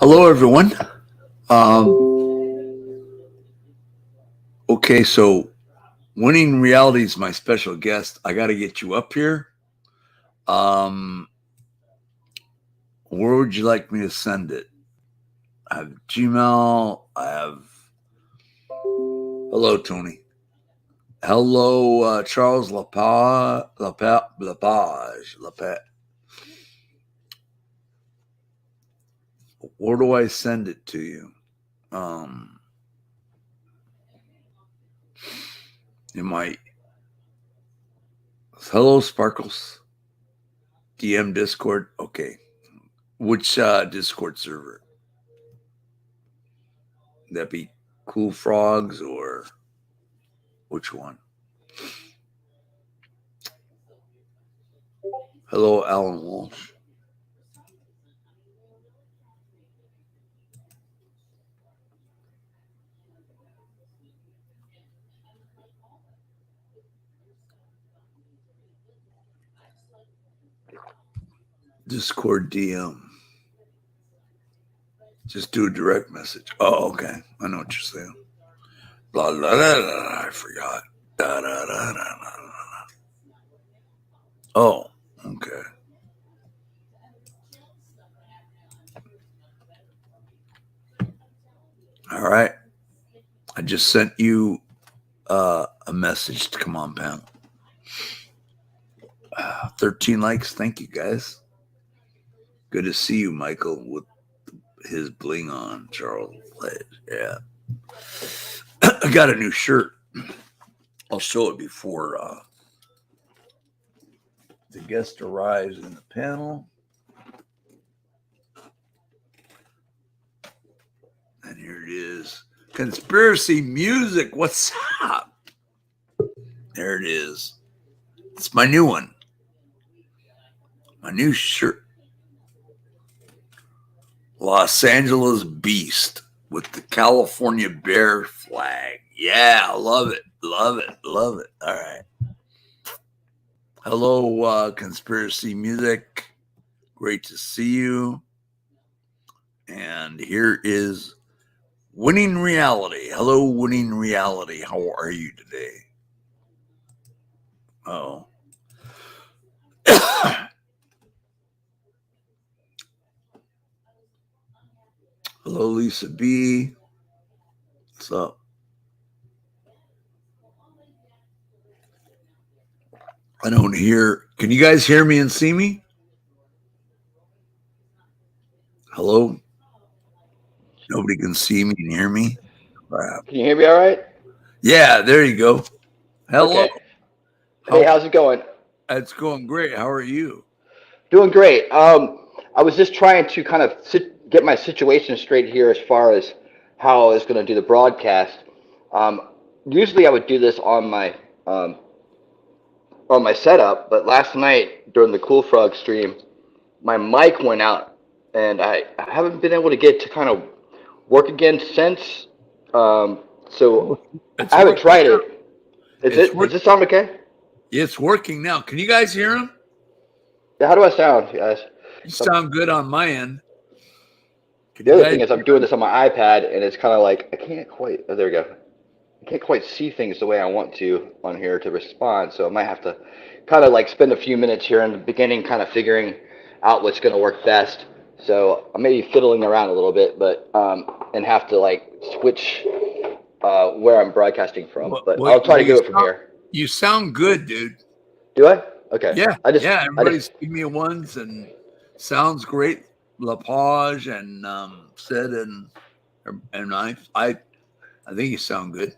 Hello, everyone. Okay, so Winning Reality is my special guest. I got to get you up here. Um, where would you like me to send it? I have Gmail. I have. Hello, Tony. Hello, Charles Lapage. Where do I send it to you? Um, you might. Hello, Sparkles. DM Discord. Okay. Which Discord server? That be Cool Frogs or which one? Hello, Alan Walsh. Discord DM. Just do a direct message. Oh, okay. I know what you're saying. Blah, blah, blah, blah. I forgot. Da, da, da, da, da. Oh, okay. All right. I just sent you a message to come on panel. 13 likes. Thank you, guys. Good to see you, Michael, with his bling on, Charles. Yeah. I got a new shirt. I'll show it before the guest arrives in the panel. And here it is. Conspiracy music. What's up? There it is. It's my new one. My new shirt. Los Angeles Beast with the California Bear flag. Yeah, I love it. Love it. Love it. All right. Hello, Conspiracy Music. Great to see you. And here is Winning Reality. Hello, Winning Reality. How are you today? Oh. Hello, Lisa B. What's up? I don't hear. Can you guys hear me and see me? Hello? Nobody can see me and hear me? Crap. Can you hear me all right? Yeah, there you go. Hello. Okay. Hey, how's it going? It's going great. How are you? Doing great. I was just trying to kind of get my situation straight here as far as how I was going to do the broadcast. Usually I would do this um, on my setup, but last night during the Cool Frog stream, my mic went out, and I haven't been able to get to kind of work again since. So It's I haven't working tried now. it. Does this sound okay? It's working now. Can you guys hear him? Yeah, how do I sound, guys? You sound good on my end. Can The you other guys thing is I'm doing this on my iPad, and it's kind of like I can't quite. Oh, there we go. I can't quite see things the way I want to on here to respond, so I might have to kind of like spend a few minutes here in the beginning, kind of figuring out what's going to work best. So I may be fiddling around a little bit, but and have to like switch where I'm broadcasting from. But I'll try to do it from here. You sound good, dude. Do I? Okay. Yeah, I just yeah. I just Everybody's giving me a ones and sounds great. Lapage and Sid and I think you sound good.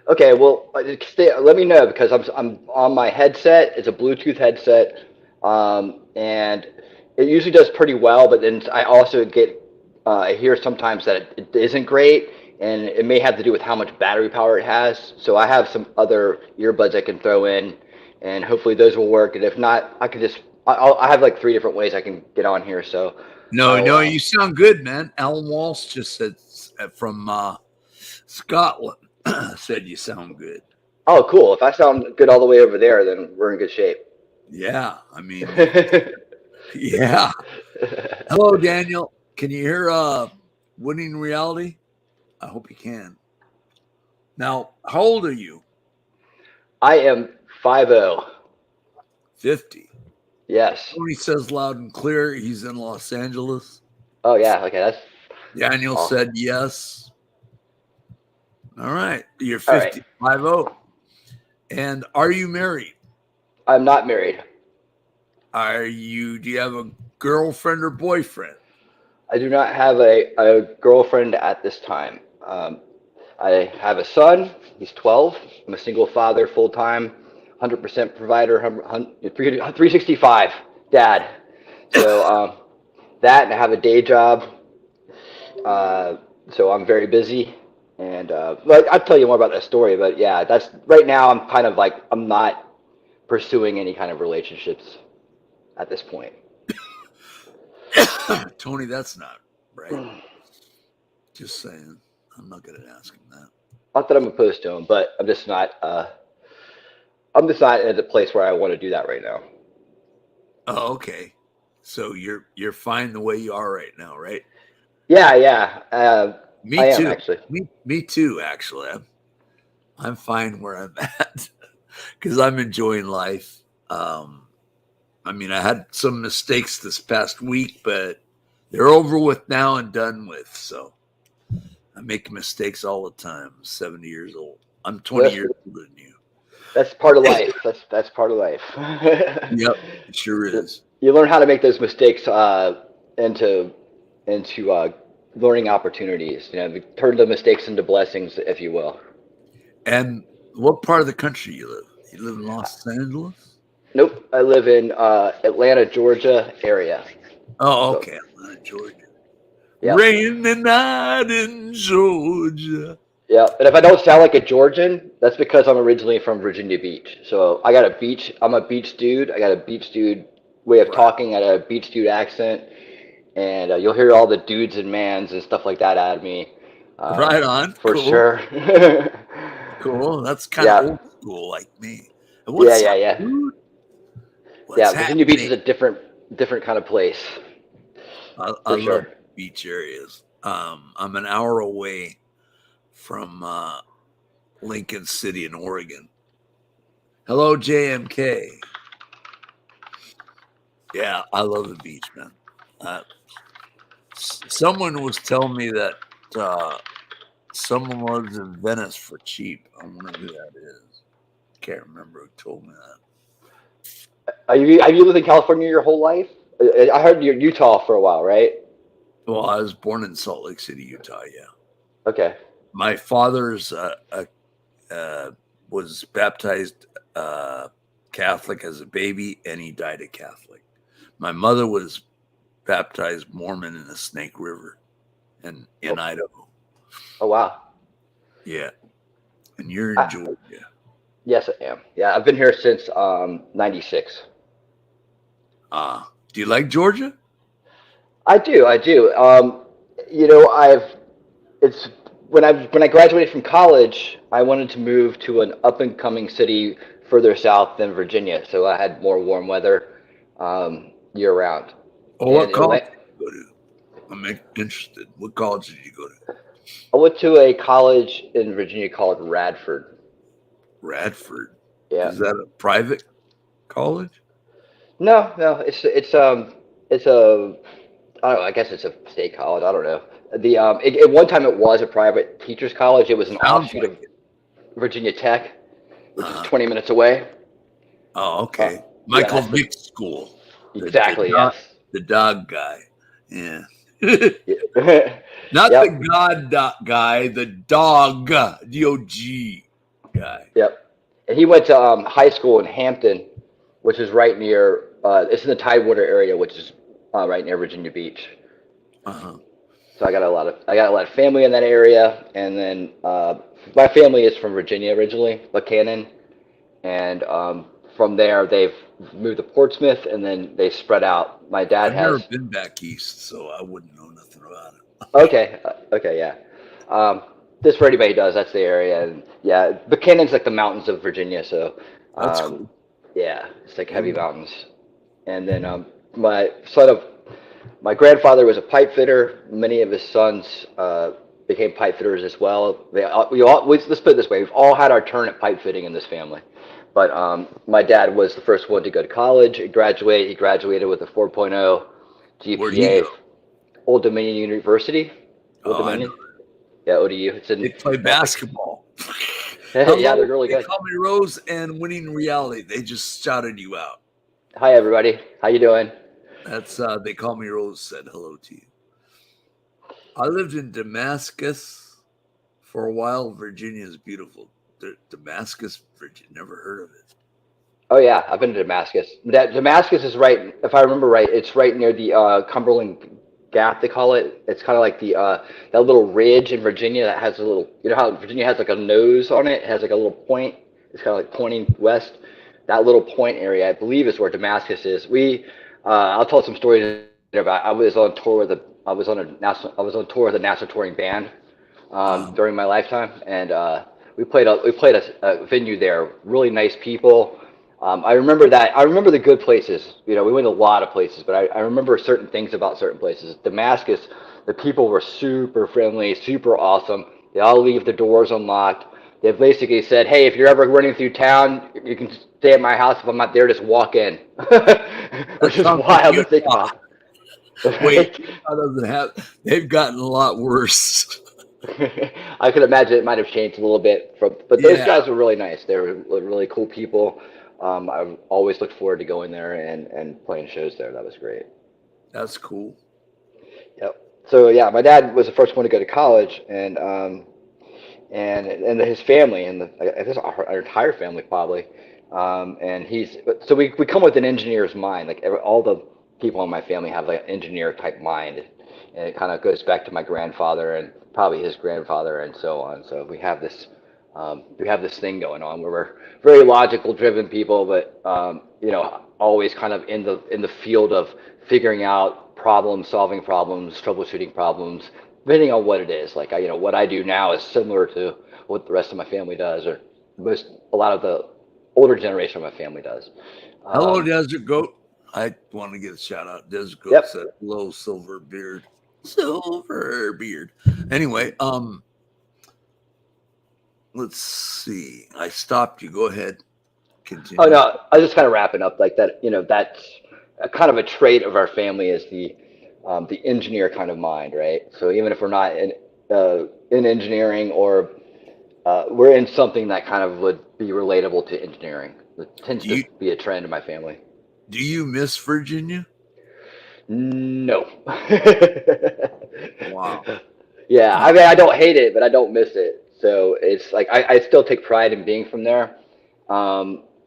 Okay, well, let me know because I'm on my headset. It's a Bluetooth headset, and it usually does pretty well. But then I also get I hear sometimes that it isn't great, and it may have to do with how much battery power it has. So I have some other earbuds I can throw in, and hopefully those will work. And if not, I can just I have like three different ways I can get on here. So No, you sound good, man. Alan Walsh just said from Scotland said you sound good. oh, cool. If I sound good all the way over there, then we're in good shape. Yeah, I mean, yeah. Hello, Daniel. Can you hear Winning Reality? I hope you can. Now, how old are you? I am 50. 50. Yes. Tony says loud and clear he's in Los Angeles. Oh yeah. Okay, that's Daniel awesome. said yes. All right. You're All right. 50. 50. And are you married? I'm not married. Do you have a girlfriend or boyfriend? I do not have a girlfriend at this time. I have a son. He's 12. I'm a single father, full time, 100% provider, 365 dad. So that, and I have a day job. So I'm very busy. And like I'll tell you more about that story, but yeah, that's right now. I'm kind of like I'm not pursuing any kind of relationships at this point. Tony, that's not right. Just saying. I'm not going to ask him that. Not that I'm opposed to them, but I'm just not. I'm just not at a place where I want to do that right now. Oh, okay. So you're fine the way you are right now, right? Yeah, yeah. I Me am too. actually. Me too. Actually, I'm fine where I'm at because I'm enjoying life. I mean, I had some mistakes this past week, but they're over with now and done with. So I make mistakes all the time. I'm 70 years old. I'm 20 That's years older than you. that's part of life. That's part of life. Yep, it sure you, is. you learn how to make those mistakes into learning opportunities. You know, turn the mistakes into blessings, if you will. And what part of the country you live? You live in Los Angeles? Nope, I live in Atlanta, Georgia area. Oh, So, okay. Atlanta, Georgia. yep. Rainy night in Georgia. Yeah, and if I don't sound like a Georgian, that's because I'm originally from Virginia Beach. So I got a beach. I'm a beach dude. I got a beach dude way of Right. talking. I got a beach dude accent, and you'll hear all the dudes and mans and stuff like that out of me, Right on. for Cool. sure. Cool. That's kind of Yeah, old school like me. And yeah, what's yeah, up, yeah, dude? What's yeah. Virginia Beach happening? is a different kind of place, I for love sure. beach areas. I'm an hour away from Lincoln City in Oregon. Hello, JMK. Yeah, I love the beach, man. Uh, Someone was telling me that uh, someone lives in Venice for cheap. I wonder who that is. Can't remember who told me that. Have you lived in California your whole life? I heard you're Utah for a while, right? Well, I was born in Salt Lake City, Utah. Yeah, Okay. my father's was baptized Catholic as a baby, and he died a Catholic. My mother was baptized Mormon in the Snake River, in Oh, Idaho. oh wow. Yeah, and you're in I, Georgia. Yes, I am. Yeah, I've been here since '96. Do you like Georgia? I do, I do. You know, it's when I graduated from college, I wanted to move to an up and coming city further south than Virginia, so I had more warm weather year round. Oh, And what college did you go to? I'm interested. What college did you go to? I went to a college in Virginia called Radford. Radford. Yeah. Is that a private college? No, no, it's a I don't know. I guess it's a state college. I don't know. At one time it was a private teachers college. It was an Sounds offshoot like of it. Virginia Tech, which is Uh-huh. 20 minutes away. Oh, Uh, okay. yeah, Michael that's the Vick School, exactly yes. the dog guy. Yeah. Yeah. Not the Yep, God guy, the dog, DOG guy. yep. And he went to high school in Hampton, which is right near. It's in the Tidewater area, which is right near Virginia Beach. Uh-huh. So I got a lot of family in that area, and then my family is from Virginia originally, Buchanan, and from there they've moved to Portsmouth, and then they spread out. My dad I've never has. been back east, so I wouldn't know nothing about it. Okay, okay, yeah. Just for anybody who does, that's the area, and yeah, Buchanan's like the mountains of Virginia, so That's um, cool. Yeah, it's like heavy Ooh. mountains. And then my son of my grandfather was a pipe fitter. Many of his sons became pipe fitters as well. Let's put it this way: we've all had our turn at pipe fitting in this family. But my dad was the first one to go to college and graduate. He graduated with a 4.0 Where'd he GPA. go? Old Dominion University. Old Oh, I know. Dominion. Yeah, ODU. It's They in play Essex. basketball. Yeah, they're Hello, really they good. call me Rose and Winning Reality. They just shouted you out. Hi, everybody. How you doing? That's they call me Rose said hello to you. I lived in Damascus for a while. Virginia is beautiful. Damascus, Virginia. Never heard of it. Oh yeah, I've been to Damascus. Damascus is right, if I remember right, it's right near the Cumberland Gap. They call it. It's kind of like the that little ridge in Virginia that has a little. You know how Virginia has like a nose on it? It has like a little point. It's kind of like pointing west. That little point area, I believe, is where Damascus is. I'll tell some stories about. I was on tour with the. I was on a national. I was on tour with a national touring band Uh, during my lifetime, and we played a venue there. Really nice people. I remember that. I remember the good places. You know, we went to a lot of places, but I remember certain things about certain places. Damascus, the people were super friendly, super awesome. They all leave the doors unlocked. They basically said, "Hey, if you're ever running through town, you can stay at my house. If I'm not there, just walk in," that which is sounds like wild to think Utah. about. Wait, Right? Utah doesn't have. They've gotten a lot worse. I could imagine it might have changed a little bit from, but those Yeah, guys were really nice. They were really cool people. I always looked forward to going there and playing shows there. That was great. that's cool. Yep. So yeah, my dad was the first one to go to college, and his family and I guess our entire family probably. And we come with an engineer's mind. Like all the people in my family have like an engineer type mind, and it kind of goes back to my grandfather and probably his grandfather and so on. So we have this thing going on where we're very logical driven people, but always kind of in the field of figuring out problems, solving problems, troubleshooting problems, depending on what it is. Like what I do now is similar to what the rest of my family does, or a lot of the older generation of my family does. Hello, Um, Desert Goat. I want to get a shout out. Desert Goat yep. said hello, Silver Beard. Silver Beard. Anyway, let's see. I stopped you. Go ahead. Oh Continue. no, I was just kind of wrapping up like that. That's a kind of a trait of our family is the engineer kind of mind, right? So even if we're not in engineering or we're in something that kind of would be relatable to engineering. It tends Do to you be a trend in my family. do you miss Virginia? No. Wow. Yeah, Uh, I mean, I don't hate it, but I don't miss it. So it's like I still take pride in being from there,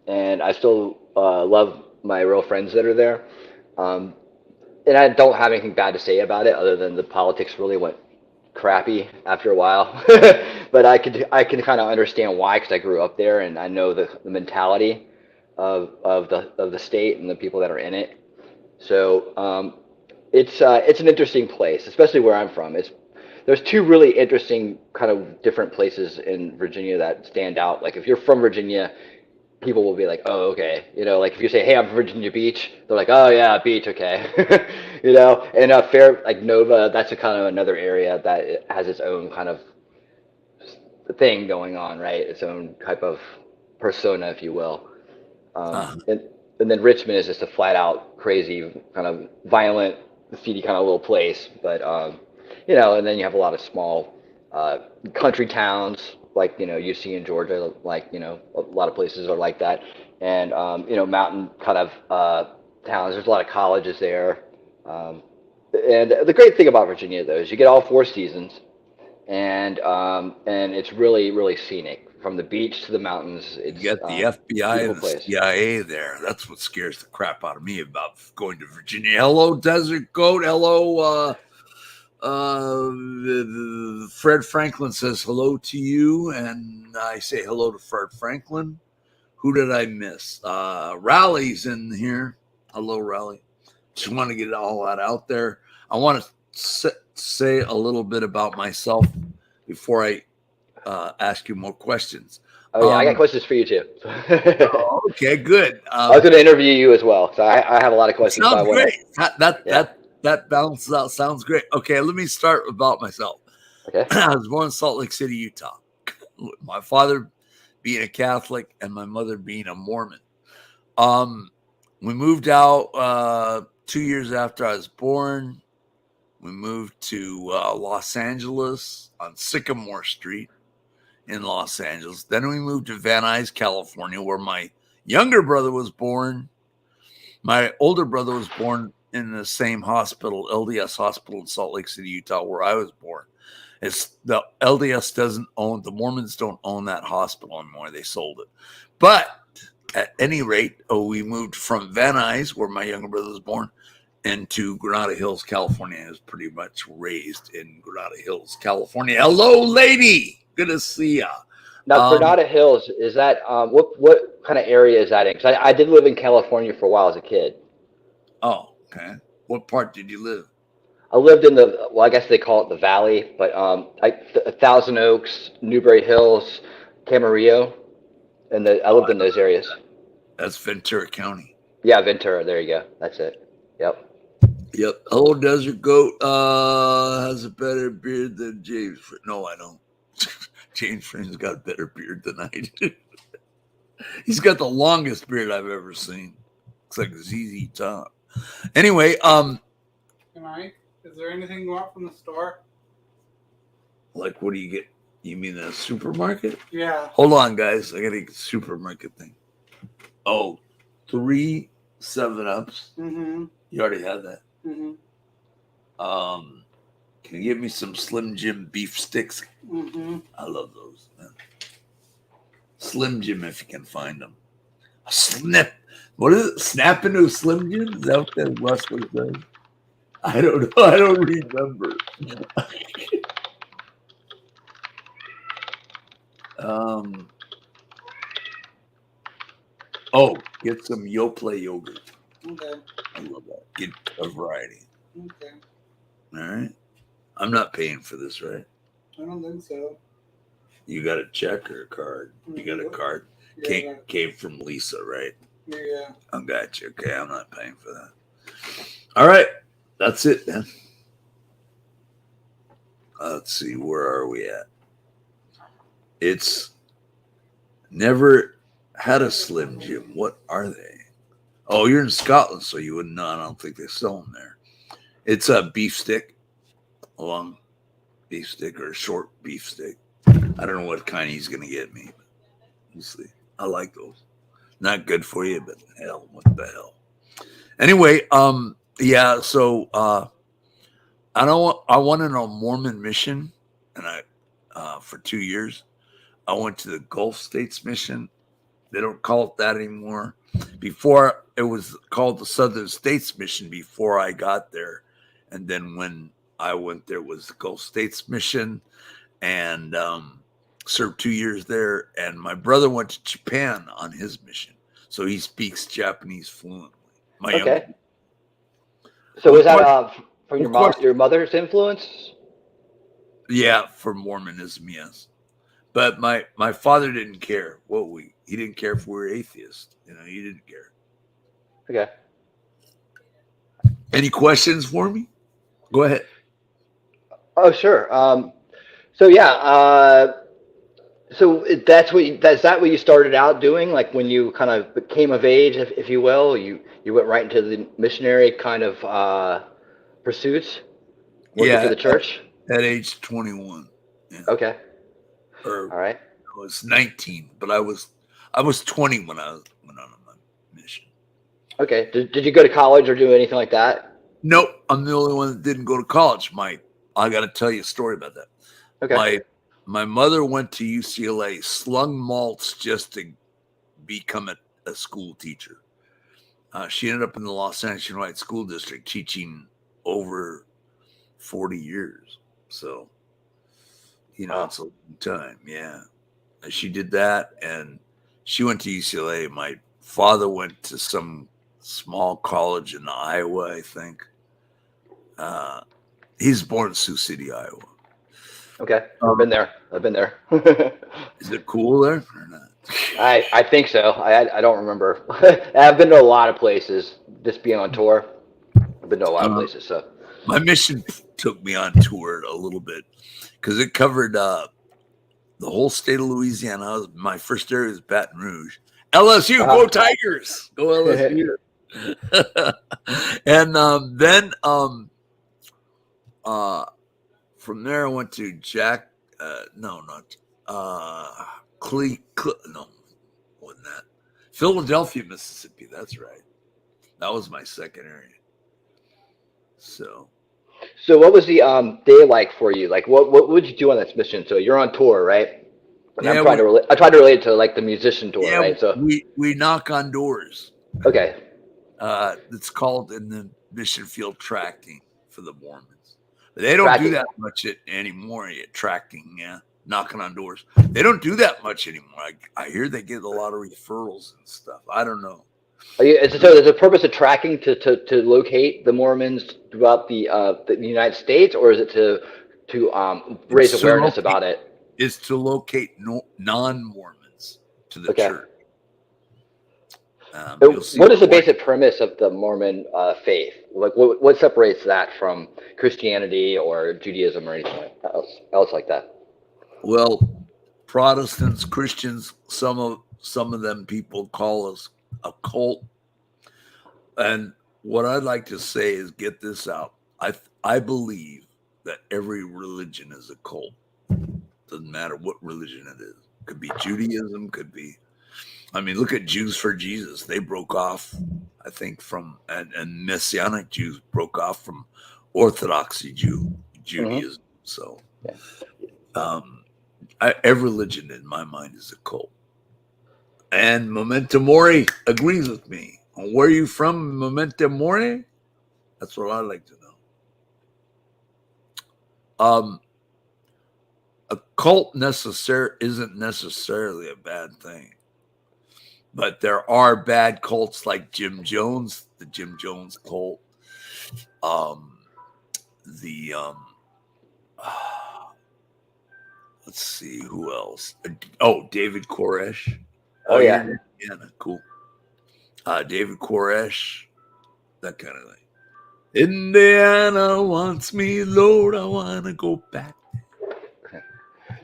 and I still love my real friends that are there. Um, and I don't have anything bad to say about it, other than the politics really went crappy after a while. But I can kind of understand why, because I grew up there and I know the mentality of the state and the people that are in it. So it's an interesting place, especially where I'm from. There's two really interesting kind of different places in Virginia that stand out. Like if you're from Virginia, people will be like, "Oh, okay." Like if you say, "Hey, I'm from Virginia Beach," they're like, "Oh yeah, beach, okay." And fair like Nova, that's a kind of another area that it has its own kind of thing going on, right? Its own type of persona, if you will. Um, uh, and and then Richmond is just a flat out crazy kind of violent, seedy kind of little place. But and then you have a lot of small uh, country towns like you see in Georgia, like a lot of places are like that, and mountain kind of towns. There's a lot of colleges there. Um, and the great thing about Virginia, though, is you get all four seasons, and it's really really scenic from the beach to the mountains. you It's got the FBI beautiful and the place. CIA there. That's what scares the crap out of me about going to Virginia. Hello, Desert Goat. Hello, Fred Franklin says hello to you, and I say hello to Fred Franklin. Who did I miss? Rally's in here. Hello, Rally. Just want to get all that out there. I want to say a little bit about myself before I ask you more questions. Oh yeah, I got questions for you too. I Okay, good. was going to interview you as well, so I have a lot of questions. But I Sounds want to. great. That Yeah. that balances out. Sounds great. Okay, let me start about myself. Okay. I was born in Salt Lake City, Utah. My father being a Catholic and my mother being a Mormon. Um, we moved out 2 years after I was born. We moved to Los Angeles on Sycamore Street in Los Angeles. Then we moved to Van Nuys, California, where my younger brother was born. My older brother was born in the same hospital, LDS Hospital in Salt Lake City, Utah, where I was born. It's the LDS doesn't own, the Mormons don't own that hospital anymore. They sold it. But at any rate, we moved from Van Nuys, where my younger brother was born, into Granada Hills, California. I was pretty much raised in Granada Hills, California. Hello, lady. Good to see ya. Now, Granada Hills, is that what kind of area is that in? Because I did live in California for a while as a kid. Oh, okay. What part did you live? I lived in well, I guess they call it the Valley, but Thousand Oaks, Newberry Hills, Camarillo, and I lived in those areas. That's Ventura County. Yeah, Ventura. There you go. That's it. Yep. Yep. Hello, Desert Goat has a better beard than James. No, I don't. James Friend's got a better beard than I do. He's got the longest beard I've ever seen. Looks like ZZ Top. Anyway, Mike, is there anything you want from the store? like, what do you get? You mean a supermarket? Yeah. Hold on, guys. I gotta get the supermarket thing. Oh, 3 7-Ups. Mm-hmm. You already had that. Mm-hmm. Can you give me some Slim Jim beef sticks? Mm-hmm. I love those. Man. Slim Jim, if you can find them. A snip. What is it? Snap into a Slim Jim? Is that what that wrestler says? I don't know. I don't remember. Oh, get some Yoplait yogurt. Okay. I love that. Get a variety. Okay. All right. I'm not paying for this, right? I don't think so. You got a check or a card? You got a card? Yeah. Came from Lisa, right? Yeah. I got you. Okay, I'm not paying for that. All right. That's it, then. Let's see. Where are we at? It's never had a Slim Jim. What are they? Oh, you're in Scotland, so you wouldn't know. I don't think they sell them there. It's a beef stick, a long beef stick or a short beef stick. I don't know what kind he's going to get me. But we'll see. I like those. Not good for you, but hell, what the hell? Anyway, yeah. So I went on a Mormon mission, and for 2 years, I went to the Gulf States mission. They don't call it that anymore. Before it was called the Southern States mission before I got there, and then when I went there was the Gulf States mission, and served 2 years there. And my brother went to Japan on his mission, so he speaks Japanese fluently. Okay. So was that from your mother's influence? Yeah, for Mormonism, yes. But my father didn't care he didn't care if we were atheists. He didn't care. Okay. Any questions for me? Go ahead. Oh, sure. So yeah. So is that what you started out doing? Like when you kind of came of age, if you will, you went right into the missionary kind of pursuits, working for the church. At age 21. Yeah. Okay. All right. I was 19, but I was 20 when I went on my mission. Okay. Did you go to college or do anything like that? Nope. I'm the only one that didn't go to college. I got to tell you a story about that. Okay. My mother went to UCLA, slung malts just to become a school teacher. She ended up in the Los Angeles Unified School District teaching over 40 years. So, Wow. It's a long time. Yeah. She did that, and she went to UCLA. My father went to some small college in Iowa, I think. He's born in Sioux City, Iowa. Okay, I've been there. I've been there. Is it cool there or not? I think so. I don't remember. I've been to a lot of places. Just being on tour, I've been to a lot of Uh, places. So my mission took me on tour a little bit because it covered the whole state of Louisiana. My first area was Baton Rouge. LSU, go Tigers, go LSU. And then from there I went to no, wasn't that Philadelphia, Mississippi? That's right. That was my second area. So what was the day like for you? Like, what would you do on this mission? So you're on tour, right? And yeah, I tried to relate it to like the musician tour, yeah, right? So we knock on doors. okay, It's called in the mission field tracting for the Mormons. But they don't do that much anymore. Tracting, yeah, knocking on doors. They don't do that much anymore. I hear they get a lot of referrals and stuff. I don't know. so there's a purpose of tracking to locate the Mormons throughout the United States, or is it to raise awareness about it? Is to locate non-Mormons to the church. What is the basic premise of the Mormon faith? Like, what separates that from Christianity or Judaism or anything else like that? Well, Protestants, Christians, some of them people call us a cult. And what I'd like to say is, get this out. I believe that every religion is a cult. Doesn't matter what religion it is. Could be Judaism, could be. I mean, look at Jews for Jesus. They broke off, I think, and Messianic Jews broke off from Orthodoxy Judaism. Mm-hmm. So, every religion in my mind is a cult. And Memento Mori agrees with me. Where are you from, Memento Mori? That's what I'd like to know. A cult isn't necessarily a bad thing. But there are bad cults like Jim Jones, the Jim Jones cult. Let's see, who else? David Koresh. Oh yeah, Indiana, cool. David Koresh, that kind of thing. Indiana wants me, Lord, I want to go back.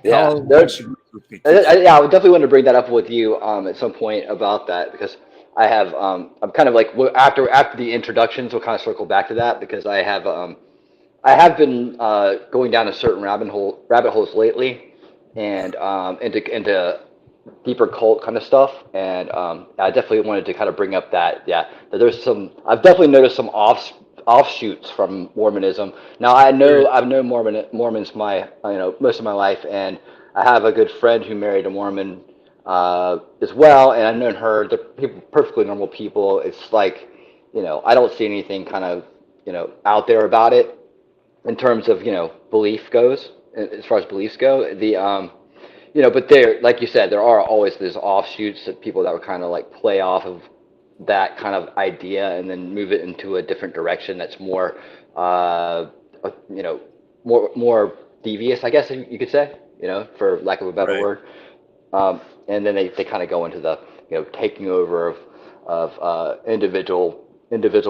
Yeah, I definitely want to bring that up with you at some point about that, because I have I'm kind of like, after the introductions, we'll kind of circle back to that, because I have been going down a certain rabbit holes lately, and into deeper cult kind of stuff, and I definitely wanted to kind of bring up that I've definitely noticed some offshoots from Mormonism. Now I've known Mormons most of my life, and I have a good friend who married a Mormon as well, and I've known her. They're perfectly normal people. It's like, I don't see anything kind of out there about it in terms of belief goes, as far as beliefs go. But there, like you said, there are always these offshoots of people that would kind of like play off of that kind of idea and then move it into a different direction that's more, more devious, I guess you could say, for lack of a better word. And then they kind of go into the, taking over of individual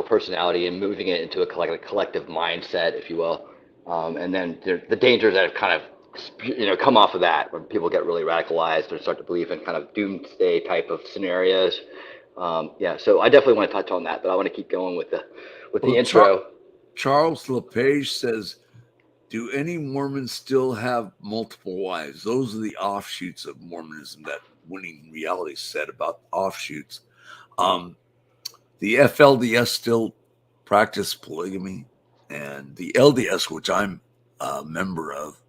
personality and moving it into a collective mindset, if you will. And then the dangers that have kind of come off of that, when people get really radicalized or start to believe in kind of doomsday type of scenarios. So I definitely want to touch on that, but I want to keep going with the intro. Charles LePage says, do any Mormons still have multiple wives? Those are the offshoots of Mormonism that Winning Reality said about offshoots. The FLDS still practice polygamy, and the LDS, which I'm a member of,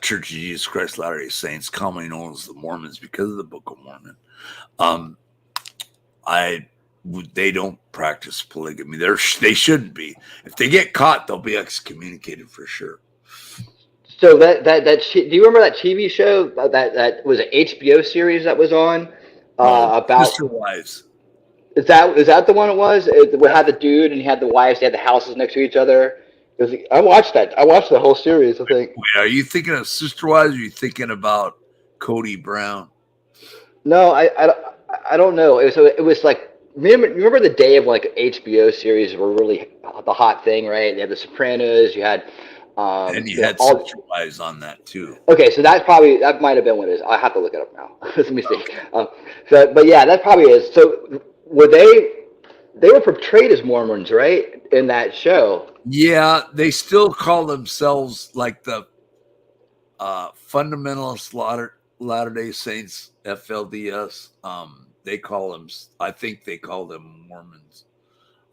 Church of Jesus Christ Latter-day Saints, commonly known as the Mormons because of the Book of Mormon. They don't practice polygamy. They shouldn't be. If they get caught, they'll be excommunicated for sure. So do you remember that TV show that was an HBO series that was on about Sister Wives? Is that the one it was? It had the dude and he had the wives. They had the houses next to each other. I watched that. I watched the whole series. I think. Wait, are you thinking of Sister Wives? Or are you thinking about Cody Brown? No, I don't know. It was like remember the day of like HBO series were really the hot thing, right? You had The Sopranos. You had And you you know, had all. Sister Wives on that too. Okay, so that might have been what it is. I have to look it up now. Let me see. But yeah, that probably is. So were they were portrayed as Mormons, right, in that show? Yeah, they still call themselves like the Fundamentalist Latter Day Saints, FLDS. They call them. I think they call them Mormons.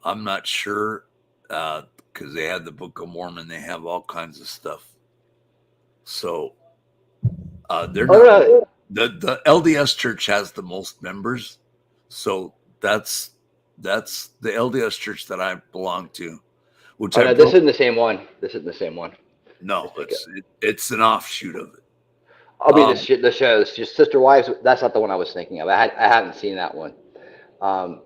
I'm not sure because they have the Book of Mormon. They have all kinds of stuff. So they're Oh, not. really? The LDS Church has the most members, so that's the LDS Church that I belong to, which Oh I no, this broke. isn't the same one. This isn't the same one. No, Think it. it's an offshoot of it. I'll be Um, the show. It's just Sister Wives. That's not the one I was thinking of. I haven't seen that one. Um,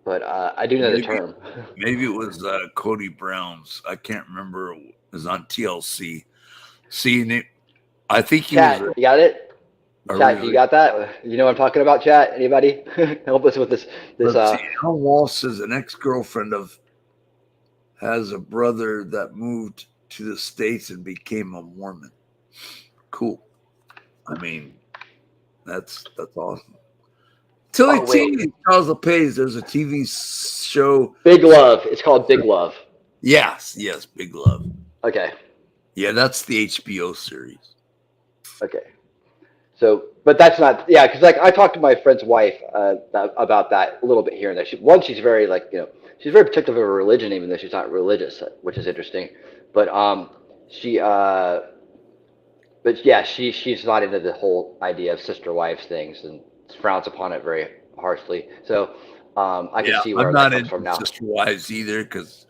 but I do know the maybe term. maybe it was Cody Brown's. I can't remember. It was on TLC. See, I think he was Chat, you got it? a Chat, you really. got that? You know what I'm talking about, chat? Anybody? Help us with this. This. Let's see. Alan Walsh says an ex-girlfriend of has a brother that moved to the States and became a Mormon. Cool. I mean, that's awesome. Tilly Oh wait, T, Charles LePage, there's a TV show. Big Love. It's called Big Love. Yes, Big Love. Okay. Yeah, that's the HBO series. Okay. So, but that's not, yeah, because like I talked to my friend's wife about that a little bit here and there. She's very like, she's very protective of her religion, even though she's not religious, which is interesting. But she, but yeah, she's not into the whole idea of sister wives things and frowns upon it very harshly. So, I can Yeah, see I'm where that not comes into from now. Sister Wives either because,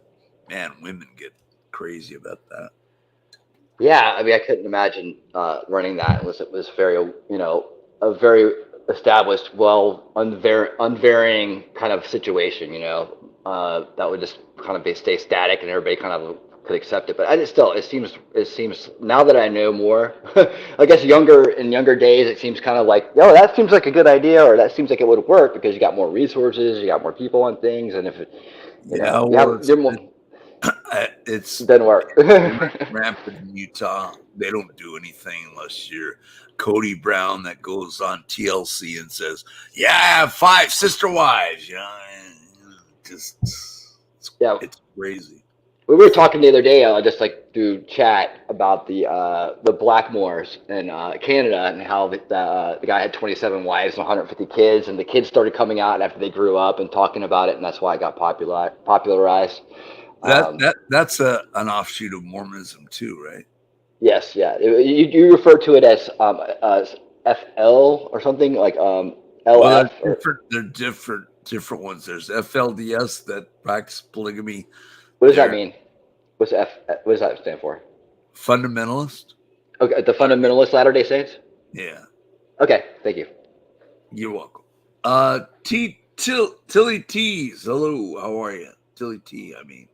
man, women get crazy about that. Yeah, I mean, I couldn't imagine running that unless it was very, a very established, well, unvarying kind of situation, that would just kind of stay static and everybody kind of could accept it. But it seems now that I know more, I guess in younger days, it seems kind of like, yo, that seems like a good idea, or that seems like it would work because you got more resources, you got more people on things, and if it, Yeah, you well, have, you're more, it's it doesn't work. rampant in Utah. They don't do anything unless you're Cody Brown that goes on TLC and says, "Yeah, I have 5 sister wives." Just Yeah. it's crazy. We were talking the other day, just like through chat, about the Blackmores in Canada and how the guy had 27 wives and 150 kids, and the kids started coming out after they grew up and talking about it, and that's why it got popularized. Um, That's an offshoot of Mormonism too, right? yes, yeah. You refer to it as FL or something like Well, LF or they're different ones. There's FLDS that practice polygamy. what does that They're mean? What's F? What does that stand for? fundamentalist. Okay, the Fundamentalist Latter-day Saints. Yeah, Okay, thank you. you're welcome. Tilly T's. Hello, how are you, Tilly T? I mean,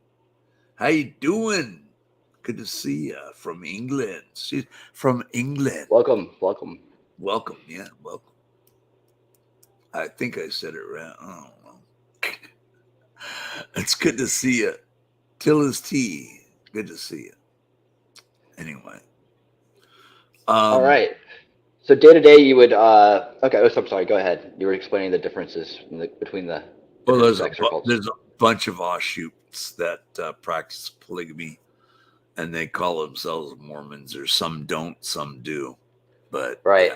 how you doing? Good to see you from England. She's from England. Welcome, welcome. Welcome, yeah, welcome. I think I said it right. I don't know. It's good to see you. Tillis T. Good to see you. Anyway. All right. So day to day, you would okay. Oh, so I'm sorry. Go ahead. You were explaining the differences between the Well, different sex cults. there's a bunch of offshoots that practice polygamy, and they call themselves Mormons, or some don't, some do. But Right.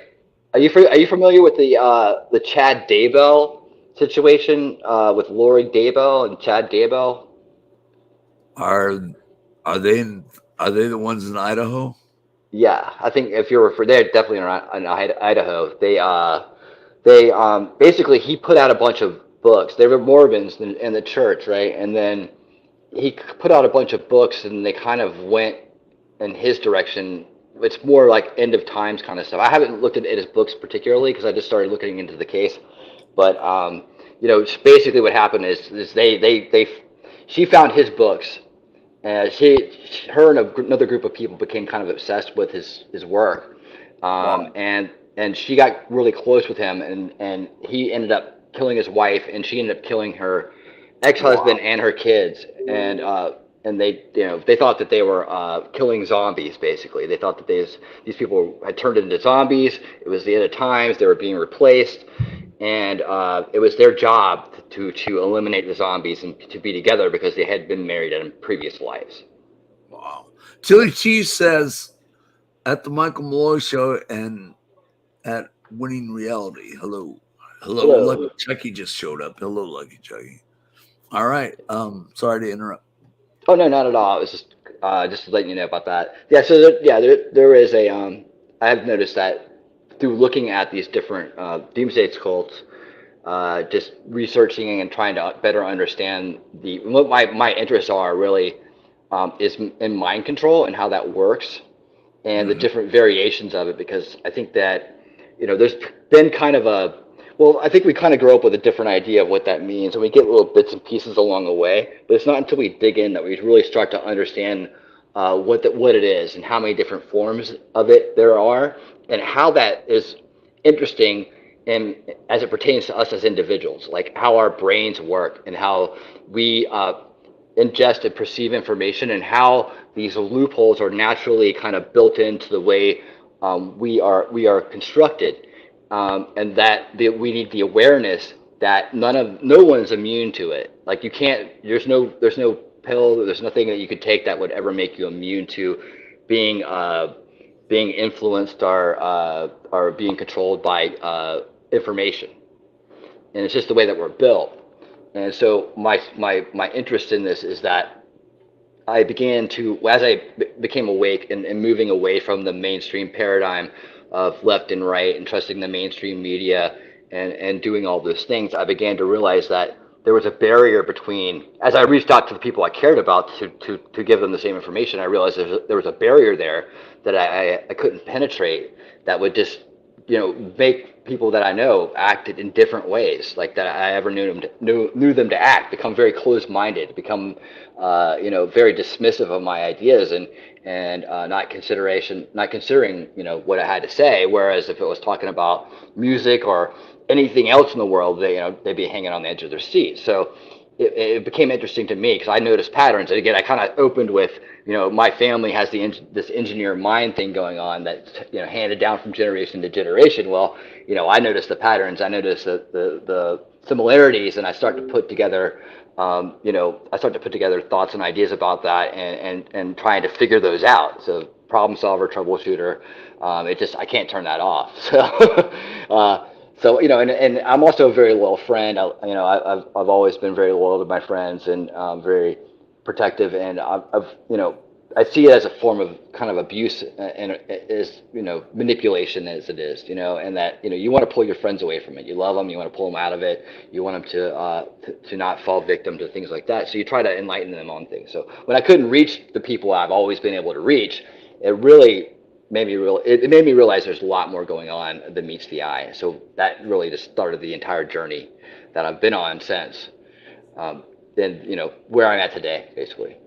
Are you familiar with the Chad Daybell situation with Lori Daybell and Chad Daybell? are they the ones in Idaho? Yeah, I think if you're they're definitely in Idaho. They basically he put out a bunch of books. They were Mormons in the church, right? And then he put out a bunch of books, and they kind of went in his direction. It's more like end of times kind of stuff. I haven't looked at his books particularly because I just started looking into the case. But basically what happened is she found his books And her and another group of people became kind of obsessed with his work, Wow. and she got really close with him, and he ended up killing his wife, and she ended up killing her ex-husband Wow. and her kids, and they they thought that they were killing zombies. Basically, they thought that these people had turned into zombies. It was the end of times. They were being replaced, and it was their job to eliminate the zombies and to be together because they had been married in previous lives. Wow. Chili Cheese says at the Michael Malloy Show and at Winning Reality. Hello. Hello. Hello. Lucky Chucky just showed up. Hello, Lucky Chucky. All right. Sorry to interrupt. Oh no, not at all. It was just letting you know about that. Yeah. So there is a I've noticed that through looking at these different doomsday cults, just researching and trying to better understand the what my interests are really is in mind control and how that works and the Mhm. different variations of it because I think that there's been kind of a well I think we kind of grow up with a different idea of what that means and we get little bits and pieces along the way but it's not until we dig in that we really start to understand what it is and how many different forms of it there are and how that is interesting and as it pertains to us as individuals like how our brains work and how we ingest and perceive information and how these loopholes are naturally kind of built into the way we are constructed, and that we need the awareness that no one's immune to it. Like you can't. There's no pill. There's nothing that you could take that would ever make you immune to being being influenced or being controlled by information. And it's just the way that we're built. And so my interest in this is that I began to, as I became awake and moving away from the mainstream paradigm of left and right and trusting the mainstream media and doing all those things, I began to realize that there was a barrier between, as I reached out to the people I cared about to give them the same information, I realized there was a barrier there that I couldn't penetrate that would just make people that I know act in different ways, like that I ever knew them to act, become very closed-minded, become very dismissive of my ideas and not considering what I had to say. Whereas if it was talking about music or anything else in the world, they'd be hanging on the edge of their seat. So it became interesting to me because I noticed patterns. And again, I kind of opened with, my family has this engineer mind thing going on that's, handed down from generation to generation. Well, I noticed the patterns. I noticed the similarities, and I start to put together, thoughts and ideas about that, and trying to figure those out. So problem solver, troubleshooter. I can't turn that off. So and I'm also a very loyal friend. I've always been very loyal to my friends and very protective, and I see it as a form of kind of abuse and is manipulation as it is, and that you want to pull your friends away from it. You love them, you want to pull them out of it. You want them to not fall victim to things like that. So you try to enlighten them on things. So when I couldn't reach the people I've always been able to reach, it really it made me realize there's a lot more going on than meets the eye. So that really just started the entire journey that I've been on since. Then where I'm at today, basically.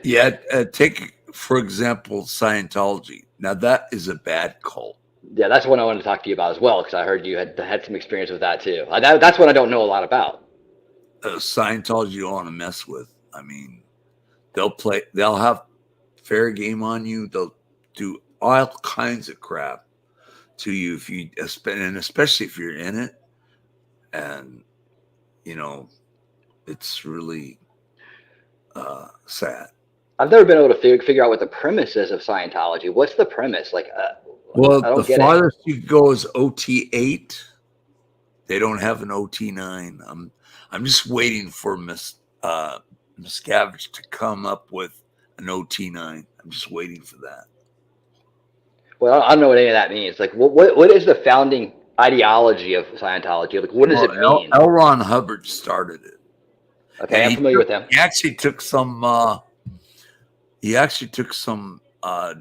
Yeah. Take, for example, Scientology. Now, that is a bad cult. Yeah, that's one I wanted to talk to you about as well because I heard you had some experience with that too. That's what I don't know a lot about. Scientology you don't want to mess with. I mean, they'll have fair game on you. They'll do all kinds of crap to you and especially if you're in it. And, you know, it's really sad. I've never been able to figure out what the premise is of Scientology. What's the premise? Like, I Well, the don't get it. farthest you go is OT8. They don't have an OT9. I'm just waiting for Miscavige to come up with an OT9. I'm just waiting for that. Well, I don't know what any of that means. Like, what is the founding ideology of Scientology? Like, what does Well, it mean? L. Ron Hubbard started it, Okay, and I'm familiar with them. he actually took some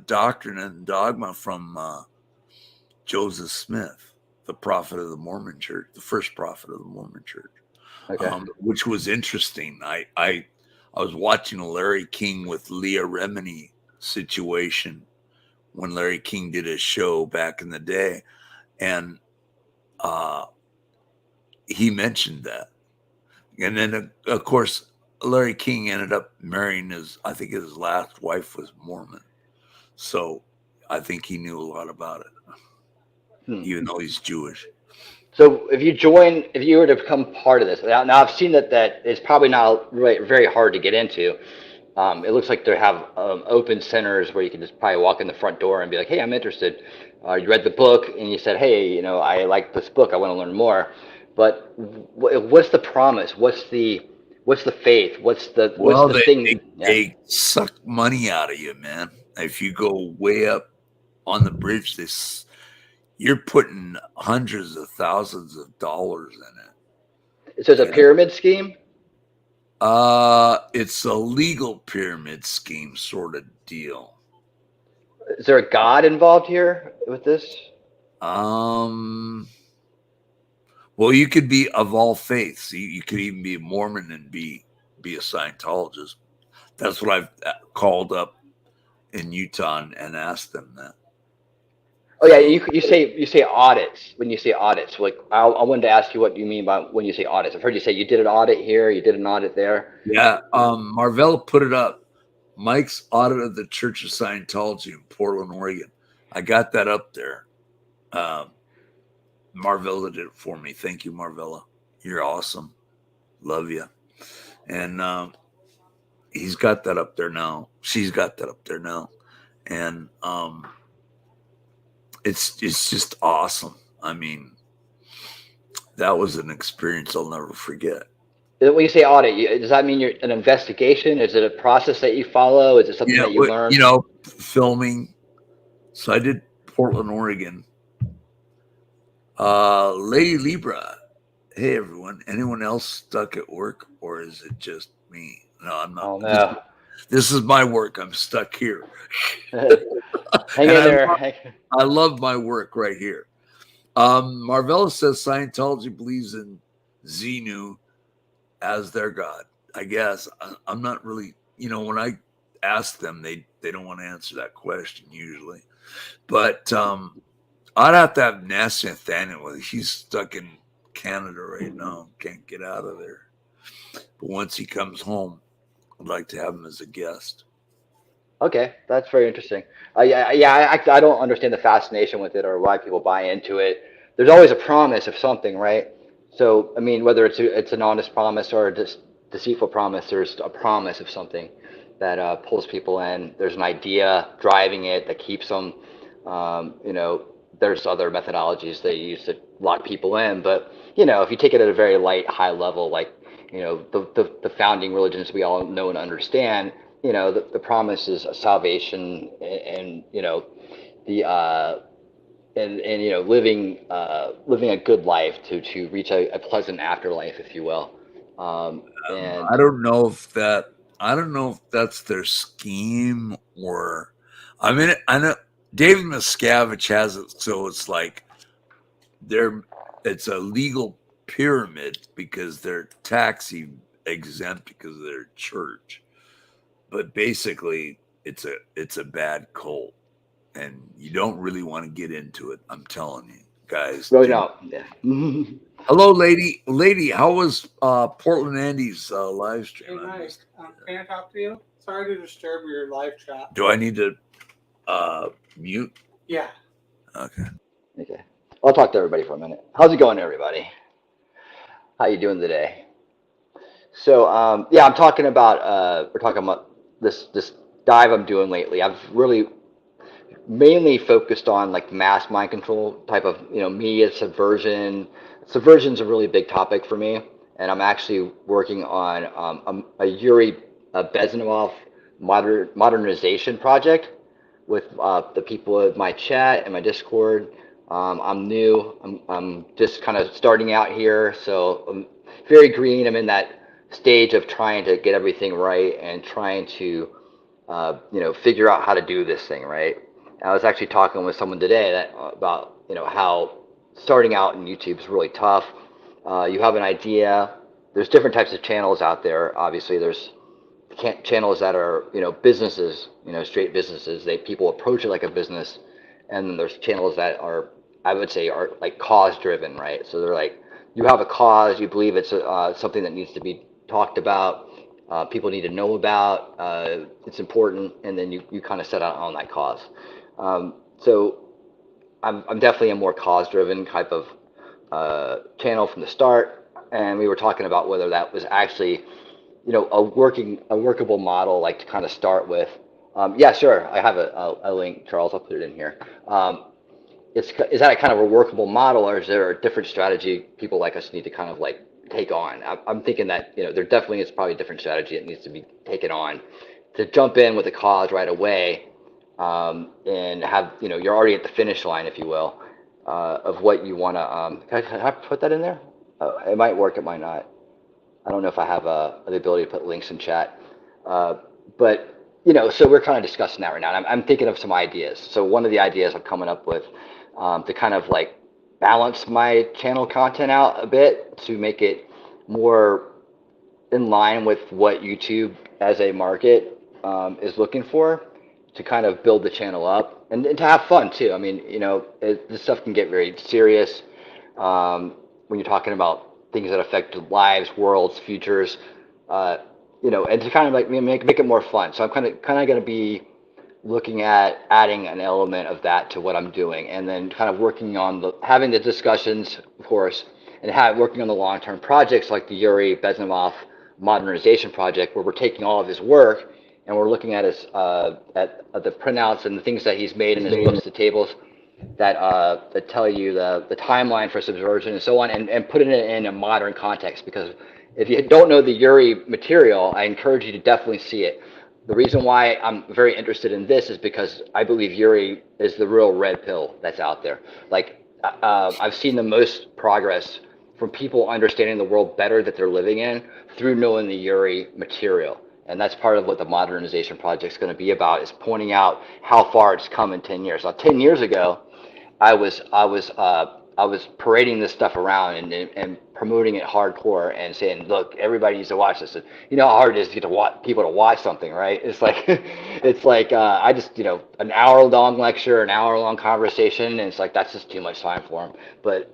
doctrine and dogma from Joseph Smith, the prophet of the Mormon Church, the first prophet of the Mormon Church, Okay. which was interesting. I'll I was watching a Larry King with Leah Remini situation when Larry King did his show back in the day, and he mentioned that. And then, of course, Larry King ended up marrying I think his last wife was Mormon. So I think he knew a lot about it, even though he's Jewish. So if you were to become part of this, now I've seen that it's probably not really very hard to get into. It looks like they have open centers where you can just probably walk in the front door and be like, "Hey, I'm interested." You read the book and you said, "Hey, I like this book. I want to learn more." But what's the promise? What's the faith? What's the thing? They suck money out of you, man. If you go way up on the bridge, you're putting hundreds of thousands of dollars in it. So it's a pyramid scheme? It's a legal pyramid scheme sort of deal. Is there a God involved here with this? Well, you could be of all faiths. You could even be a Mormon and be a Scientologist. That's what I've called up in Utah and asked them that. Oh yeah, you say audits. When you say audits, like I wanted to ask you what you mean by when you say audits. I've heard you say you did an audit here, you did an audit there. Yeah, Marvell put it up. Mike's audit of the Church of Scientology in Portland, Oregon. I got that up there. Marvella did it for me. Thank you, Marvella. You're awesome. Love you. And he's got that up there now. She's got that up there now. And it's just awesome. I mean, that was an experience I'll never forget. When you say audit, does that mean you're an investigation? Is it a process that you follow? Is it something that you learn? Filming. So I did Portland, Oregon. Lady Libra. Hey, everyone. Anyone else stuck at work, or is it just me? No, I'm not. Oh, no. This is my work. I'm stuck here. Hang in there. I love my work right here. Marvella says Scientology believes in Xenu as their God. I guess I'm not really, when I ask them, they don't want to answer that question usually. But I'd have to have Nasty Nathaniel. He's stuck in Canada right now. Can't get out of there. But once he comes home, I'd like to have him as a guest. Okay, that's very interesting. I don't understand the fascination with it or why people buy into it. There's always a promise of something, right? So, I mean, whether it's an honest promise or a deceitful promise, there's a promise of something that pulls people in. There's an idea driving it that keeps them. There's other methodologies they use to lock people in, but if you take it at a very light, high level, like the founding religions we all know and understand. The promise is salvation and living a good life to reach a pleasant afterlife, if you will. And I don't know if that's their scheme or, I mean, I know David Miscavige has it, so it's like it's a legal pyramid because they're tax exempt because of their church. But basically, it's a bad cult, and you don't really want to get into it. I'm telling you, guys. Really not. Yeah. Hello, lady. How was Portland Andy's live stream? Hey, Mike, can I talk to you? Sorry to disturb your live chat. Do I need to mute? Yeah. Okay. I'll talk to everybody for a minute. How's it going, everybody? How you doing today? So I'm talking about we're talking about this dive I'm doing lately. I've really mainly focused on like mass mind control type of media subversion. Subversion's a really big topic for me, and I'm actually working on a Yuri Bezmenov modernization project with the people of my chat and my Discord. I'm new. I'm just kind of starting out here, so I'm very green. I'm in that stage of trying to get everything right and trying to figure out how to do this thing right. I was actually talking with someone today about how starting out in YouTube is really tough. You have an idea. There's different types of channels out there. Obviously, there's channels that are, businesses, straight businesses. People approach it like a business, and then there's channels that are, I would say, are like cause driven, right? So they're like, you have a cause, you believe it's something that needs to be talked about, people need to know about, it's important, and then you kind of set out on that cause. So I'm definitely a more cause driven type of channel from the start, and we were talking about whether that was actually a workable model, like to kind of start with. Yeah, sure. I have a link, Charles. I'll put it in here. Is that a kind of a workable model, or is there a different strategy people like us need to kind of like take on? I'm thinking that there definitely is probably a different strategy that needs to be taken on to jump in with a cause right away, and have you're already at the finish line, if you will, of what you want to. Can I put that in there? It might work. It might not. I don't know if I have the ability to put links in chat, but so we're kind of discussing that right now. And I'm thinking of some ideas. So one of the ideas I'm coming up with to kind of like balance my channel content out a bit to make it more in line with what YouTube as a market is looking for, to kind of build the channel up and to have fun too. I mean, this stuff can get very serious when you're talking about things that affect lives, worlds, futures, and to kind of like make it more fun. So I'm kind of going to be looking at adding an element of that to what I'm doing, and then kind of working on having the discussions, of course, and working on the long-term projects like the Yuri Bezmenov modernization project, where we're taking all of his work and we're looking at his at the printouts and the things that he's made in his books, the tables that tell you the timeline for subversion and so on, and putting it in a modern context. Because if you don't know the Yuri material, I encourage you to definitely see it. The reason why I'm very interested in this is because I believe Yuri is the real red pill that's out there. Like, I've seen the most progress from people understanding the world better that they're living in through knowing the Yuri material. And that's part of what the modernization project is going to be about, is pointing out how far it's come in 10 years. Now, 10 years ago, I was parading this stuff around and promoting it hardcore and saying, look, everybody needs to watch this. And you know how hard it is to get people to watch something, right? It's like I just an hour long lecture, an hour long conversation, and it's like that's just too much time for them. But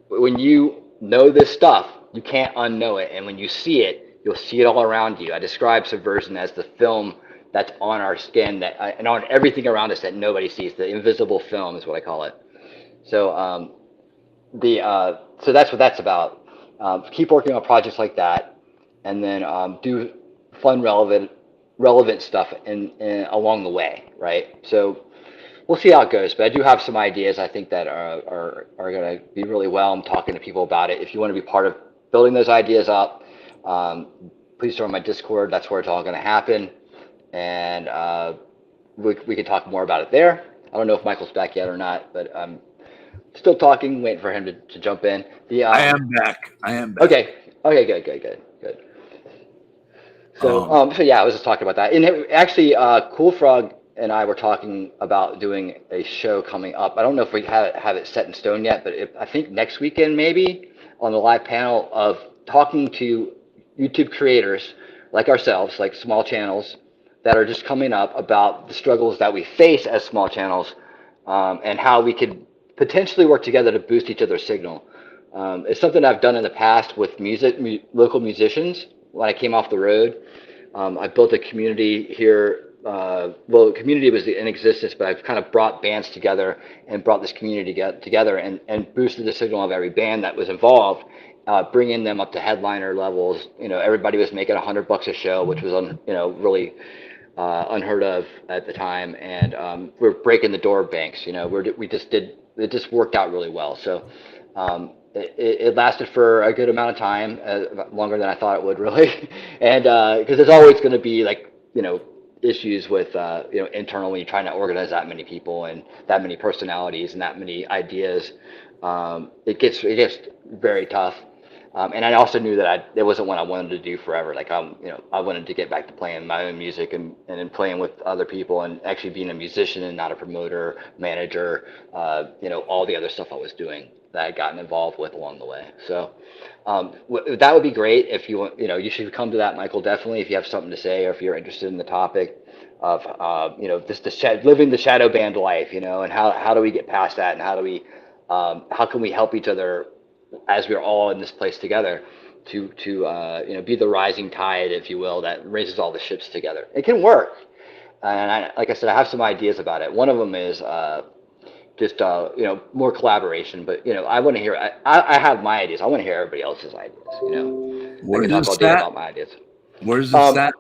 when you know this stuff, you can't unknow it, and when you see it, you'll see it all around you. I describe subversion as the film that's on our skin and on everything around us that nobody sees. The invisible film is what I call it. So so that's what that's about. Keep working on projects like that, and then do fun, relevant stuff along the way, right? So we'll see how it goes. But I do have some ideas I think that are going to be really well. I'm talking to people about it. If you want to be part of building those ideas up, please join my Discord. That's where it's all going to happen, and we can talk more about it there. I don't know if Michael's back yet or not, but still talking, waiting for him to jump in. I am back. Okay. Good. So, so yeah, I was just talking about that. And actually, Cool Frog and I were talking about doing a show coming up. I don't know if we have it set in stone yet, but I think next weekend maybe, on the live panel, of talking to YouTube creators like ourselves, like small channels that are just coming up, about the struggles that we face as small channels, and how we could potentially work together to boost each other's signal. It's something I've done in the past with local musicians when I came off the road. I built a community here. Well, the community was in existence, but I've kind of brought bands together and brought this community together and boosted the signal of every band that was involved, bringing them up to headliner levels. Everybody was making $100 a show, which was really unheard of at the time, and we're breaking the door banks. It just worked out really well. So it lasted for a good amount of time, longer than I thought it would, really. And because there's always going to be issues with internally trying to organize that many people and that many personalities and that many ideas. It gets very tough. And I also knew that it wasn't what I wanted to do forever. Like I wanted to get back to playing my own music and then playing with other people and actually being a musician and not a promoter, manager, all the other stuff I was doing that I'd gotten involved with along the way. So that would be great if you want. You should come to that, Michael. Definitely, if you have something to say or if you're interested in the topic of just living the shadow band life, and how do we get past that and how can we help each other as we're all in this place together to be the rising tide, if you will, that raises all the ships together. It can work, and like I said, I have some ideas about it. One of them is just more collaboration. But I want to hear. I have my ideas. I want to hear everybody else's ideas. I can talk all day about my ideas. Where's this at?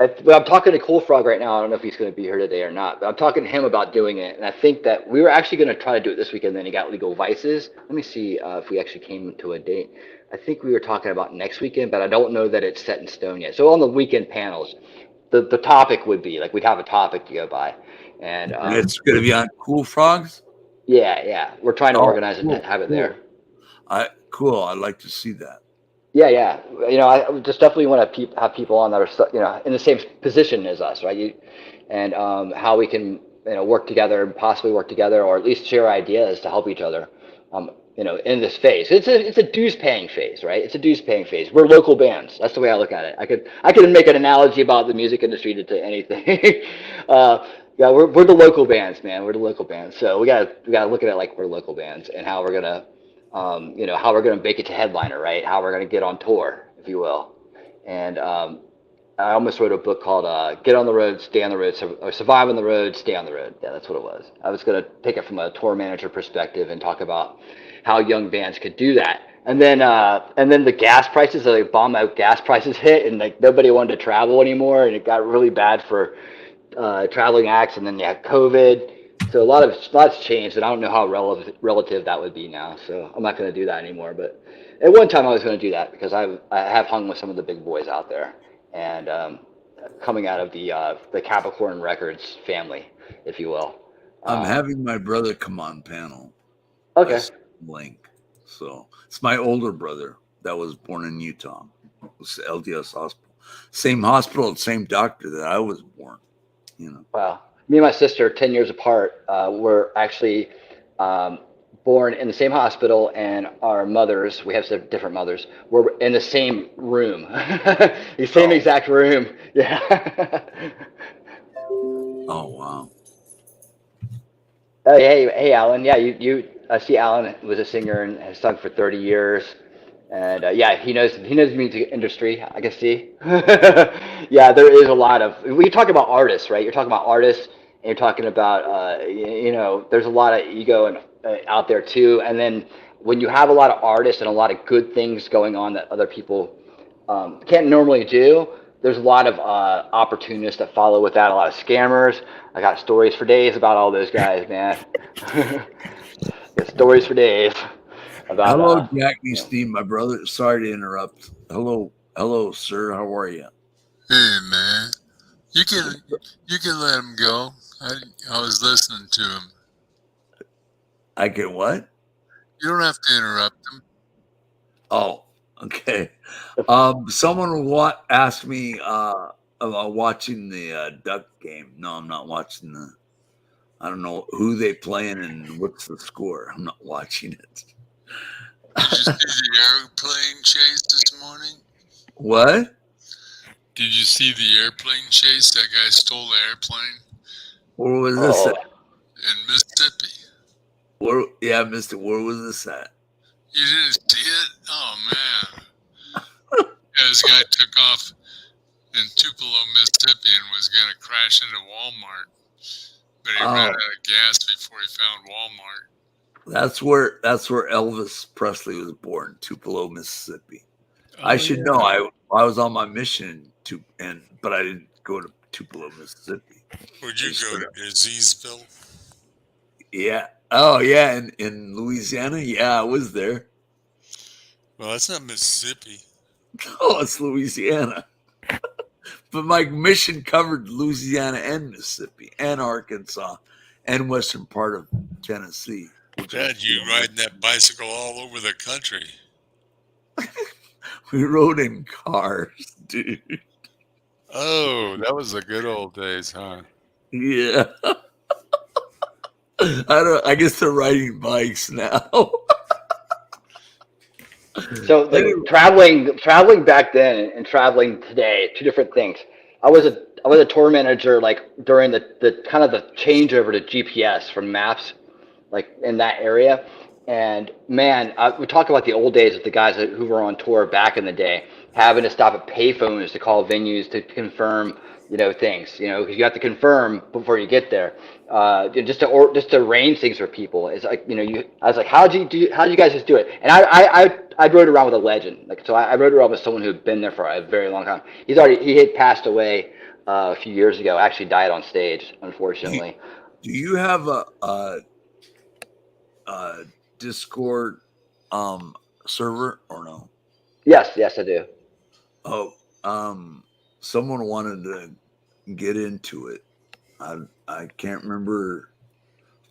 I'm talking to Cool Frog right now. I don't know if he's going to be here today or not, but I'm talking to him about doing it. And I think that we were actually going to try to do it this weekend. Then he got legal vices. Let me see if we actually came to a date. I think we were talking about next weekend, but I don't know that it's set in stone yet. So on the weekend panels, the topic would be like we'd have a topic to go by, and it's going to be on Cool Frogs. Yeah. We're trying to organize it and have it there. Cool. I'd like to see that. Yeah. I just definitely want to have people on that are, in the same position as us, right? And how we can, work together and possibly work together, or at least share ideas to help each other, in this phase. It's a dues paying phase, right? It's a dues paying phase. We're local bands. That's the way I look at it. I could make an analogy about the music industry to anything. Yeah, we're the local bands, man. We're the local bands. So we gotta look at it like we're local bands and how we're gonna. How we're going to make it to headliner, right? How we're going to get on tour, if you will. And I almost wrote a book called Get on the Road, Stay on the Road, or Survive on the Road, Stay on the Road. Yeah, that's what it was. I was going to take it from a tour manager perspective and talk about how young bands could do that. And then the gas prices, the bomb out gas prices hit, and like nobody wanted to travel anymore, and it got really bad for traveling acts. And then you had COVID. So a lot's changed, and I don't know how relative that would be now. So I'm not going to do that anymore. But at one time, I was going to do that because I have hung with some of the big boys out there, and coming out of the Capricorn Records family, if you will. I'm having my brother come on panel. Okay. Link. So it's my older brother that was born in Utah. It was LDS hospital, same hospital, same doctor that I was born. Wow. Me and my sister, 10 years apart, were actually born in the same hospital, and our mothers, we have different mothers, were in the same room, the same exact room. Yeah. Oh, wow. Hey, Alan. Yeah, I see Alan was a singer and has sung for 30 years. And he knows the music industry. I can see. Yeah, there is a lot of. We talk about artists, right? You're talking about artists, and you're talking about there's a lot of ego out there too. And then when you have a lot of artists and a lot of good things going on that other people can't normally do, there's a lot of opportunists that follow with that. A lot of scammers. I got stories for days about all those guys, man. Got stories for days. About, hello, Jackie Steve, my brother. Sorry to interrupt. Hello, sir. How are you? Hey, man. You can let him go. I was listening to him. I can what? You don't have to interrupt him. Oh, okay. Someone asked me about watching the Duck game. No, I'm not watching I don't know who they playing and what's the score. I'm not watching it. Did you see the airplane chase this morning? What? Did you see the airplane chase? That guy stole the airplane. Where was this at? In Mississippi. Mister, where was this at? You didn't see it? Oh, man. Yeah, this guy took off in Tupelo, Mississippi and was going to crash into Walmart. But he ran out of gas before he found Walmart. That's where Elvis Presley was born, Tupelo, Mississippi. I should know. I was on my mission but I didn't go to Tupelo, Mississippi. Would you go to Azizville? Yeah. Oh, yeah. In Louisiana? Yeah, I was there. Well, that's not Mississippi. Oh, it's Louisiana. But my mission covered Louisiana and Mississippi and Arkansas and western part of Tennessee. Dad, you riding that bicycle all over the country. We rode in cars, dude. Oh, that was the good old days, huh? Yeah. I guess they're riding bikes now. So like traveling back then and traveling today, two different things. I was a tour manager like during the kind of the changeover to GPS from maps, like in that area. And man, we talk about the old days of the guys who were on tour back in the day, having to stop at payphones to call venues to confirm, things, because you have to confirm before you get there. Just to arrange things for people. It's like, I was like, how'd you guys just do it? And I rode around with a legend. Like, so I rode around with someone who had been there for a very long time. He had passed away a few years ago, actually died on stage, unfortunately. Do you have a Discord server or no? Yes, I do. Oh, someone wanted to get into it. I can't remember.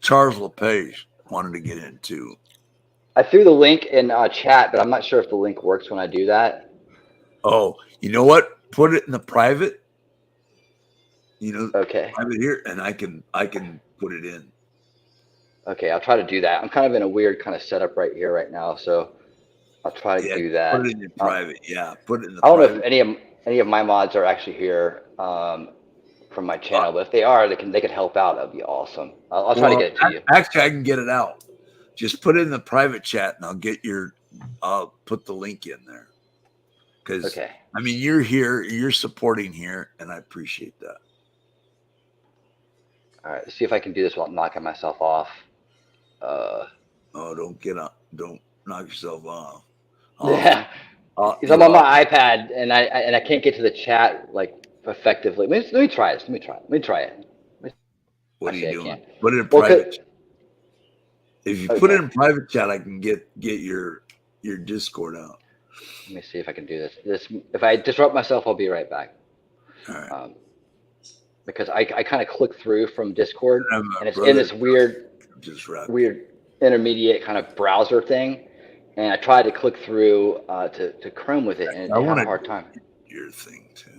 Charles LePage wanted to get into. I threw the link in chat, but I'm not sure if the link works when I do that. Oh, you know what? Put it in the private. Okay. Private here, and I can put it in. Okay, I'll try to do that. I'm kind of in a weird kind of setup right here right now, so I'll try to do that. Put it in your private. Yeah, put it in the I don't private. know if any of my mods are actually here from my channel, but if they are, they can help out. That'd be awesome. I'll try to get it to you. Actually, I can get it out. Just put it in the private chat, and I'll put the link in there. Because Okay. I mean, you're here, you're supporting here, and I appreciate that. All right, let's see if I can do this without knocking myself off. Oh, don't knock yourself off. Yeah, because I'm on my iPad and I can't get to the chat like effectively. Let me try this. Let me try it. What are you Actually, I doing? can't. Put it in Well, private. Chat. If you put Okay. it in private chat, I can get your Discord out. Let me see if I can do this. If I disrupt myself, I'll be right back. All right. Because I kind of click through from Discord, And my and it's in brother this weird intermediate kind of browser thing, and I tried to click through to Chrome with it, and I have a hard time. Your thing too.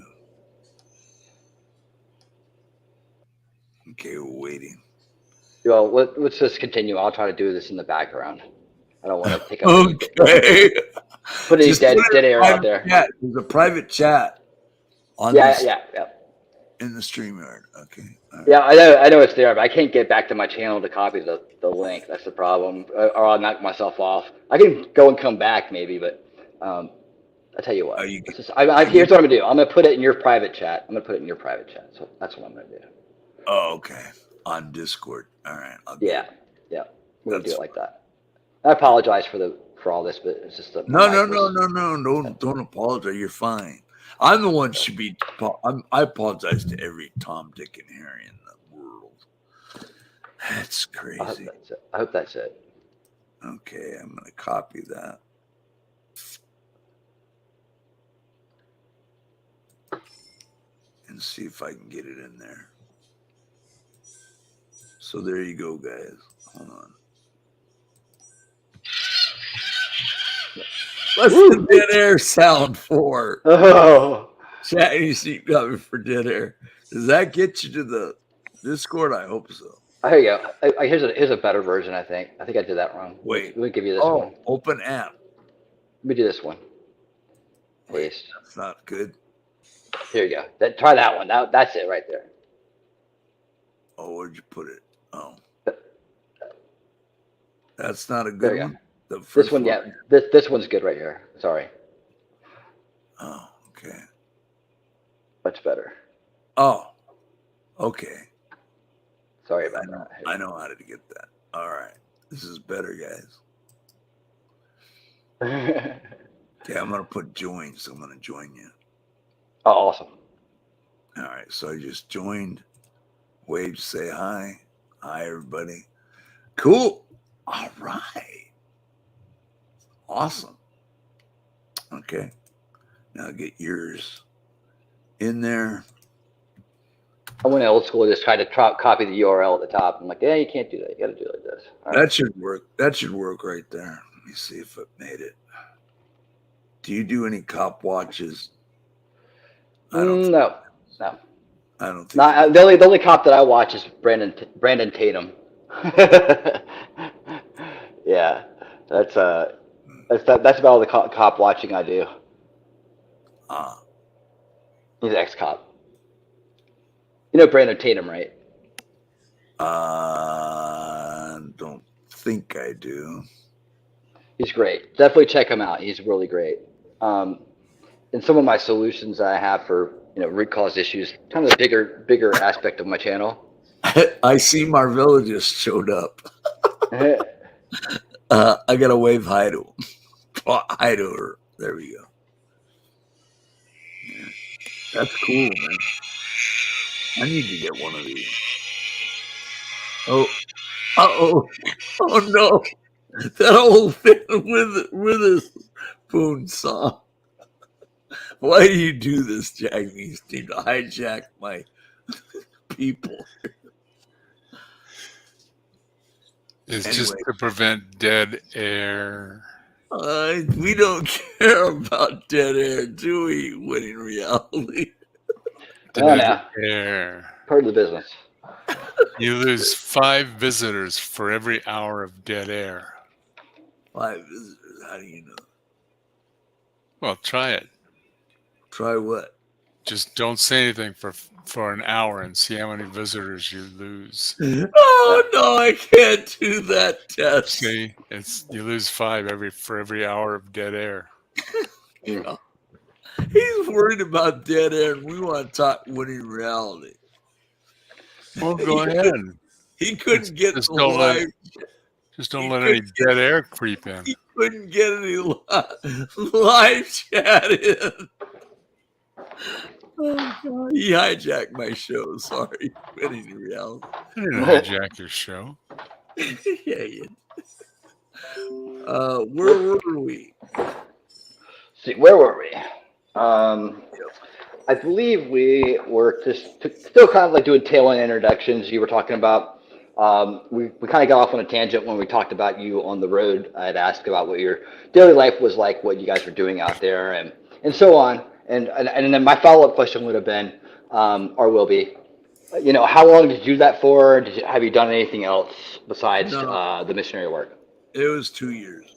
Okay, we're waiting. Well, let's just continue. I'll try to do this in the background. I don't want to take up Okay. put any dead air out there. Chat. There's a private chat on Yeah. in the StreamYard. Okay. All right. Yeah, I know it's there, but I can't get back to my channel to copy the link. That's the problem. Or I'll knock myself off. I can go and come back maybe, but I'll tell you what. Here's what I'm gonna do. I'm gonna put it in your private chat. So that's what I'm gonna do. Oh, okay. On Discord. All right. Yeah. We're gonna do it like that. I apologize for all this, but it's just No. Don't apologize. You're fine. I'm the one should be. I apologize to every Tom, Dick, and Harry in the world. That's crazy. I hope that's it. Okay, I'm gonna copy that. And see if I can get it in there. So there you go, guys. Hold on. What's the dead air sound for? Oh. Chat, you got me for dead air. Does that get you to the Discord? I hope so. Here you go. Here's a better version. I think I did that wrong. Wait. Let me give you this one. Open app. Let me do this one. Paste. That's not good. Here you go. Try that one. That's it right there. Oh, where'd you put it? Oh, that's not a good one. This one, yeah. This one's good right here. Sorry. Oh, okay. Much better. Oh, okay. Sorry about that. I know how to get that. All right. This is better, guys. Okay, I'm going to put join, so I'm going to join you. Oh, awesome. All right, so I just joined. Wave, say hi. Hi, everybody. Cool. All right. Awesome. Okay. Now get yours in there. I went old school, just tried to copy the URL at the top. I'm like, yeah, you can't do that. You got to do it like this. That should work. That should work right there. Let me see if it made it. Do you do any cop watches? I don't. No. I don't think. Not the only cop that I watch is Brandon Tatum. Yeah, that's that's about all the cop watching I do. Ah, He's an ex-cop. You know Brandon Tatum, right? don't think I do. He's great. Definitely check him out. He's really great. And some of my solutions that I have for root cause issues, kind of the bigger aspect of my channel. I see Marvella just showed up. I gotta wave hi to him. Hi to her. There we go. Yeah. That's cool, man. I need to get one of these. Oh, oh no! That old thing with his spoon saw. Why do you do this, Japanese team, to hijack my people? It's Anyway. just to prevent dead air. We don't care about dead air, do we? Winning reality. Oh, Dead no. air. Part of the business. You lose 5 visitors for every hour of dead air. 5 visitors. How do you know? Well, try it. Try what? Just don't say anything for an hour and see how many visitors you lose. Oh no, I can't do that test. See, you lose 5 for every hour of dead air. Yeah. He's worried about dead air, and we want to talk winning reality. Well, go ahead. He couldn't get Just the don't let- live. Just don't He let any couldn't dead air creep in. He couldn't get any live chat in. Oh, God. He hijacked my show. Sorry, winning reality. I didn't hijack your show. Yeah, you did. Where were we? See, where were we? I believe we were still kind of like doing tail end introductions. You were talking about. We kind of got off on a tangent when we talked about you on the road. I had asked about what your daily life was like, what you guys were doing out there, and so on. And then my follow-up question would have been, or will be, how long did you do that for? Have you done anything else besides No. the missionary work? It was 2 years.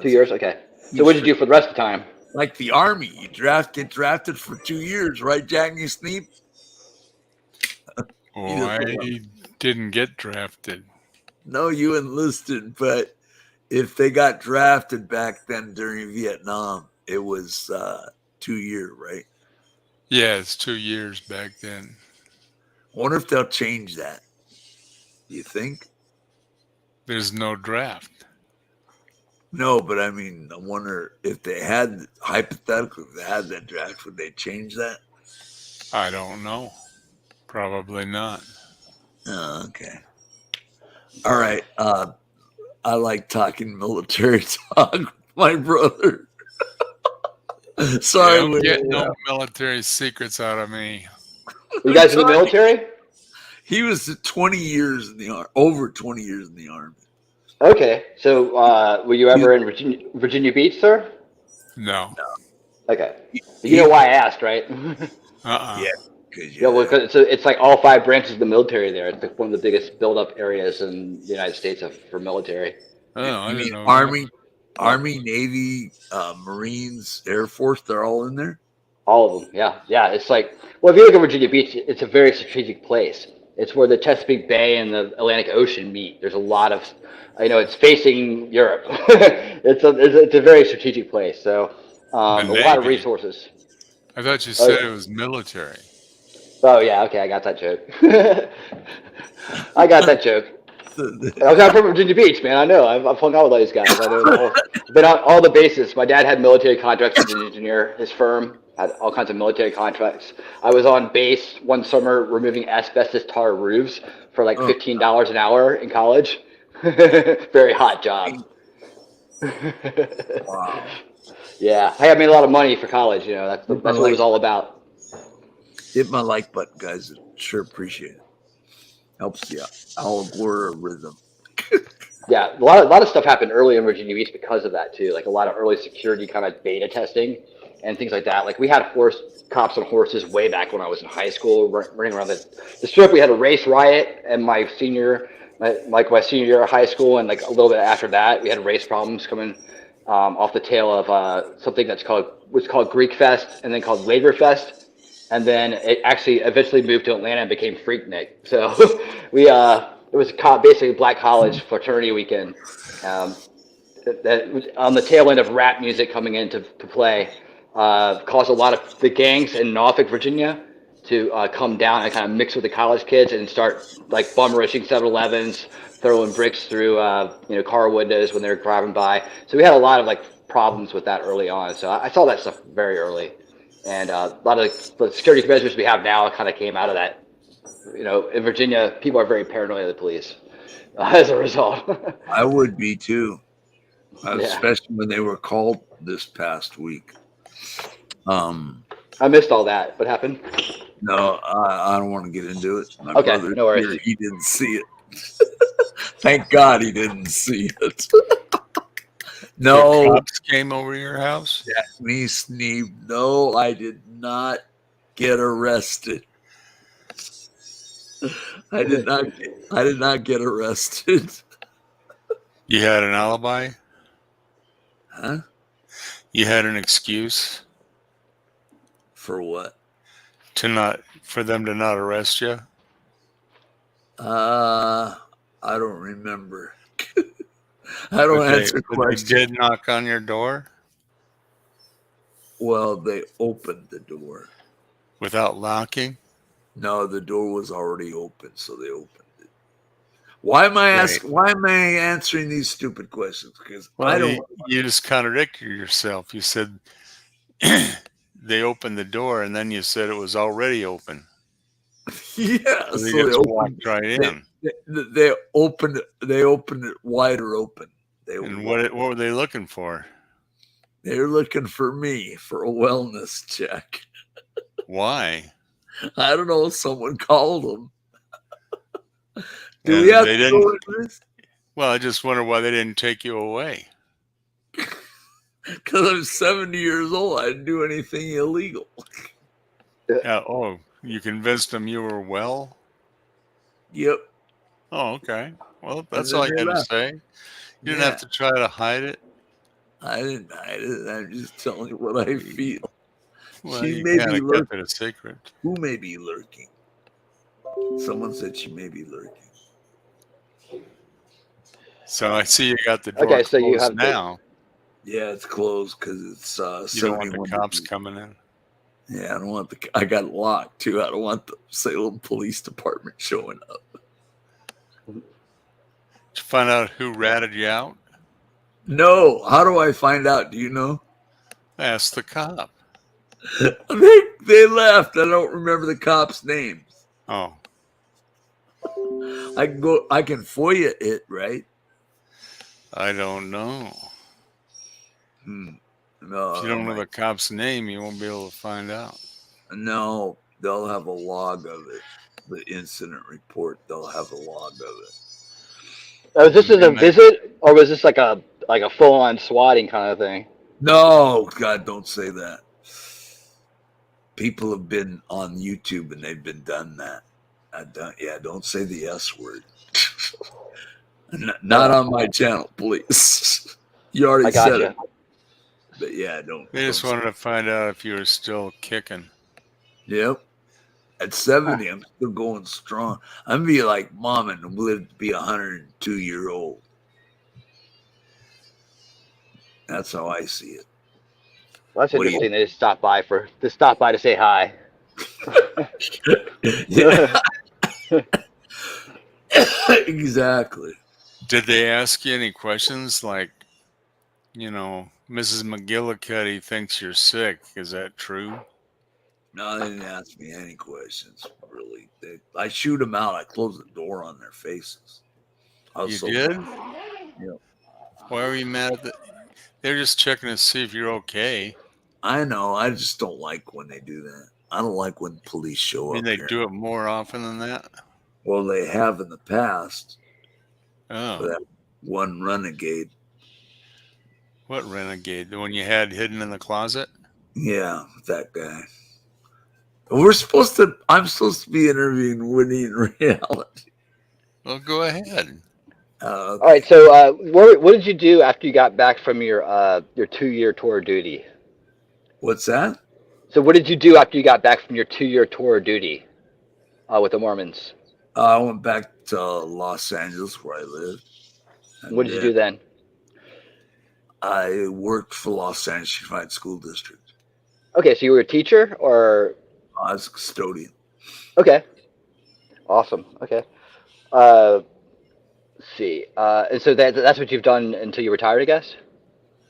2 years, okay. So what did you do for the rest of the time? Like the Army, you get drafted for 2 years, right, Jack Sneap? Oh, I didn't get drafted. No, you enlisted, but if they got drafted back then during Vietnam, it was 2 years, right? Yeah, it's 2 years back then. Wonder if they'll change that. You think? There's no draft. No, but I mean, I wonder if they had, hypothetically, if they had that draft, would they change that? I don't know. Probably not. Oh, okay. All right. I like talking military talk with my brother. Sorry. Don't get no military secrets out of me. You guys in the military? He was 20 years in the Army, over 20 years in the Army. Okay. So were you ever in Virginia Beach, sir? No. Okay. You know why I asked, right? Uh-uh. Yeah. Yeah, well, because it's like all 5 branches of the military there. It's like one of the biggest build-up areas in the United States for military. Oh, I You didn't mean know Army, Navy, Marines, Air Force, they're all in there? All of them, yeah. Yeah, it's like, well, if you look at Virginia Beach, it's a very strategic place. It's where the Chesapeake Bay and the Atlantic Ocean meet. There's a lot of, it's facing Europe. It's a very strategic place. So a lot of Navy. resources. I thought you said it was military. Oh, yeah, okay, I got that joke. I got that joke. I'm from Virginia Beach, man. I know. I've hung out with all these guys. I know. Been on all the bases. My dad had military contracts as an engineer. His firm had all kinds of military contracts. I was on base one summer removing asbestos tar roofs for like $15 an hour in college. Very hot job. Wow. Yeah, I made a lot of money for college. That's what it was all about. Hit my like button, guys. Sure appreciate it. Helps the algorithm. Yeah, a lot of stuff happened early in Virginia Beach because of that too. Like a lot of early security kind of beta testing and things like that. Like we had cops on horses way back when I was in high school, running around the strip. We had a race riot, and my senior year of high school, and like a little bit after that, we had race problems coming off the tail of something was called Greek Fest, and then called Labor Fest, and then it actually eventually moved to Atlanta and became Freaknik. So we it was basically Black College fraternity weekend. That was on the tail end of rap music coming into to play, caused a lot of the gangs in Norfolk, Virginia, to come down and kind of mix with the college kids and start like bum rushing 7-Elevens, throwing bricks through car windows when they're driving by. So we had a lot of like problems with that early on. So I saw that stuff very early, and a lot of the security measures we have now kind of came out of that. In Virginia, people are very paranoid of the police as a result. I would be too, Yeah. especially when they were called this past week. I missed all that. What happened? No, I don't want to get into it. My Okay, brother no worries. here, he didn't see it. Thank God he didn't see it. The No, cops came over to your house. me Sneeb. No, I did not get arrested. I did not get arrested. You had an alibi. Huh? You had an excuse For what? for them to not arrest you. I don't remember. I don't But answer they questions. did knock on your door Well, they opened the door. without locking. No, the door was already open, so they opened it. Why am I asking? Why am I answering these stupid questions? Because I don't. You just contradicted yourself. You said they opened the door, and then you said it was already open. Yeah, So they so just walked right in. they opened it wider open. And what were they looking for? They're looking for me for a wellness check. Why? I don't know. Someone called them. Do And we have they to didn't. go into this? Well, I just wonder why they didn't take you away. Because I'm 70 years old. I didn't do anything illegal. You convinced them you were well? Yep. Oh, okay. Well, that's then all you they had to left. say. You didn't have to try to hide it. I didn't hide it. I'm just telling you what I feel. Well, She you may kind be of kept it a secret. Who may be lurking? Someone said she may be lurking. So I see you got the door Okay, so you closed have now. Yeah, it's closed because it's You don't want the 71 cops degrees. coming in. Yeah, I don't want I got it locked too. I don't want the Salem Police Department showing up. Did you find out who ratted you out? No, how do I find out? Do you know? Ask the cop. They left. I don't remember the cops' names. Oh, I can FOIA it, right? I don't know. No, If you don't know the cop's name, you won't be able to find out. No, they'll have a log of it. The incident report, they'll have a log of it. Was this a visit, or was this like a full-on swatting kind of thing? No, God, don't say that. People have been on YouTube and they've been done that. Don't say the S word. Not on my channel, please. You already I got said you. it. But yeah, don't. They just wanted to find out if you were still kicking. Yep. At 70, I'm still going strong. I'm gonna be like mom and live to be 102-year-old. That's how I see it. Well, that's What do you- interesting. They just stopped by to say hi. Yeah. Exactly. Did they ask you any questions like, Mrs. McGillicuddy thinks you're sick? Is that true? No, they didn't ask me any questions, really. I shoot them out. I close the door on their faces. You did? Yep. Why were you mad at They're just checking to see if you're okay. I know. I just don't like when they do that. I don't like when police show I mean, up they here. do it more often than that? Well, they have in the past. Oh. But one renegade. What renegade? The one you had hidden in the closet? Yeah, that guy. I'm supposed to be interviewing Winnie in reality. Well, go ahead. All right. So, what did you do after you got back from your 2-year tour of duty? What's that? So, what did you do after you got back from your 2-year tour of duty with the Mormons? I went back to Los Angeles where I live. What did you do then? I worked for Los Angeles Unified School District. Okay, so you were a teacher, or I was a custodian. okay, awesome. Okay, let's see. And so that's what you've done until you retired, I guess.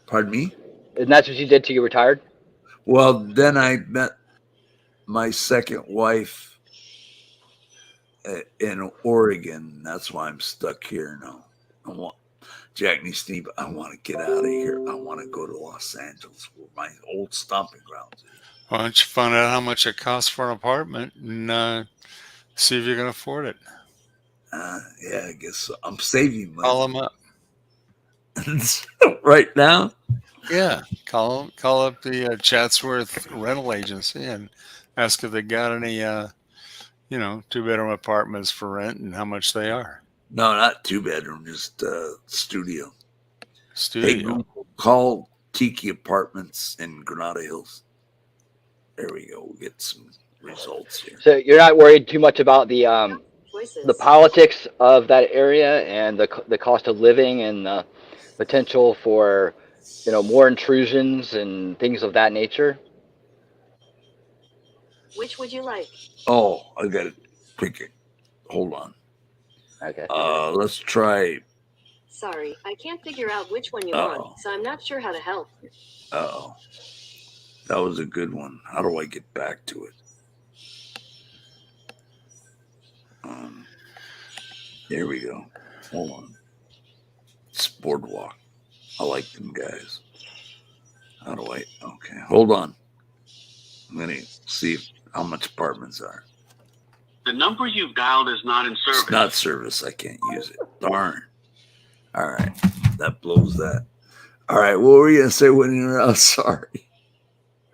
Pardon me? And that's what you did till you retired. Well, then I met my second wife in Oregon. That's why I'm stuck here now. Jack and Steve, I want to get out of here. I want to go to Los Angeles, where my old stomping grounds is. Why don't you find out how much it costs for an apartment and see if you can afford it? Yeah, I guess so. I'm saving Call money. them up. Right now. Yeah, call up the Chatsworth rental agency and ask if they got any, 2-bedroom apartments for rent and how much they are. No, not 2-bedroom, just studio. Hey, Studio. Google, call Tiki Apartments in Granada Hills. There we go. We'll get some results here. So you're not worried too much about the politics of that area and the cost of living and the potential for more intrusions and things of that nature. Which would you like? Oh, I got it. Pick it. Hold on. Okay. Let's try. Sorry, I can't figure out which one you Uh-oh. want, so I'm not sure how to help. Oh, that was a good one. How do I get back to it? There we go. Hold on. It's Boardwalk. I like them guys. How do I? Okay, hold on. I'm gonna see how much apartments are. The number you've dialed is not in service. It's not service. I can't use it. Darn. All right, that blows that. All right, what were you gonna say when you were out? Sorry.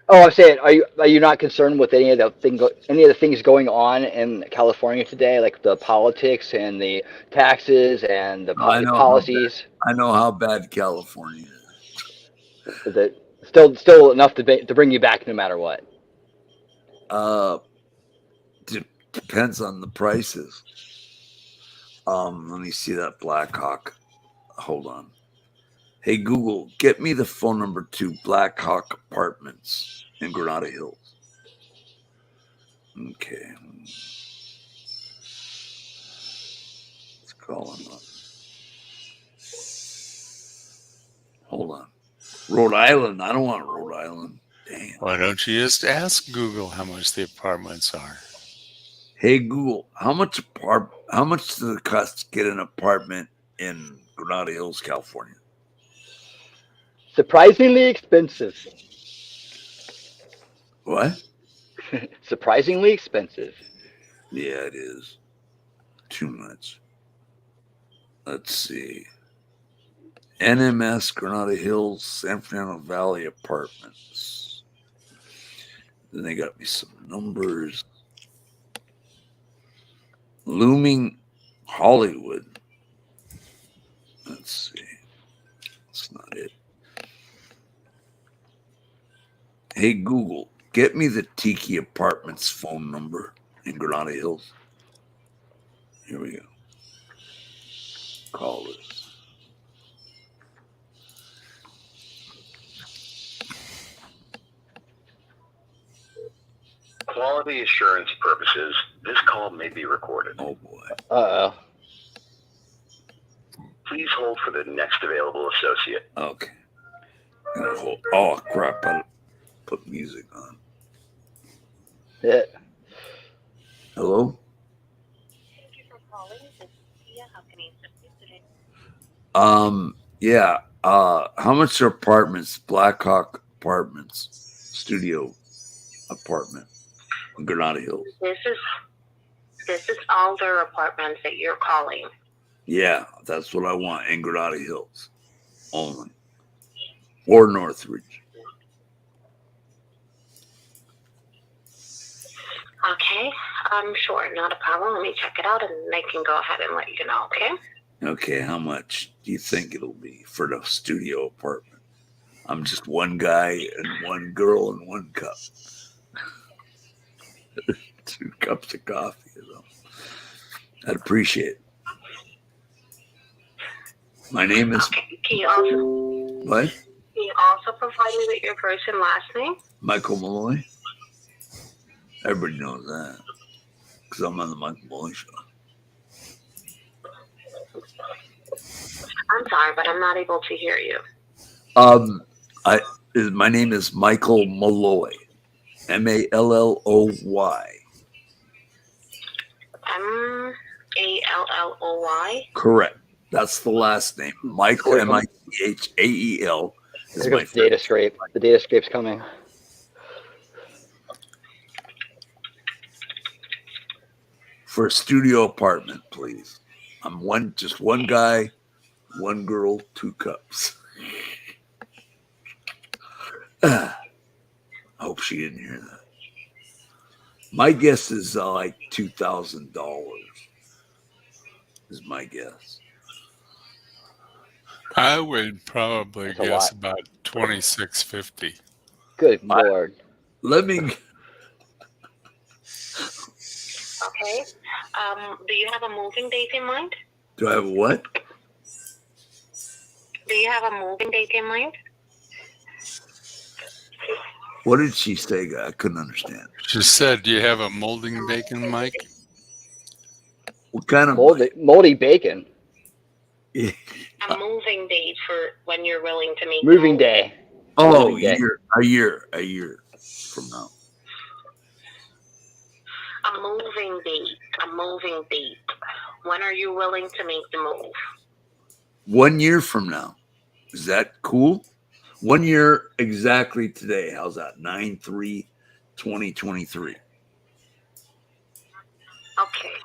Oh, I'm saying, are you not concerned with any of the things going on in California today, like the politics and the taxes and the policies? I know how bad California is. Is it still enough to bring you back no matter what? Depends on the prices. Let me see that Blackhawk. Hold on. Hey Google, get me the phone number to Blackhawk Apartments in Granada Hills. Okay. Let's call him up. Hold on. Rhode Island. I don't want Rhode Island. Damn. Why don't you just ask Google how much the apartments are? Hey Google, how much does it cost to get an apartment in Granada Hills, California? Surprisingly expensive. What? Surprisingly expensive. Yeah, it is. Too much. Let's see. NMS Granada Hills, San Fernando Valley Apartments. Then they got me some numbers. Looming Hollywood. Let's see. That's not it. Hey Google, get me the Tiki Apartments phone number in Granada Hills. Here we go. Call this. Quality assurance purposes, this call may be recorded. Oh boy. Uh-oh. Please hold for the next available associate. Okay. Gonna hold. Oh crap! I put music on. Yeah. Hello. Thank you for calling. This is Tia. How can I assist you today? Yeah. How much are apartments? Blackhawk Apartments, studio apartment in Granada Hills. This is all their apartments that you're calling. Yeah, that's what I want. Granada Hills only, or Northridge. Okay, sure, not a problem. Let me check it out and I can go ahead and let you know, okay? Okay, how much do you think it'll be for the studio apartment? I'm just one guy and one girl and one cup. 2 cups of coffee. I'd appreciate it. My name is Okay, can you also provide me with your first and last name? Michael Malloy. Everybody knows that because I'm on the Michael Malloy show. I'm sorry, but I'm not able to hear you. My name is Michael Malloy, Malloy. Malloy? Correct. That's the last name. Michael, Michael is Here my goes the data scrape. The data scrape's coming. for a studio apartment, please. I'm just one guy, one girl, 2 cups. I hope she didn't hear that. My guess is like $2,000 is my guess. I would probably That's a guess lot. about 2650. Good Lord. Let me. Okay. Do you have a moving date in mind? Do I have what? Do you have a moving date in mind? What did she say? I couldn't understand. She said, "Do you have a molding bacon, Mike?" What kind of Moldy bacon. A moving date for when you're willing to make Moving day. Oh, Moving day. a year from now. A moving date. When are you willing to make the move? 1 year from now. Is that cool? 1 year exactly today. How's that? 9/3/2023. Okay.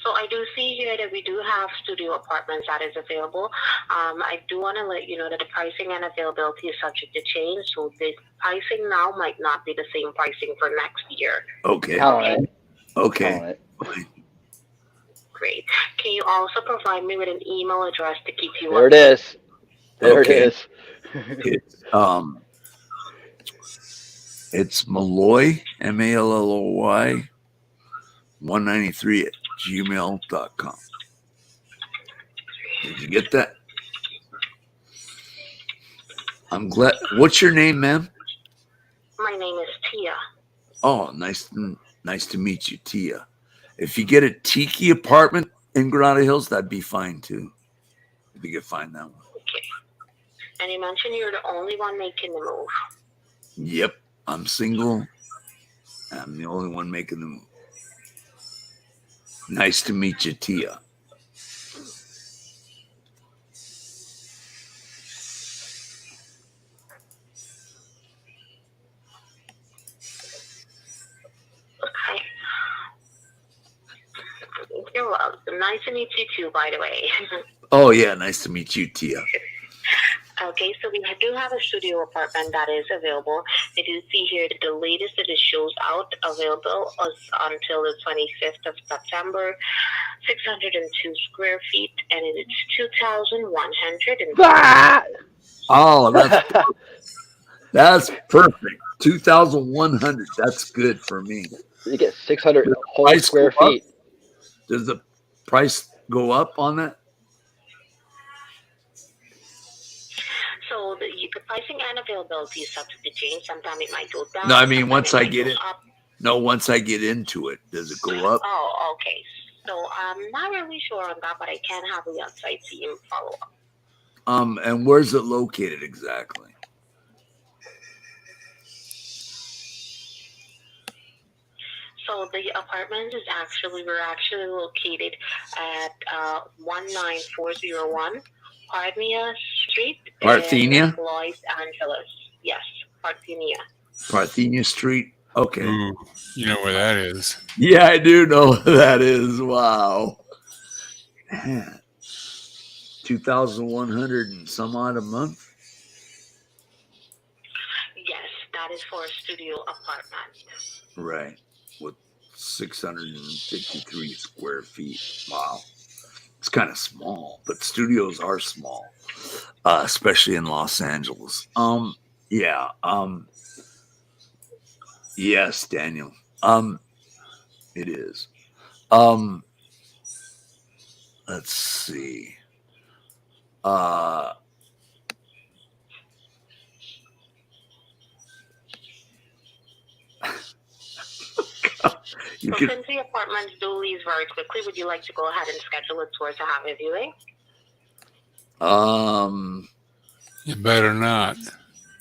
So I do see here that we do have studio apartments that is available. I do want to let you know that the pricing and availability is subject to change. So the pricing now might not be the same pricing for next year. Okay. Count on it. Okay. Count on it. Great. Can you also provide me with an email address to keep you There it is. There Okay. it is. It's Malloy, Malloy, 193@gmail.com. Did you get that? I'm glad. What's your name, ma'am? My name is Tia. Oh, nice to meet you, Tia. If you get a tiki apartment in Granada Hills, that'd be fine too. If you could find that one. Okay. And you mentioned you're the only one making the move. Yep, I'm single. I'm the only one making the move. Nice to meet you, Tia. Okay. You're welcome. Nice to meet you too, by the way. Oh yeah, nice to meet you, Tia. Okay, so we do have a studio apartment that is available. I do see here that the latest that it shows out available is until the 25th of September, 602 square feet, and it's 2,100. Oh, that's perfect. 2,100. That's good for me. You get 600 whole Price square go up? feet. Does the price go up on that? So the pricing and availability is subject to change. Sometimes it might go down. No, I mean sometimes once I might get go it. up. No, once I get into it, does it go up? Oh, okay. So I'm not really sure on that, but I can have the on-site team follow up. And where's it located exactly? So the apartment is we're actually located at 19401 Parthenia Street Parthenia? in Los Angeles. Yes, Parthenia. Parthenia Street. Okay. Ooh, you know where that is. Yeah, I do know who that is. Wow. Man. 2,100 and some odd a month. Yes, that is for a studio apartment. Right. With 653 square feet. Wow. It's kind of small, but studios are small, especially in Los Angeles. Yeah. Yes, Daniel. It is. Let's see. You So could, since the apartments do lease very quickly, would you like to go ahead and schedule a tour to have a viewing? You better not.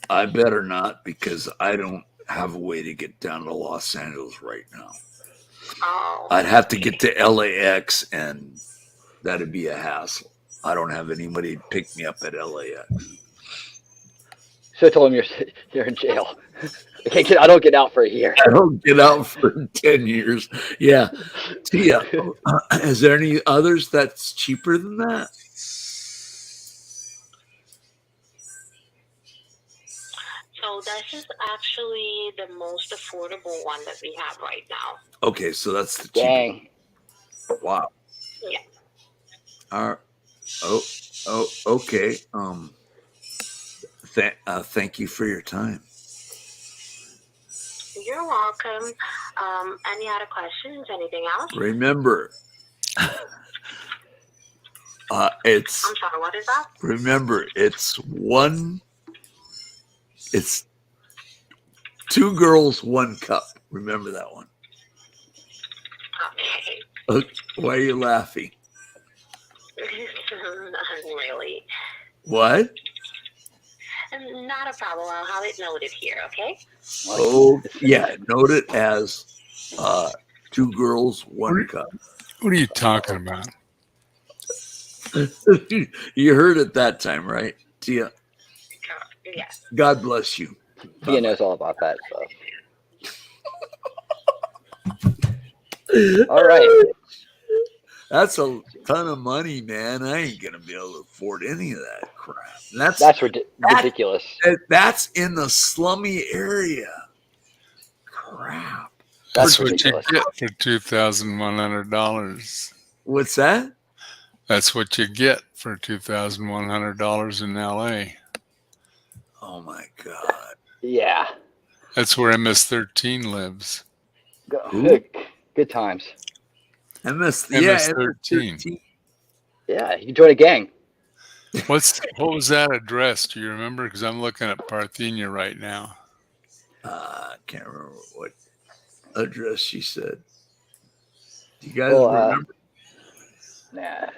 I better not, because I don't have a way to get down to Los Angeles right now. Oh, I'd have to get to LAX, and that'd be a hassle. I don't have anybody to pick me up at LAX. So I told him you're in jail. I don't get out for a year. I don't get out for 10 years. Yeah. Tia, is there any others that's cheaper than that? so this is actually the most affordable one that we have right now. Okay, so that's the cheapest. Dang. Wow. Yeah. Okay. Thank you for your time. You're welcome. Any other questions? Anything else? Remember, it's I'm sorry, what is that? it's 2 girls, 1 cup. Remember that one. Okay. Why are you laughing? Not really. What? Not a problem. I'll have it noted here, okay? Oh, yeah. Note it as 2 girls, 1 cup. What are you talking about? You heard it that time, right, Tia? Yes. God bless you. Tia knows all about that stuff. All right. That's a ton of money, man. I ain't gonna be able to afford any of that crap. And That's ridiculous. That's in the slummy area. Crap. That's what ridiculous. you get for $2,100. What's that? That's what you get for $2,100 in LA. Oh my God. Yeah. That's where MS-13 lives. Good times. MS-13. Yeah, you can join a gang. What was that address? Do you remember? Because I'm looking at Parthenia right now. I can't remember what address she said. Do you guys Well, remember? Nah.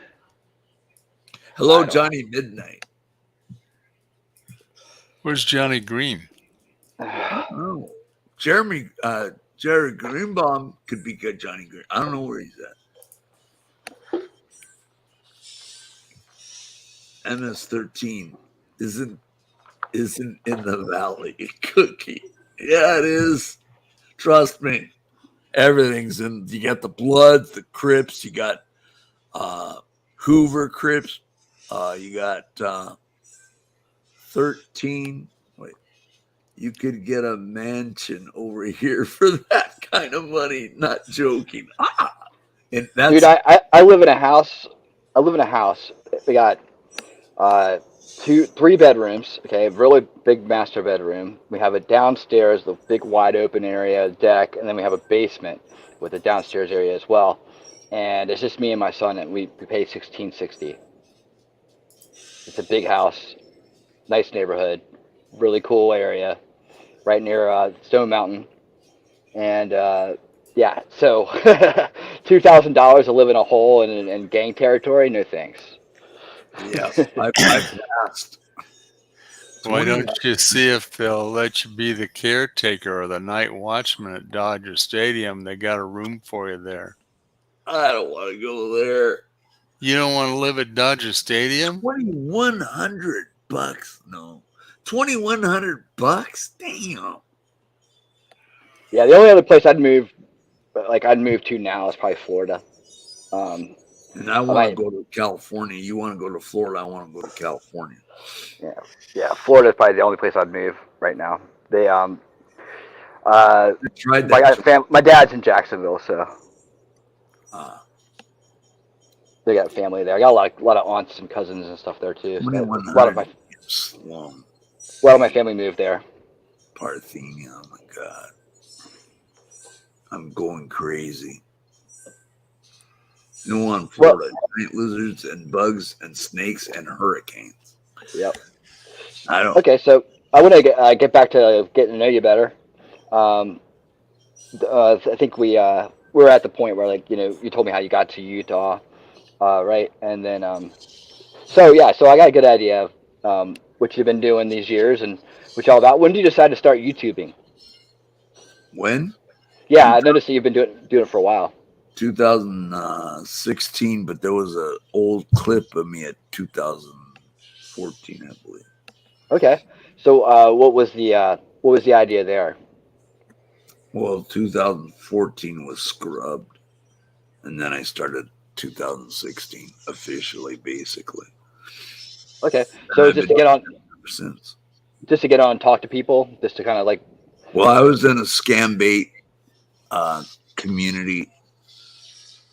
Hello, Johnny Midnight. Where's Johnny Green? Oh, Jerry Greenbaum could be good. Johnny Green. I don't know where he's at. MS-13 isn't in the valley. Cookie. Yeah, it is. Trust me. Everything's in. You got the Bloods, the Crips. You got Hoover Crips. You got 13. Wait, you could get a mansion over here for that kind of money. Not joking. And that's, Dude, I live in a house. We got 3 bedrooms. Okay, really big master bedroom. We have a downstairs, the big wide open area, deck, and then we have a basement with a downstairs area as well. And it's just me and my son, and we pay $1,660. It's a big house, nice neighborhood, really cool area, right near Stone Mountain. And yeah, so $2,000 to live in a hole in gang territory? No thanks. yeah, I've asked. Why don't you see if they'll let you be the caretaker or the night watchman at Dodger Stadium? They got a room for you there. I don't want to go there. You don't want to live at Dodger Stadium? $2,100? No, $2,100. Damn. Yeah, the only other place I'd move to now is probably Florida. Um, And I I want to might, go to California. You want to go to Florida? I want to go to California. yeah, Florida is probably the only place I'd move right now. They uh, I tried that. my dad's in Jacksonville, so Uh, they got family there. I got a lot of aunts and cousins and stuff there too. So a lot of 2,100 my slum. family moved there. Parthenia. Oh my God. I'm going crazy. No one Florida. Giant lizards and bugs and snakes and hurricanes. Yep. I don't. Okay, so I want to get back to getting to know you better. Um, I think we're at the point where, like, you told me how you got to Utah, right? And then so I got a good idea of what you've been doing these years and what you're all about. When did you decide to start YouTubing? When? Yeah, I noticed that you've been doing it for a while. 2016, but there was an old clip of me at 2014, I believe. Okay, so what was the idea there? Well, 2014 was scrubbed, and then I started 2016 officially, basically. Okay, And so I've just been to get on, doing it ever since. and talk to people, just to kind of like. Well, I was in a scam bait community,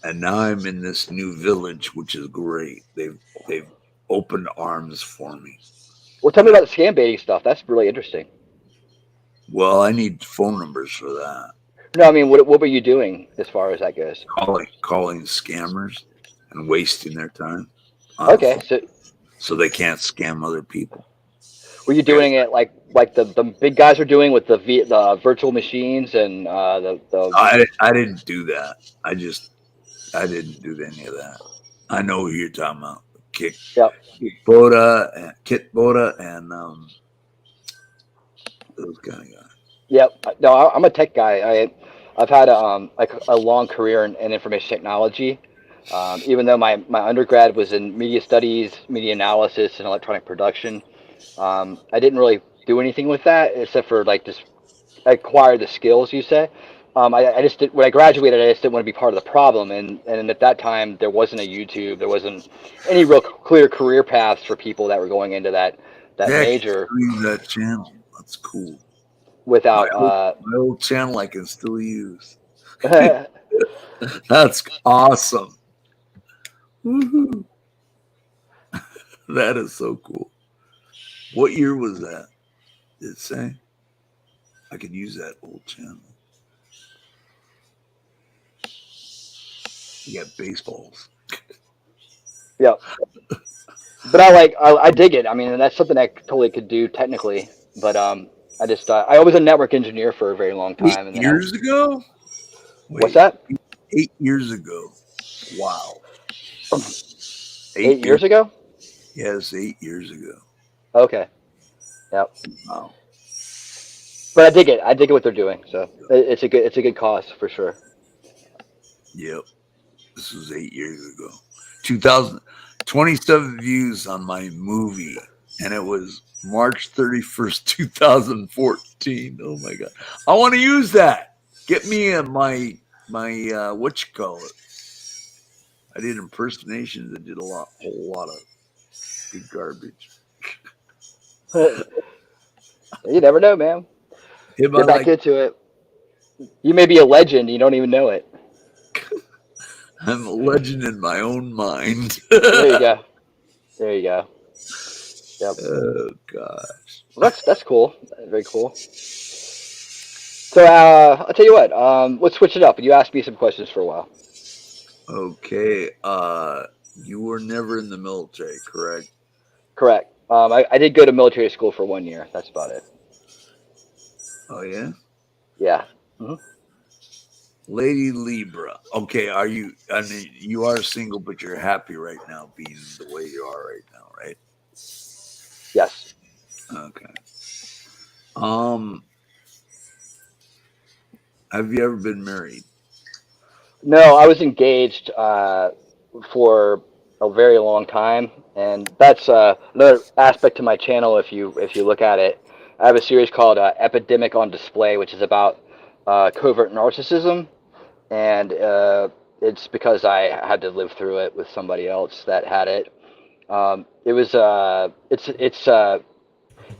and now I'm in this new village, which is great. They've opened arms for me. Well, tell me about the scam baiting stuff. That's really interesting. Well, I need phone numbers for that. No, I mean, what were you doing as far as that goes? Calling scammers and wasting their time on the Okay, phone so they can't scam other people. were you doing it like the big guys are doing with the virtual machines and the I didn't do that. I didn't do any of that. I know who you're talking about. Kit Boda and those kind of guys. Yep. No, I'm a tech guy. I've had like a long career in information technology. Even though my undergrad was in media studies, media analysis, and electronic production, I didn't really do anything with that except for like just acquire the skills, you say. I just did, when I graduated, I just didn't want to be part of the problem, and at that time there wasn't a YouTube, there wasn't any real clear career paths for people that were going into that major Use that channel. That's cool. without. My old channel I can still use. That's awesome. Woohoo. That is so cool. What year was that? Did it say? I could use that old channel. You got baseballs. Yeah. But I dig it. I mean, that's something I totally could do technically. But I just I was a network engineer for a very long time. 8 years ago? What's that? 8 years ago. Wow. 8 years ago? Yes, 8 years ago. Okay. Yep. Wow. But I dig it. I dig what they're doing. So it's a good cause for sure. Yep. This was 8 years ago. 27 views on my movie, and it was March 31st, 2014. Oh my God. I want to use that. Get me in my what you call it. I did impersonations and did a whole lot of good garbage. You never know, man. Get back into it. You may be a legend. You don't even know it. I'm a legend in my own mind. There you go. There you go. Yep. Oh gosh. Well, that's cool. Very cool. So I'll tell you what. Let's switch it up. You asked me some questions for a while. Okay. You were never in the military, correct? Correct. I did go to military school for 1 year. That's about it. Oh yeah. Yeah. Mm-hmm. Lady Libra. Okay, are you? I mean, you are single, but you're happy right now, being the way you are right now, right? Yes. Okay. Have you ever been married? No, I was engaged for a very long time, and that's another aspect to my channel. If you look at it, I have a series called Epidemic on Display, which is about covert narcissism, and it's because I had to live through it with somebody else that had it. It was it's a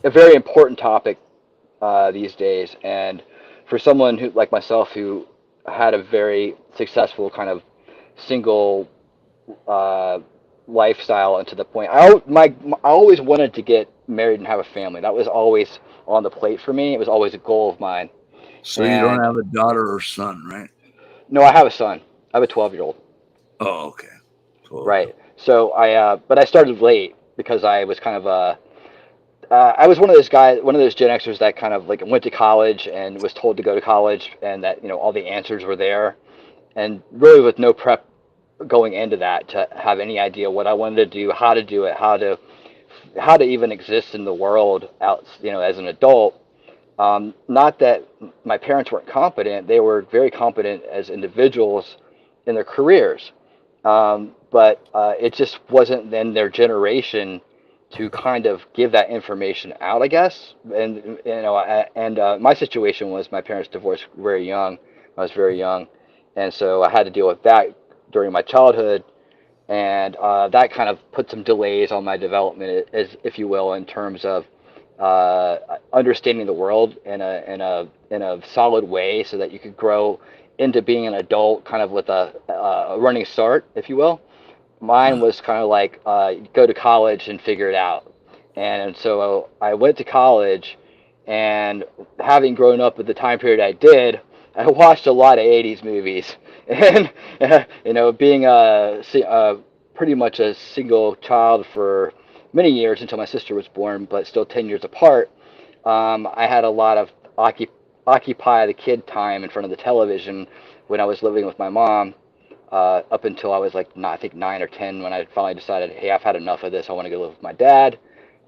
very important topic these days, and for someone who like myself who had a very successful kind of single uh, lifestyle, and to the point I always wanted to get married and have a family. That was always on the plate for me. It was always a goal of mine. So you don't And have a daughter or son, right? no, I have a son. I have a 12-year-old. Oh, okay. Cool. Right. So but I started late because I was kind of I was one of those guys, one of those Gen Xers that kind of like went to college and was told to go to college, and that all the answers were there, and really with no prep going into that to have any idea what I wanted to do, how to do it, how to even exist in the world out, as an adult. Not that my parents weren't competent; they were very competent as individuals in their careers, but it just wasn't then their generation to kind of give that information out, I guess. And my situation was my parents divorced very young. I was very young, and so I had to deal with that during my childhood, and that kind of put some delays on my development, as if you will, in terms of understanding the world in a solid way, so that you could grow into being an adult, kind of with a running start, if you will. Mine was kind of like go to college and figure it out. And so I went to college, and having grown up at the time period I did, I watched a lot of 80s movies. And, being pretty much a single child for many years until my sister was born, but still 10 years apart, I had a lot of occupy the kid time in front of the television when I was living with my mom, up until I was like, I think 9 or 10, when I finally decided, hey, I've had enough of this. I want to go live with my dad.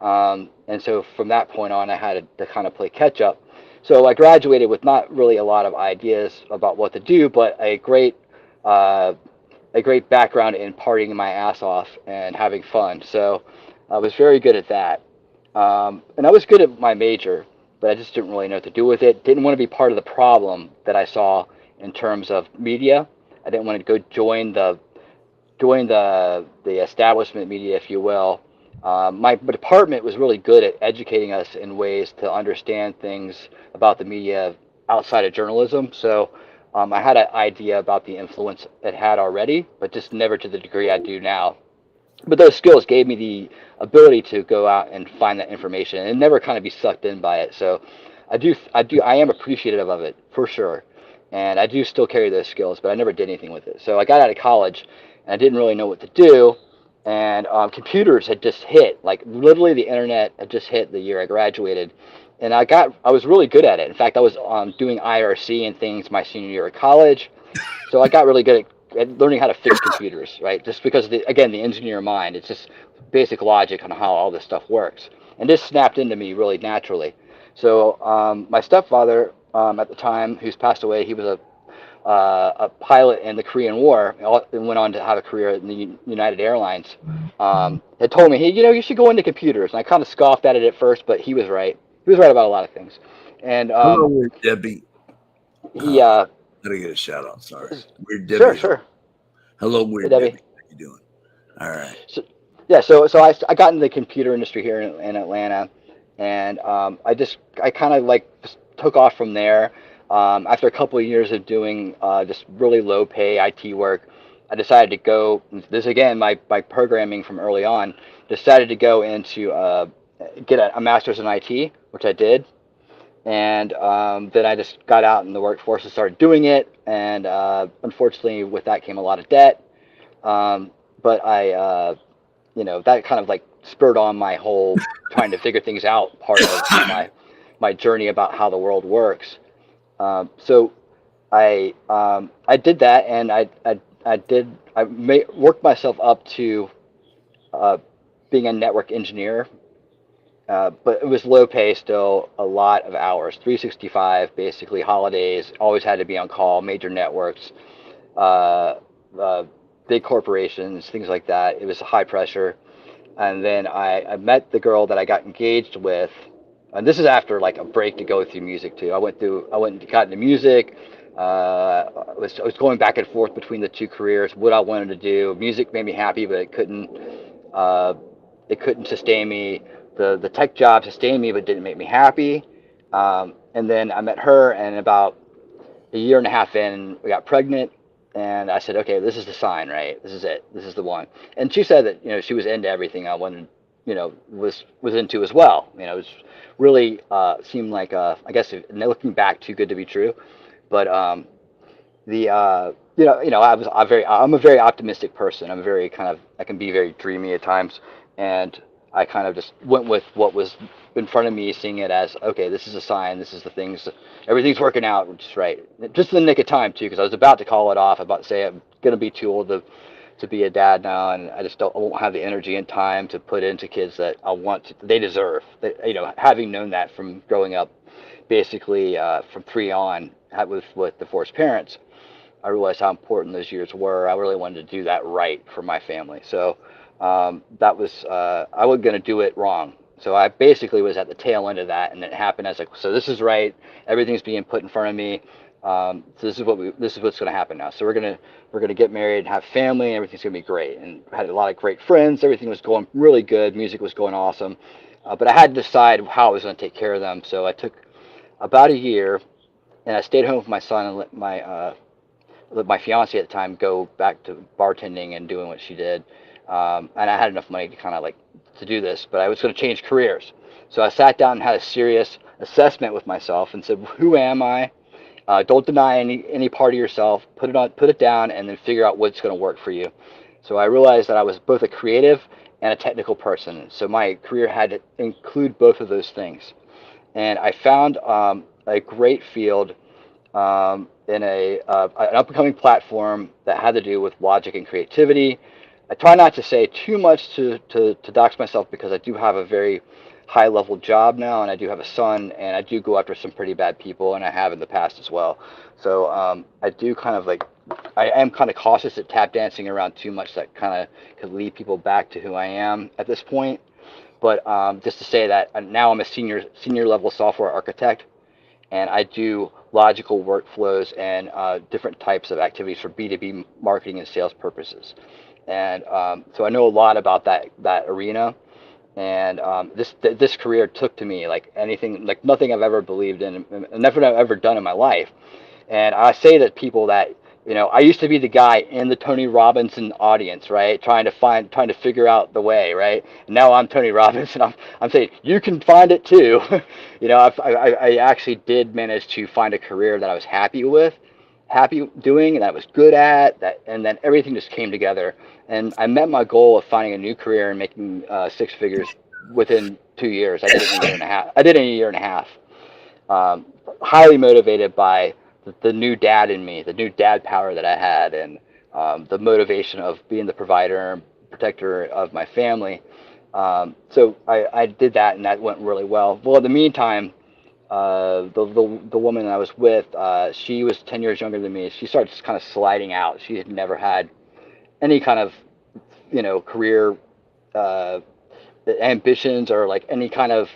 And so from that point on, I had to kind of play catch up. So I graduated with not really a lot of ideas about what to do, but uh, a great background in partying my ass off and having fun. So I was very good at that. And I was good at my major, but I just didn't really know what to do with it. Didn't want to be part of the problem that I saw in terms of media. I didn't want to go join the establishment media, if you will. My department was really good at educating us in ways to understand things about the media outside of journalism. So I had an idea about the influence it had already, but just never to the degree I do now. But those skills gave me the ability to go out and find that information and never kind of be sucked in by it. So I am appreciative of it for sure. And I do still carry those skills, but I never did anything with it. So I got out of college, and I didn't really know what to do. And computers had just hit, like literally the internet had just hit the year I graduated. And I was really good at it. In fact, I was doing IRC and things my senior year of college. So I got really good at learning how to fix computers, right? Just because, again, the engineer mind, it's just basic logic on how all this stuff works. And this snapped into me really naturally. So my stepfather, at the time, who's passed away, he was a pilot in the Korean War and went on to have a career in the United Airlines. Had told me, hey, you should go into computers. And I kind of scoffed at it at first, but he was right. He was right about a lot of things. And Hello, Debbie. he, Gotta get a shout out. Sorry, Weird Debbie. sure. Hello, Weird Hey, Debbie. Debbie. How you doing? All right. So I got into the computer industry here in Atlanta, and I kind of like just took off from there. After a couple of years of doing just really low pay IT work, I decided to go. This again, my programming from early on. Decided to go into get a master's in IT, which I did, and then I just got out in the workforce and started doing it. And unfortunately, with that came a lot of debt. But that kind of like spurred on my whole trying to figure things out part of my journey about how the world works. So I did that, and I worked myself up to being a network engineer, but it was low pay still, a lot of hours, 365 basically, holidays, always had to be on call, major networks, big corporations, things like that. It was high pressure. And then I met the girl that I got engaged with, and this is after like a break to go through music too. I went and got into music. I was going back and forth between the two careers, what I wanted to do. Music made me happy, but it couldn't sustain me. The tech job sustained me, but didn't make me happy. And then I met her, and about a year and a half in, we got pregnant. And I said, okay, this is the sign, right? This is it. This is the one. And she said that, she was into everything I wanted, was into as well. It was really seemed like, I guess, looking back, too good to be true. But I'm a very optimistic person. I'm very I can be very dreamy at times, and I kind of just went with what was in front of me, seeing it as, okay, this is a sign. This is the things. Everything's working out just right, just in the nick of time too, because I was about to call it off, about to say I'm gonna be too old to be a dad now, and I won't have the energy and time to put into kids that they deserve. Having known that from growing up, basically from 3 on with divorced parents, I realized how important those years were. I really wanted to do that right for my family, so that was I wasn't gonna do it wrong. So I basically was at the tail end of that, and it happened as like, so this is right. Everything's being put in front of me. So this is what's going to happen now. So we're gonna get married and have family, and everything's going to be great. And I had a lot of great friends. Everything was going really good. Music was going awesome. But I had to decide how I was going to take care of them. So I took about a year, and I stayed home with my son and let my fiance at the time go back to bartending and doing what she did. And I had enough money to kind of like to do this, but I was going to change careers. So I sat down and had a serious assessment with myself and said, who am I? Don't deny any part of yourself. Put it down, and then figure out what's going to work for you. So I realized that I was both a creative and a technical person. So my career had to include both of those things. And I found a great field in an up-and-coming platform that had to do with logic and creativity. I try not to say too much to dox myself, because I do have a very high-level job now, and I do have a son, and I do go after some pretty bad people, and I have in the past as well. So I do I am kind of cautious at tap dancing around too much. That kind of could lead people back to who I am at this point. But just to say that now I'm a senior level software architect, and I do logical workflows and different types of activities for B2B marketing and sales purposes. And so I know a lot about that arena. And this career took to me like nothing I've ever believed in, and nothing I've ever done in my life. And I say to people that, I used to be the guy in the Tony Robbins audience, right? Trying to figure out the way, right? And now I'm Tony Robbins, and I'm saying you can find it too. I actually did manage to find a career that I was happy doing, and I was good at that, and then everything just came together. And I met my goal of finding a new career and making 6 figures within 2 years. I did it in a year and a half. Highly motivated by the new dad in me, the new dad power that I had, and the motivation of being the provider and protector of my family. So I did that, and that went really well. Well, in the meantime, the woman I was with, she was 10 years younger than me. She started just kind of sliding out. She had never had any kind of, career ambitions, or like any kind of,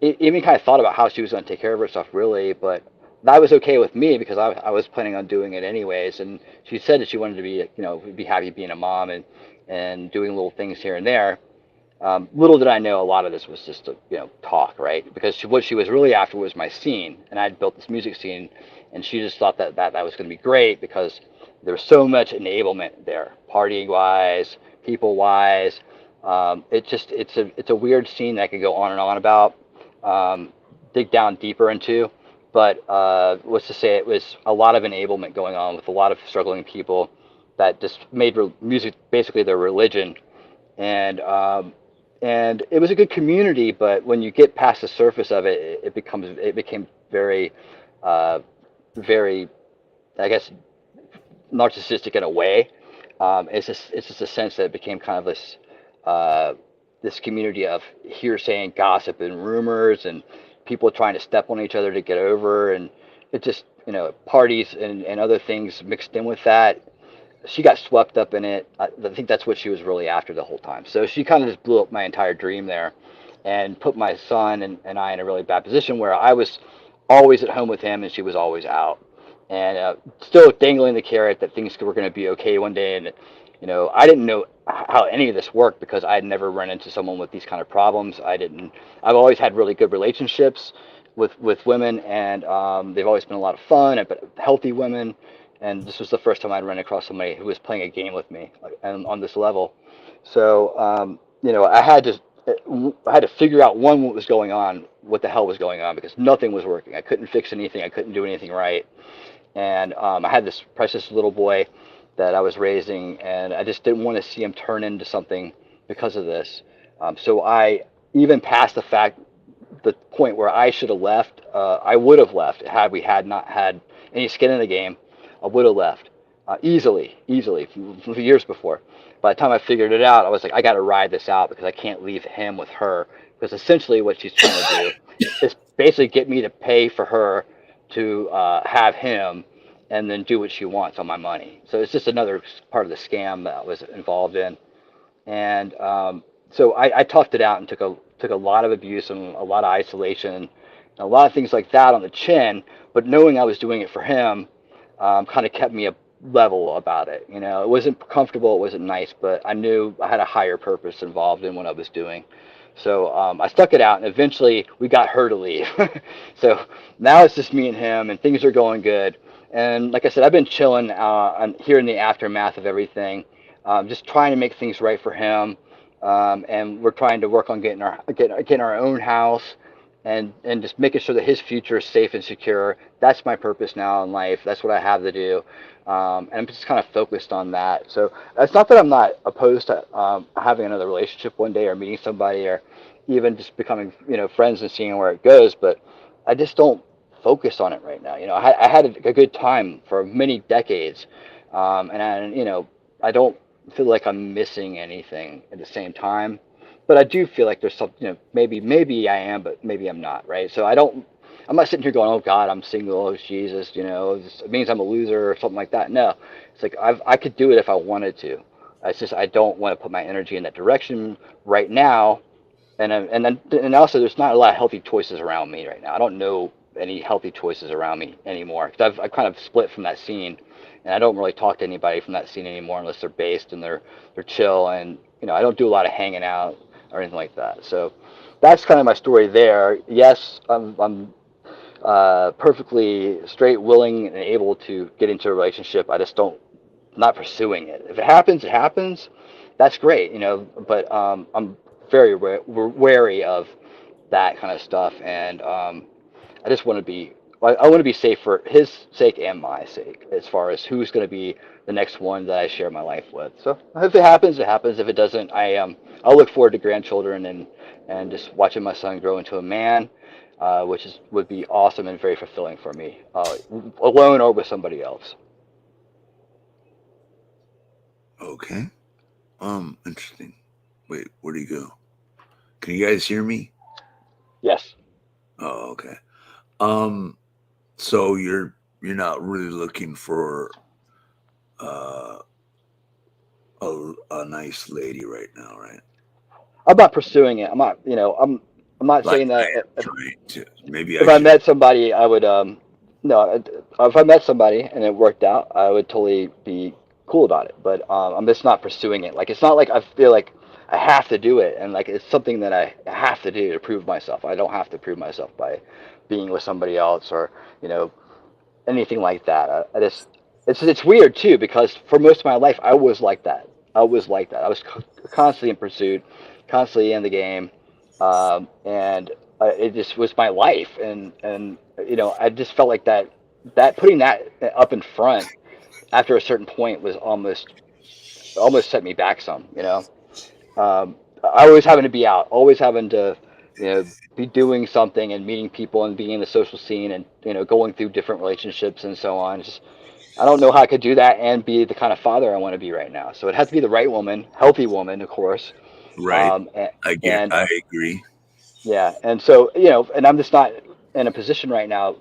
even kind of thought about how she was going to take care of herself, really. But that was okay with me, because I was planning on doing it anyways. And she said that she wanted to be happy being a mom and doing little things here and there. Little did I know, a lot of this was just talk, right? Because what she was really after was my scene, and I'd built this music scene, and she just thought that was going to be great, because there was so much enablement there, partying wise, people wise. It's a weird scene that I could go on and on about, dig down deeper into. But what's to say, it was a lot of enablement going on with a lot of struggling people that just made music basically their religion. And it was a good community, but when you get past the surface of it, it became very, very, I guess, narcissistic in a way. It's just a sense that it became kind of this community of hearsay and gossip and rumors, and people trying to step on each other to get over, and it just parties and other things mixed in with that. she got swept up in it. I think that's what she was really after the whole time. So she kind of just blew up my entire dream there, and put my son and I in a really bad position where I was always at home with him and she was always out, and still dangling the carrot that things were going to be okay one day. And I didn't know how any of this worked because I had never run into someone with these kind of problems. I've always had really good relationships with women, and they've always been a lot of fun, but healthy women. And this was the first time I'd run across somebody who was playing a game with me, like, and on this level. So I had to figure out what was going on, what the hell was going on, because nothing was working. I couldn't fix anything. I couldn't do anything right. And I had this precious little boy that I was raising, and I just didn't want to see him turn into something because of this. So I, even past the point where I should have left, I would have left had we had not had any skin in the game. I would have left easily, for years before. By the time I figured it out, I was like, I got to ride this out because I can't leave him with her. Because essentially what she's trying to do is basically get me to pay for her to have him and then do what she wants on my money. So it's just another part of the scam that I was involved in. And so I toughed it out and took a lot of abuse and a lot of isolation and a lot of things like that on the chin. But knowing I was doing it for him kind of kept me level about it. It wasn't comfortable, it wasn't nice, but I knew I had a higher purpose involved in what I was doing. So I stuck it out, and eventually we got her to leave. So now it's just me and him, and things are going good. And like I said, I've been chilling here in the aftermath of everything, just trying to make things right for him. And we're trying to work on getting our own house, and just making sure that his future is safe and secure. That's my purpose now in life. That's what I have to do. And I'm just kind of focused on that. So it's not that I'm not opposed to having another relationship one day, or meeting somebody, or even just becoming, friends and seeing where it goes. But I just don't focus on it right now. I had a good time for many decades. I don't feel like I'm missing anything at the same time. But I do feel like there's something, maybe I am, but maybe I'm not, right? So I'm not sitting here going, oh God, I'm single, oh Jesus, it means I'm a loser or something like that. No, it's like I could do it if I wanted to. It's just I don't want to put my energy in that direction right now. And also there's not a lot of healthy choices around me right now. I don't know any healthy choices around me anymore, because I've kind of split from that scene, and I don't really talk to anybody from that scene anymore unless they're based and they're chill, and I don't do a lot of hanging out or anything like that. So that's kind of my story there. Yes, I'm perfectly straight, willing, and able to get into a relationship. I just not pursuing it. If it happens, it happens. That's great, But I'm very wary of that kind of stuff, and I just want to be. I want to be safe for his sake and my sake, as far as who's going to be the next one that I share my life with. So if it happens, it happens. If it doesn't, I'll look forward to grandchildren and just watching my son grow into a man, which would be awesome and very fulfilling for me, alone or with somebody else. Okay. Interesting. Wait, where do you go? Can you guys hear me? Yes. Oh, okay. So you're not really looking for a nice lady right now, right? I'm not pursuing it. I'm not. I'm not saying that. Maybe if I met somebody, I would. No, if I met somebody and it worked out, I would totally be cool about it. But I'm just not pursuing it. Like, it's not like I feel like I have to do it, and like it's something that I have to do to prove myself. I don't have to prove myself by being with somebody else, or anything like that. It's weird too, because for most of my life I was like that. I was constantly in pursuit, constantly in the game, and it just was my life. And I just felt like that putting that up in front after a certain point was almost set me back some. Always having to be out, always having to be doing something and meeting people and being in the social scene, and going through different relationships and so on. It's just, I don't know how I could do that and be the kind of father I want to be right now. So it has to be the right woman, healthy woman, of course. Right. I agree. Yeah. And so, and I'm just not in a position right now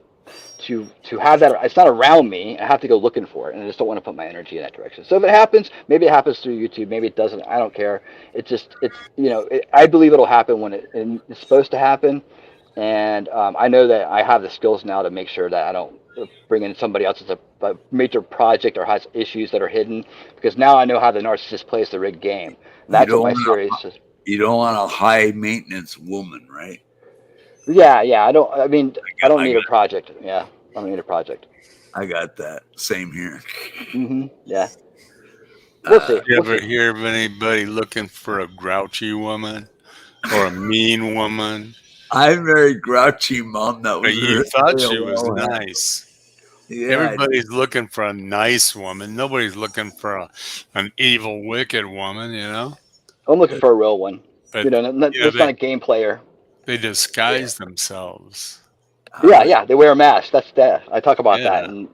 have that. It's not around me. I have to go looking for it, and I just don't want to put my energy in that direction. So if it happens, maybe it happens through YouTube. Maybe it doesn't. I don't care. I believe it'll happen when it's supposed to happen, and I know that I have the skills now to make sure that I don't bring in somebody else as a major project or has issues that are hidden, because now I know how the narcissist plays the rigged game. And that's what my series is. You don't want a high maintenance woman, right? Yeah. I don't need a project. Yeah. I don't need a project. I got that. Same here. Yeah. We'll see. You ever hear of anybody looking for a grouchy woman or a mean woman? I'm very grouchy, Mom. That was But you thought she was well, nice. Yeah, Everybody's looking for a nice woman. Nobody's looking for an evil, wicked woman, you know? I'm looking for a real one. But, It's not a game player. They disguise themselves. Yeah. They wear a mask. I talk about that. And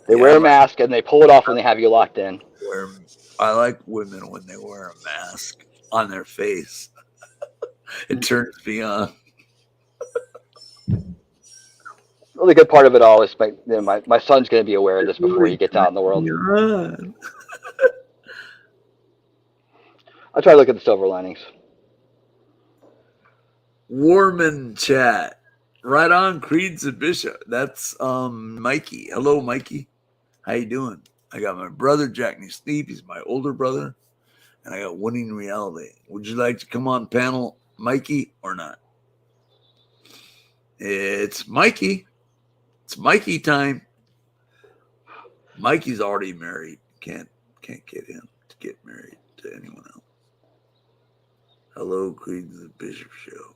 they wear a mask and they pull it off when they have you locked in. I like women when they wear a mask on their face. It turns me on. Well, the good part of it all is my son's going to be aware of this before he gets out in the world. I'll try to look at the silver linings. Warman chat. Right on, Creed's a bishop. That's Mikey. Hello, Mikey. How you doing? I got my brother, Jack Steve. He's my older brother. And I got Winning Reality. Would you like to come on panel, Mikey, or not? It's Mikey. It's Mikey time. Mikey's already married. Can't get him to get married to anyone else. Hello, Creed's the Bishop Show.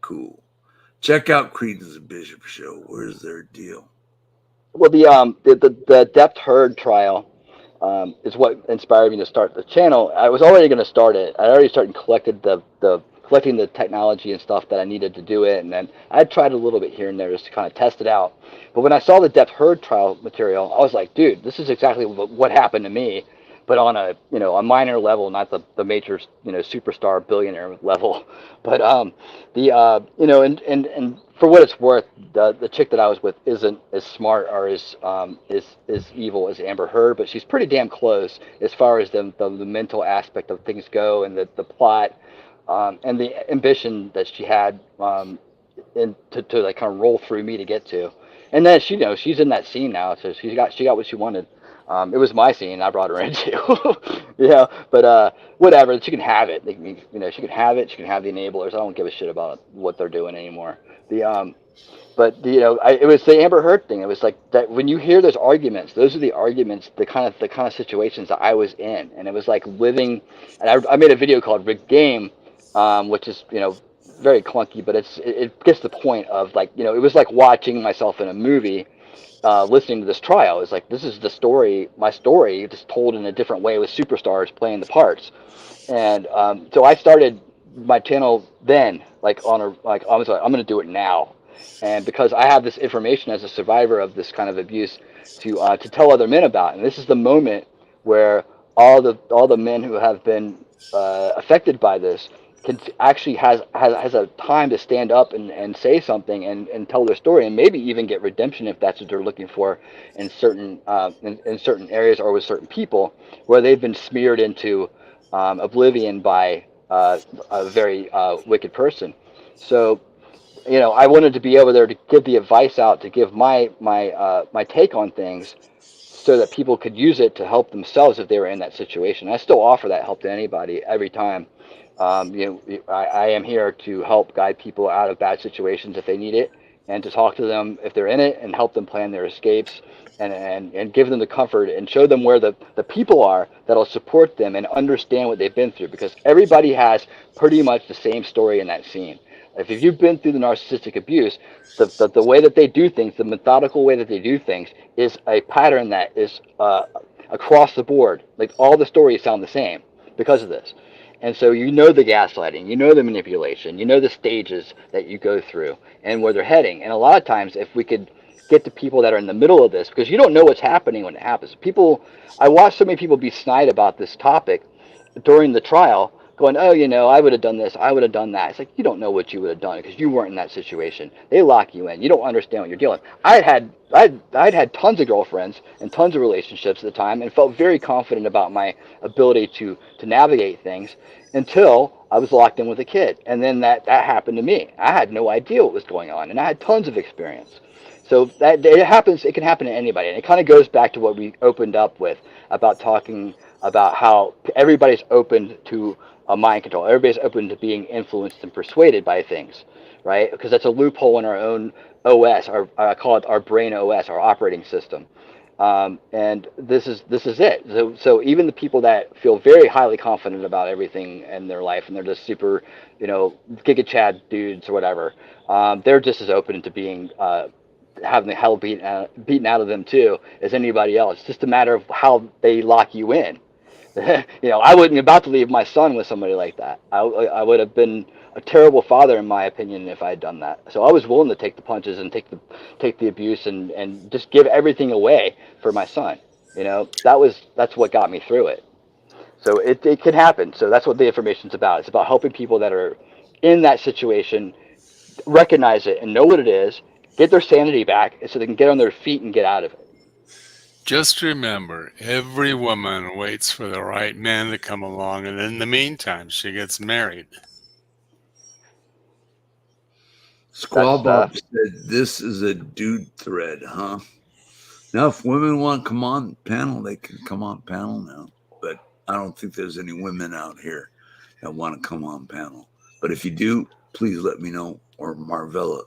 Cool. Check out Creed's the Bishop Show. Where's their deal? Well, the Depth Heard trial is what inspired me to start the channel. I was already going to start it. I already started collecting the technology and stuff that I needed to do it, and then I tried a little bit here and there just to kind of test it out. But when I saw the Depth Heard trial material, I was like, dude, this is exactly what happened to me, but on a minor level, not the major superstar billionaire level. But and for what it's worth, the chick that I was with isn't as smart or as evil as Amber Heard, but she's pretty damn close as far as the mental aspect of things go, and the plot and the ambition that she had to like kind of roll through me to get to. And then she's in that scene now, so she got what she wanted. It was my scene I brought her into, but whatever, she can have it. She can have it. She can have the enablers. I don't give a shit about what they're doing anymore. It was the Amber Heard thing. It was like that when you hear those arguments, those are the arguments, the kind of situations that I was in, and it was like living. And I made a video called Rigged Game, which is very clunky, but it gets the point of like it was like watching myself in a movie. Listening to this trial, is like, this is the story, my story, just told in a different way with superstars playing the parts. And so I started my channel then, I was like, I'm going to do it now. And because I have this information as a survivor of this kind of abuse to tell other men about. And this is the moment where all the men who have been affected by this can actually has a time to stand up and say something and tell their story, and maybe even get redemption if that's what they're looking for in certain in certain areas or with certain people where they've been smeared into oblivion by a very wicked person. So I wanted to be able there to give the advice out, to give my take on things, so that people could use it to help themselves if they were in that situation. I still offer that help to anybody every time. I am here to help guide people out of bad situations if they need it, and to talk to them if they're in it and help them plan their escapes, and give them the comfort and show them where the people are that'll support them and understand what they've been through, because everybody has pretty much the same story in that scene. If you've been through the narcissistic abuse, the way that they do things, the methodical way that they do things, is a pattern that is across the board. Like, all the stories sound the same because of this. And so the gaslighting, the manipulation, the stages that you go through and where they're heading. And a lot of times, if we could get to people that are in the middle of this, because you don't know what's happening when it happens. I watched so many people be snide about this topic during the trial, going, oh, I would have done this, I would have done that. It's like, you don't know what you would have done because you weren't in that situation. They lock you in. You don't understand what you're dealing with. I'd had tons of girlfriends and tons of relationships at the time and felt very confident about my ability to navigate things until I was locked in with a kid. And then that happened to me. I had no idea what was going on, and I had tons of experience. So that it happens. It can happen to anybody, and it kind of goes back to what we opened up with about talking about how everybody's open to mind control. Everybody's open to being influenced and persuaded by things, right? Because that's a loophole in our own OS. I call it our brain OS, our operating system. And this is it. So even the people that feel very highly confident about everything in their life, and they're just super, Giga Chad dudes or whatever, they're just as open to being having the hell beaten out of them too as anybody else. It's just a matter of how they lock you in. I wouldn't be about to leave my son with somebody like that. I would have been a terrible father, in my opinion, if I had done that. So I was willing to take the punches and take the abuse and just give everything away for my son. That's what got me through it. So it can happen. So that's what the information's about. It's about helping people that are in that situation recognize it and know what it is, get their sanity back, so they can get on their feet and get out of it. Just remember, every woman waits for the right man to come along, and in the meantime, she gets married. Squall Bob said, this is a dude thread, huh? Now, if women want to come on panel, they can come on panel now. But I don't think there's any women out here that want to come on panel. But if you do, please let me know, or Marvella,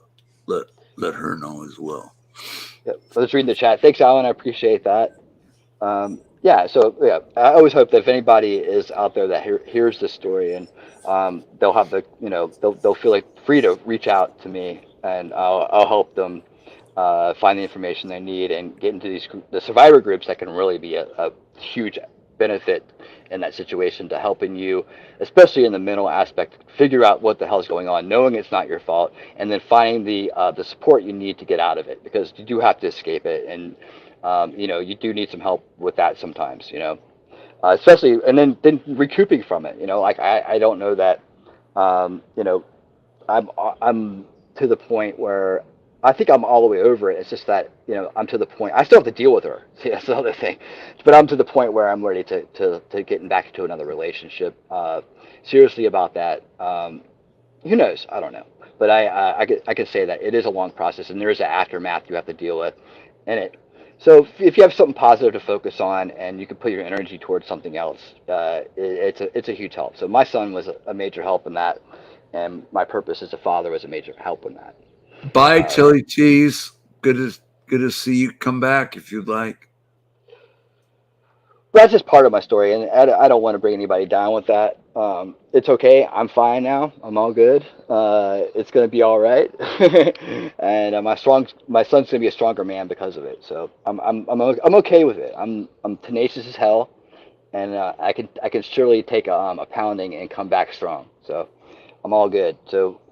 let her know as well. Yep. Let's read the chat. Thanks, Alan. I appreciate that. I always hope that if anybody is out there that hears this story, and they'll have they'll feel like free to reach out to me, and I'll help them find the information they need and get into the survivor groups that can really be a huge benefit in that situation to helping you, especially in the mental aspect, figure out what the hell is going on, knowing it's not your fault, and then finding the support you need to get out of it, because you do have to escape it, and you do need some help with that sometimes, especially, and then recouping from it, I don't know that, I'm to the point where I think I'm all the way over it. It's just that, I'm to the point, I still have to deal with her. See, that's the other thing. But I'm to the point where I'm ready to getting back into another relationship. Seriously about that. Who knows? I don't know. But I can say that it is a long process, and there is an aftermath you have to deal with in it. So if you have something positive to focus on and you can put your energy towards something else, it's a huge help. So my son was a major help in that, and my purpose as a father was a major help in that. Bye, Chili Cheese. Good to see you. Come back if you'd like. That's just part of my story, and I don't want to bring anybody down with that. It's okay. I'm fine now. I'm all good. It's gonna be all right, and my son's gonna be a stronger man because of it. So I'm okay with it. I'm tenacious as hell, and I can surely take a pounding and come back strong. So I'm all good. So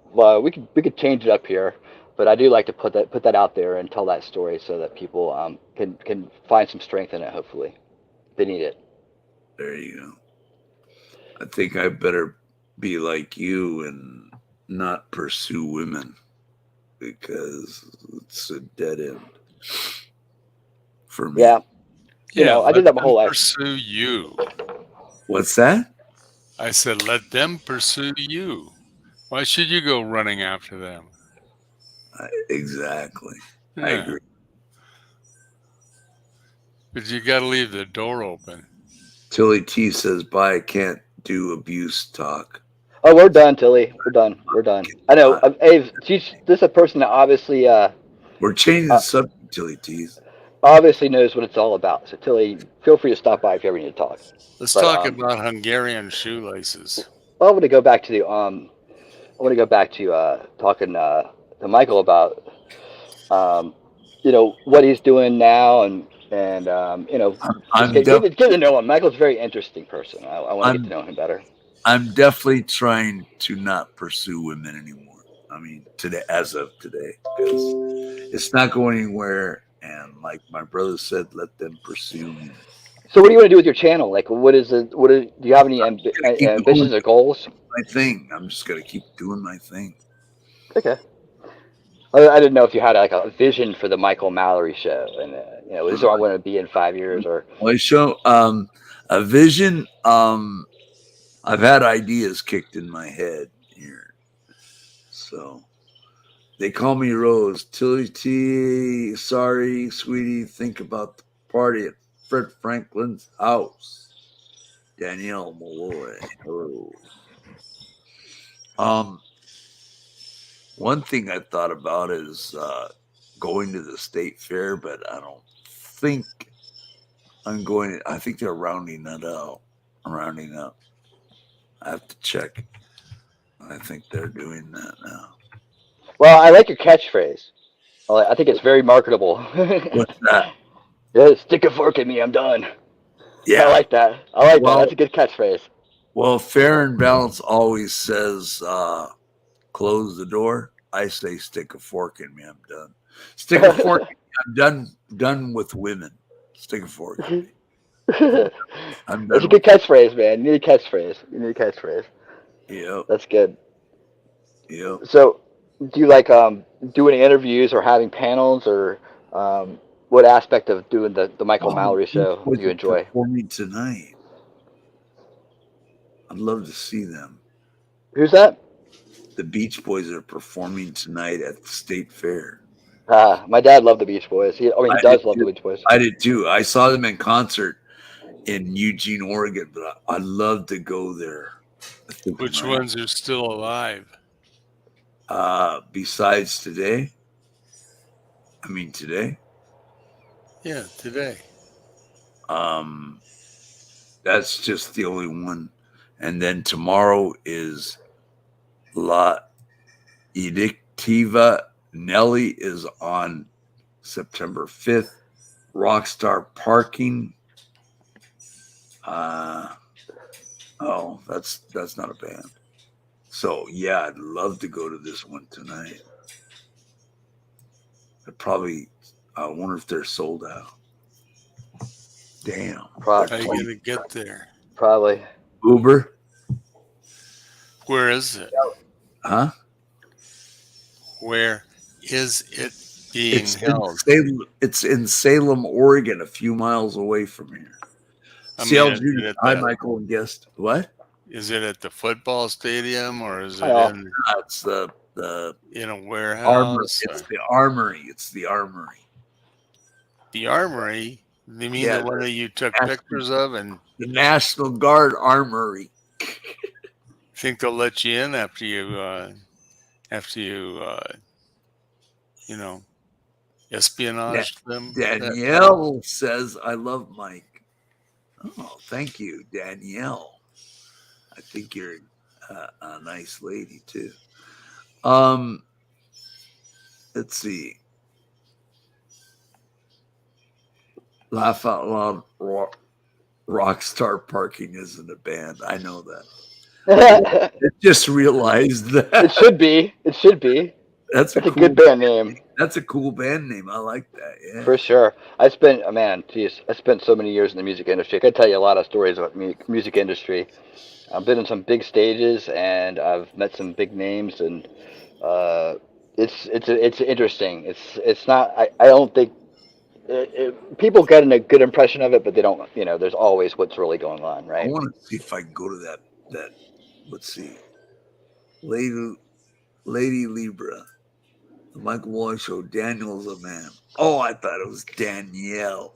we could change it up here. But I do like to put that out there and tell that story so that people can find some strength in it. Hopefully, they need it. There you go. I think I better be like you and not pursue women, because it's a dead end for me. Yeah, I did that my whole life. Pursue you. What's that? I said, let them pursue you. Why should you go running after them? Exactly. Yeah. I agree. But you got to leave the door open. Tilly T says, bye. I can't do abuse talk. Oh, we're done, Tilly. We're done. I know. Hey, this is a person that obviously we're changing the subject, Tilly T. Obviously knows what it's all about. So, Tilly, feel free to stop by if you ever need to talk. Let's talk about Hungarian shoelaces. Well, I want to go back to talking to Michael about what he's doing now, and get to know him. Michael's a very interesting person. I want to get to know him better. I'm definitely trying to not pursue women anymore. I mean, as of today, because it's not going anywhere. And like my brother said, let them pursue me. So what do you want to do with your channel? Like, do you have any Keep ambitions going. or goals? My thing. I'm just gonna keep doing my thing. Okay. I didn't know if you had like a vision for the Michael Mallory show, and this is where I want to be in 5 years, or Well, I show a vision. I've had ideas kicked in my head here, so they call me Rose. Tilly T. Sorry, sweetie. Think about the party at Fred Franklin's house. Danielle Malloy. Hello. One thing I thought about is going to the state fair, but I don't think I'm going. I think they're rounding that out. Rounding up. I have to check. I think they're doing that now. well, I like your catchphrase. I think it's very marketable. What's that? Yeah, stick a fork in me, I'm done. Yeah. I like that. I like Well- that. That's a good catchphrase. Well, Fair and Balance always says close the door. I say stick a fork in me. I'm done. Stick a fork in me. I'm done with women. Stick a fork in me. I'm That's a done. good catchphrase, man. You need a catchphrase. Yep. That's good. Yep. So, do you like doing interviews or having panels, or what aspect of doing the Michael Mallory show do you enjoy? Performing tonight. I'd love to see them. Who's that? The Beach Boys are performing tonight at the State Fair. My dad loved the Beach Boys. He I does did love the too. Beach Boys. I did too. I saw them in concert in Eugene, Oregon, but I'd love to go there. I think Which I might. ones are still alive? Besides today? I mean today? Yeah, today. That's just the only one. And then tomorrow is La Edictiva. Nelly is on September 5th. Rockstar Parking. That's not a band. So yeah, I'd love to go to this one tonight. I wonder if they're sold out. Damn. How Pro- are you gonna get there? Probably. Uber? Where is it? Huh? Where is it being held? It's in Salem, Oregon, a few miles away from here. I mean, CL is Judy. it at Hi, the- Michael and guest. What? Is it at the football stadium or is it Oh. That's the in a armory. warehouse? It's the armory. It's the armory. The armory? You mean Yeah, the one that you took National- pictures of and The National Guard Armory. think they'll let you in after you espionage them? Danielle says, I love Mike. Oh, thank you, Danielle. I think you're a nice lady, too. Let's see. Laugh Out Loud Rockstar Parking isn't a band. I know that. I just realized that. It should be. That's It's a good band name. That's a cool band name. I like that. Yeah. For sure. I spent so many years in the music industry. I could tell you a lot of stories about music industry. I've been in some big stages and I've met some big names, and it's interesting. It's not. I don't think people get a good impression of it, but they don't. There's always what's really going on, I right? want to see if I can go to that. Let's see. Lady Libra. The Michael Malloy Show. Daniel's a man. Oh, I thought it was Danielle.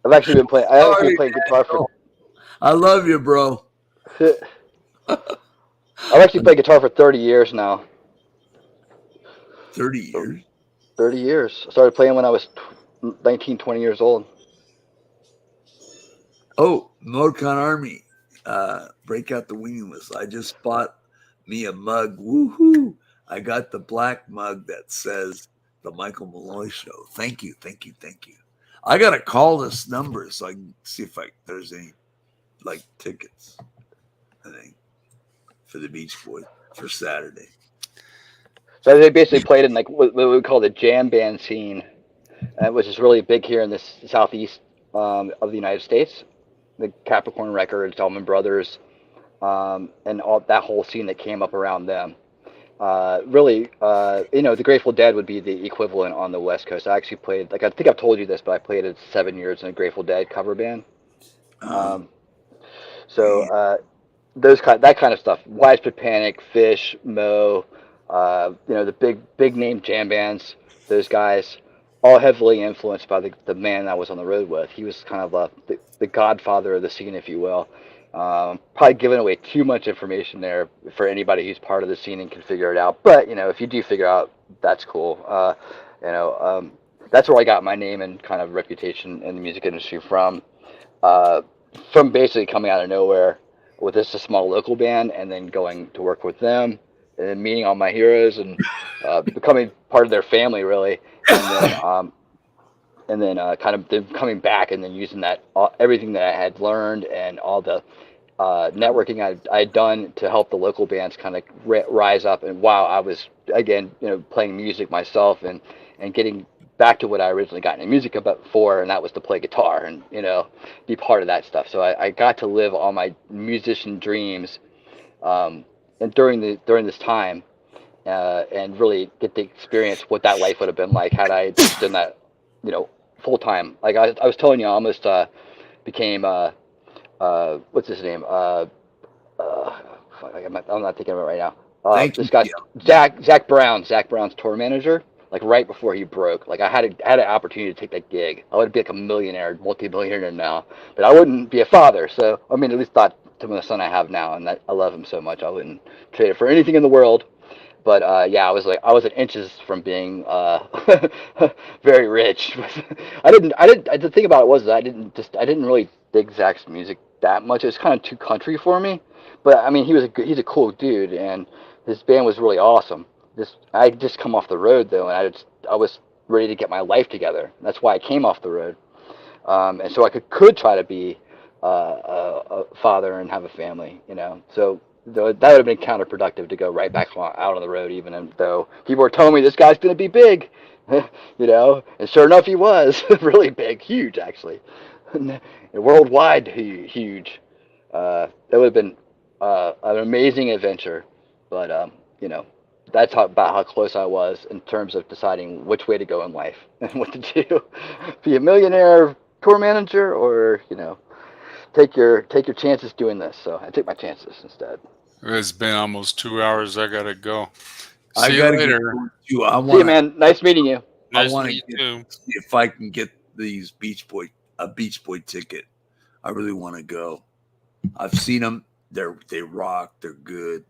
I've actually been playing. I actually playing guitar for. I love you, bro. I've actually played guitar for 30 years now. 30 years. 30 years. I started playing when I was 19, 20 years old. Oh, Motorcon Army. Break out the weenie whistle. I just bought me a mug. Woohoo! I got the black mug that says the Michael Malloy Show. Thank you. I gotta call this number so I can see if there's any tickets. I think for the Beach Boys for Saturday. So they basically played in what we call the jam band scene, which is really big here in the southeast of the United States, the Capricorn Records, Allman Brothers, and all that whole scene that came up around them. Really, the Grateful Dead would be the equivalent on the West Coast. I actually played, like I think I've told you this, but I played it 7 years in a Grateful Dead cover band. That kind of stuff. Widespread Panic, Fish, Mo, the big name jam bands. Those guys, all heavily influenced by the man I was on the road with. He was kind of the godfather of the scene, if you will. Probably giving away too much information there for anybody who's part of the scene and can figure it out. But if you do figure out, that's cool. That's where I got my name and kind of reputation in the music industry from. From basically coming out of nowhere with just a small local band, and then going to work with them, and then meeting all my heroes and becoming part of their family, really. And then kind of them coming back and then using that everything that I had learned and all the networking I had done to help the local bands kind of rise up. And while I was again playing music myself and getting back to what I originally got into music for, and that was to play guitar and be part of that stuff. So I got to live all my musician dreams and during this time and really get to experience what that life would have been like had I done that full time. Like I was telling you, I almost became what's his name? I'm not thinking of it right now. This guy, Zach Brown's tour manager. Like right before he broke, like I had an opportunity to take that gig. I would be like a millionaire, multi-millionaire now, but I wouldn't be a father. So I mean, at least not to the son I have now, and that I love him so much. I wouldn't trade it for anything in the world. But I was at inches from being very rich. The thing about it was that I didn't really dig Zach's music that much. It was kind of too country for me. But I mean, he's a cool dude, and his band was really awesome. I just come off the road though, and I was ready to get my life together. That's why I came off the road, and so I could try to be a father and have a family. So that would have been counterproductive to go right back out on the road, even though people were telling me this guy's going to be big, and sure enough, he was really big, huge actually, worldwide huge. That would have been an amazing adventure, but that's about how close I was in terms of deciding which way to go in life and what to do. Be a millionaire tour manager, or take your chances doing this. So I took my chances instead. It's been almost 2 hours. I gotta go. I See you gotta later. See you, man. Nice meeting you. I Nice want to meet you too. see if I can get a Beach Boy ticket. I really want to go. I've seen them. They rock. They're good.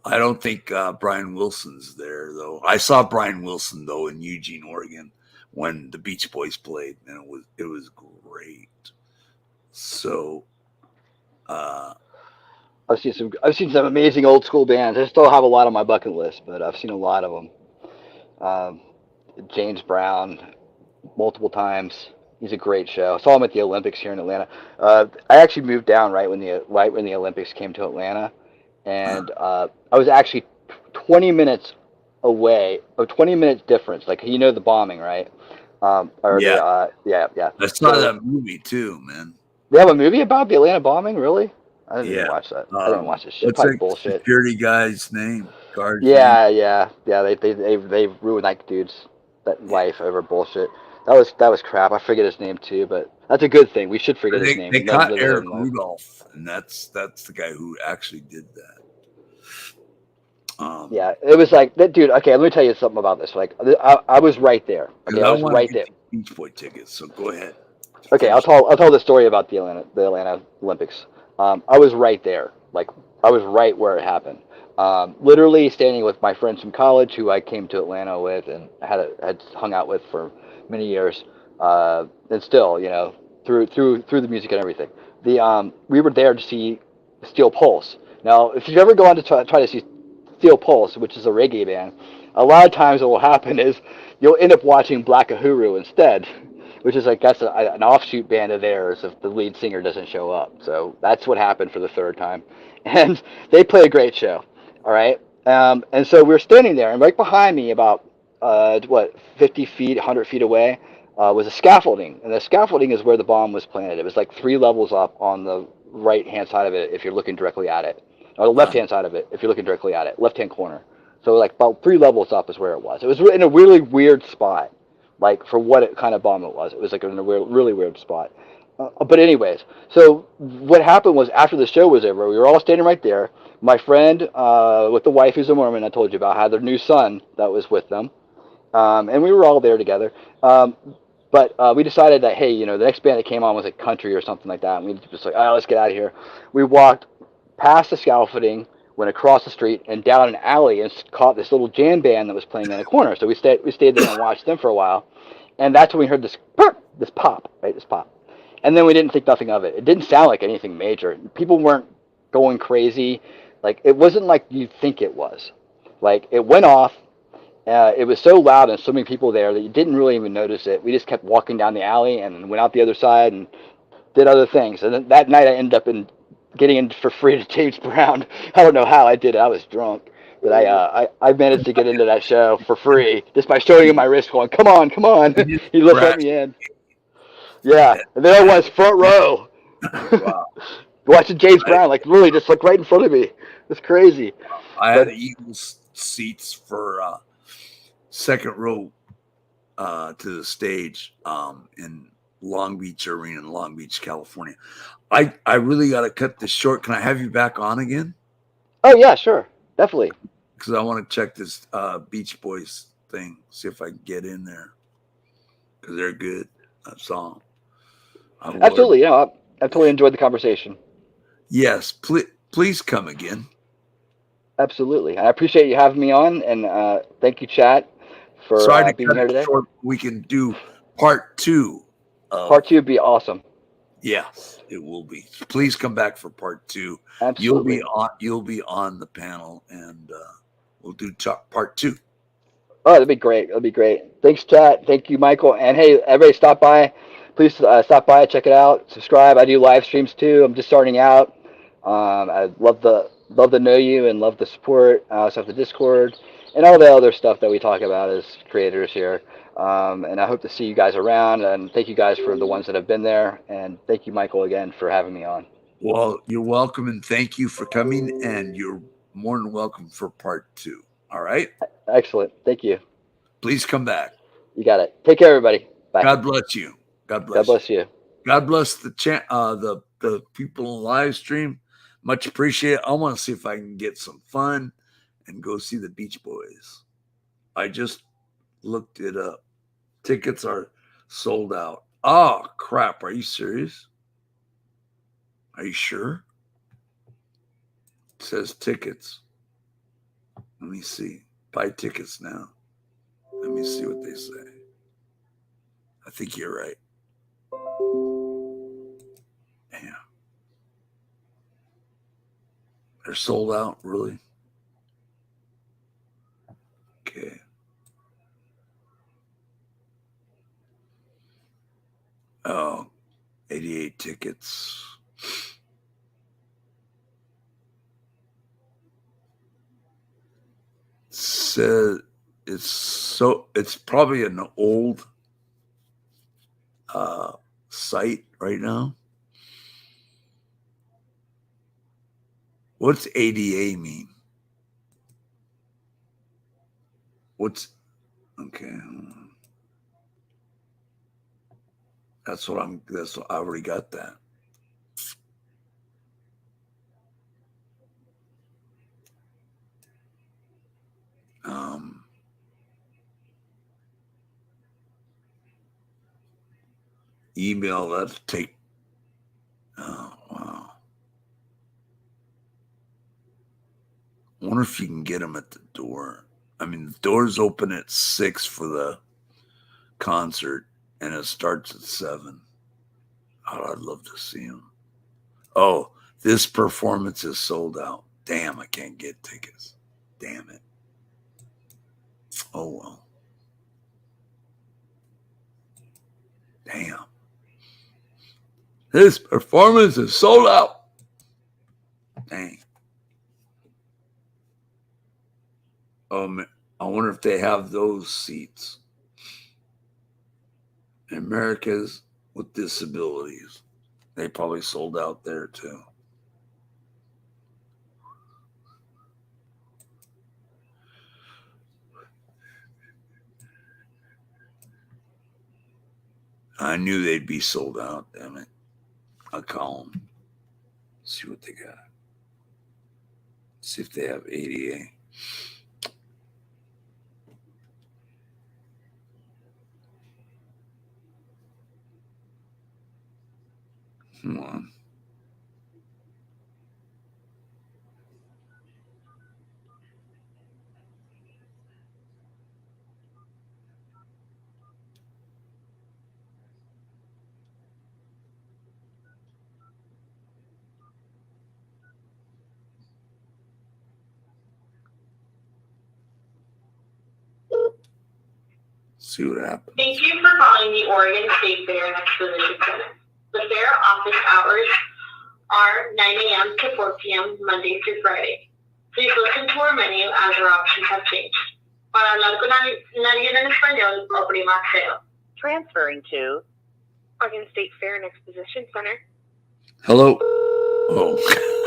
I don't think Brian Wilson's there though. I saw Brian Wilson though in Eugene, Oregon, when the Beach Boys played, and it was great. So, I've seen some amazing old school bands. I still have a lot on my bucket list, but I've seen a lot of them. James Brown, multiple times. He's a great show. I saw him at the Olympics here in Atlanta. I actually moved down right when the Olympics came to Atlanta. And I was actually 20 minutes away, or 20 minutes difference. Like, the bombing, right? Yeah. Yeah. I saw that movie too, man. They have a movie about the Atlanta bombing, really? I didn't even Yeah. watch that. I didn't watch this shit. What's Probably that bullshit. security guy's name? Guard Yeah. name? They ruined that dude's life over bullshit. That was crap. I forget his name too, but that's a good thing. We should forget his name. They We never caught really Eric heard him. Rudolph, and that's the guy who actually did that. Yeah, it was like that, dude. Okay, let me tell you something about this. Like, I was right there. Okay, I was wanna right get there. the Beach Boy tickets, so go ahead. Okay, I'll tell the story about the Atlanta Olympics. I was right there. Like, I was right where it happened. Literally standing with my friends from college, who I came to Atlanta with and had hung out with for many years, and still, through the music and everything. We were there to see Steel Pulse. Now, if you've ever gone to try to see Steel Pulse, which is a reggae band, a lot of times what will happen is you'll end up watching Black Uhuru instead, which is that's an offshoot band of theirs if the lead singer doesn't show up. So that's what happened for the third time. And they play a great show, all right? And so we're standing there, and right behind me, about 50 feet, 100 feet away, was a scaffolding, and the scaffolding is where the bomb was planted. It was like 3 levels up on the right hand side of it if you're looking directly at it, or the left hand side of it if you're looking directly at it, left hand corner. So like about 3 levels up is where it was. It was in a really weird spot, like for what it, kind of bomb it was. It was like in a really weird spot. But anyways, so what happened was after the show was over, we were all standing right there. My friend with the wife, who's a Mormon, I told you about, had their new son that was with them, and we were all there together. But we decided that, hey, the next band that came on was like country or something like that, and we just like, all right, let's get out of here. We walked past the scaffolding, went across the street and down an alley, and caught this little jam band that was playing in a corner. So we stayed there and watched them for a while, and that's when we heard this pop, right, this pop. And then we didn't think nothing of it. It didn't sound like anything major. People weren't going crazy. Like, it wasn't like you think it was. Like, it went off. It was so loud and so many people there that you didn't really even notice it. We just kept walking down the alley and went out the other side and did other things. And then that night I ended up getting in for free to James Brown. I don't know how I did it. I was drunk. But I managed to get into that show for free just by showing him my wrist going, come on, come on. He let me in. Yeah, and then I was front row. Wow. Watching James Brown, like really just like right in front of me. It's crazy. I had Eagles seats for second row to the stage in Long Beach Arena in Long Beach, California. I really got to cut this short. Can I have you back on again? Oh, yeah, sure. Definitely. Because I want to check this Beach Boys thing, see if I can get in there. Because they're good. That song. Absolutely. I totally enjoyed the conversation. Yes. Please come again. Absolutely. I appreciate you having me on, and thank you, chat, for being here today. Short. We can do part 2. Part 2 would be awesome. Yes, it will be. Please come back for part 2. Absolutely. You'll be on the panel, and we'll do part 2. Oh, that'd be great. That'd be great. Thanks, chat. Thank you, Michael. And hey, everybody, stop by. Please stop by, check it out, subscribe. I do live streams too. I'm just starting out. I'd love to know you and love the support. I also have the Discord and all the other stuff that we talk about as creators here. And I hope to see you guys around. And thank you guys for the ones that have been there. And thank you, Michael, again for having me on. Well, you're welcome, and thank you for coming. And you're more than welcome for part 2. All right. Excellent. Thank you. Please come back. You got it. Take care, everybody. Bye. God bless you. God bless. God bless you. God bless the people in the live stream. Much appreciated. I want to see if I can get some fun and go see the Beach Boys. I just looked it up. Tickets are sold out. Oh, crap. Are you serious? Are you sure? It says tickets. Let me see. Buy tickets now. Let me see what they say. I think you're right. Damn. They're sold out, really? Okay. Oh, 88 tickets. Says it's probably an old site right now. What's ADA mean? What's okay? That's what I already got that. Email that take. Oh, wow. I wonder if you can get them at the door. I mean, the doors open at 6 for the concert, and it starts at 7. Oh, I'd love to see them. Oh, this performance is sold out. Damn, I can't get tickets. Damn it. Oh, well. Damn. This performance is sold out. Dang. I wonder if they have those seats. Americas with Disabilities. They probably sold out there too. I knew they'd be sold out, damn it. I'll call them. See what they got. See if they have ADA. Come on. See what happens. Thank you for calling the Oregon State Fair and Exposition Center. The fair office hours are 9 a.m. to 4 p.m. Monday through Friday. Please listen to our menu as our options have changed. Para hablar con alguien en español, oprima cero. Transferring to Oregon State Fair and Exposition Center. Hello? Oh,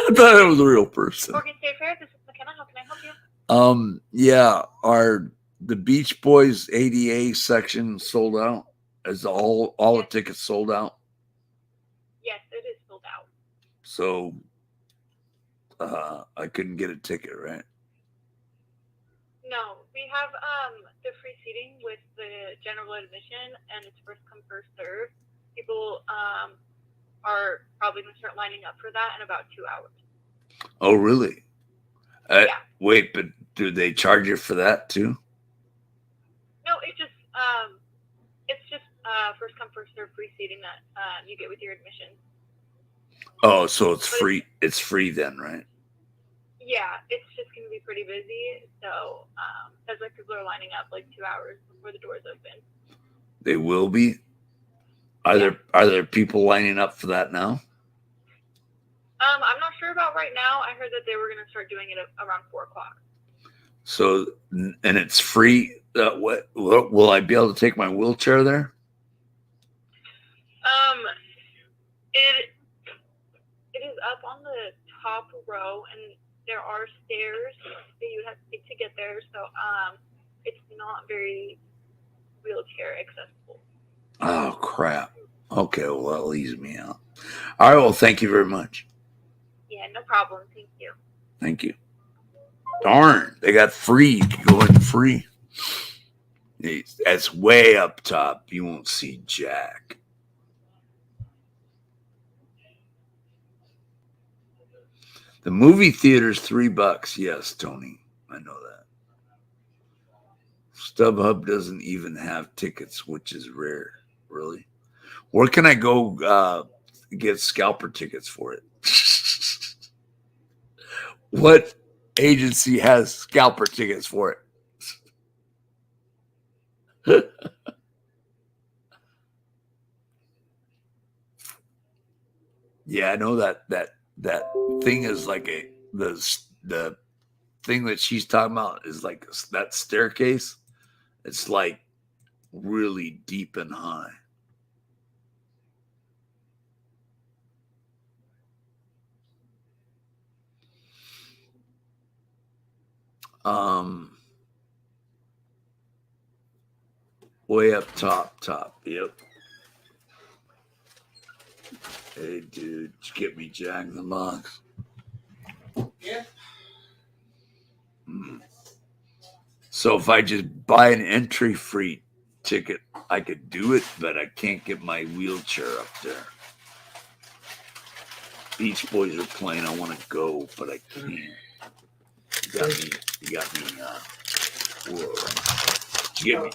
I thought it was a real person. Oregon State Fair, this is McKenna. How can I help you? Yeah, the Beach Boys ADA section sold out? Is all the tickets sold out? Yes, it is sold out. So I couldn't get a ticket, right? No, we have the free seating with the general admission, and it's first come, first serve. People are probably going to start lining up for that in about 2 hours. Oh, really? Yeah. Wait, but do they charge you for that too? No, it's just first come, first serve free seating that you get with your admission. Oh, so it's free. It's free then, right? Yeah, it's just going to be pretty busy. So that's like people are lining up like 2 hours before the doors open. They will be. Are there people lining up for that now? I'm not sure about right now. I heard that they were going to start doing it around 4 o'clock. So, and it's free. What will I be able to take my wheelchair there? It is up on the top row, and there are stairs that you would have to take to get there. So it's not very wheelchair accessible. Oh crap. Okay, well that leaves me out. All right, well thank you very much. Yeah, no problem. Thank you. Thank you. Darn, they got free. You can go in free. That's way up top. You won't see jack. The movie theater's $3. Yes, Tony. I know that. StubHub doesn't even have tickets, which is rare. Really? Where can I go get scalper tickets for it? What agency has scalper tickets for it? Yeah, I know that thing is like the thing that she's talking about is like that staircase. It's like really deep and high. Way up top. Yep. Hey, dude, did you get me Jack in the Box? Yeah. So if I just buy an entry free ticket, I could do it, but I can't get my wheelchair up there. Beach Boys are playing. I want to go, but I can't. You got me. Whoa.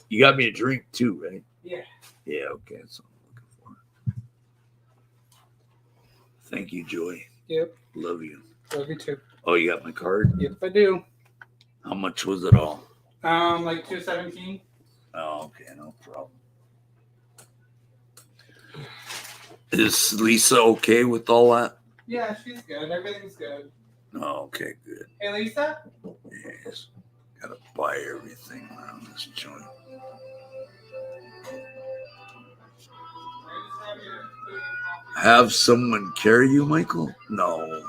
You got me a drink too, right? Yeah. Yeah. Okay, that's what I'm looking for. Thank you, Joy. Yep. Love you. Love you too. Oh, you got my card? Yep, I do. How much was it all? Like 217. Oh, okay, no problem. Is Lisa okay with all that? Yeah, she's good. Everything's good. Oh, okay, good. Hey, Lisa. Yes. Gotta buy everything around this joint. Have someone carry you, Michael? No.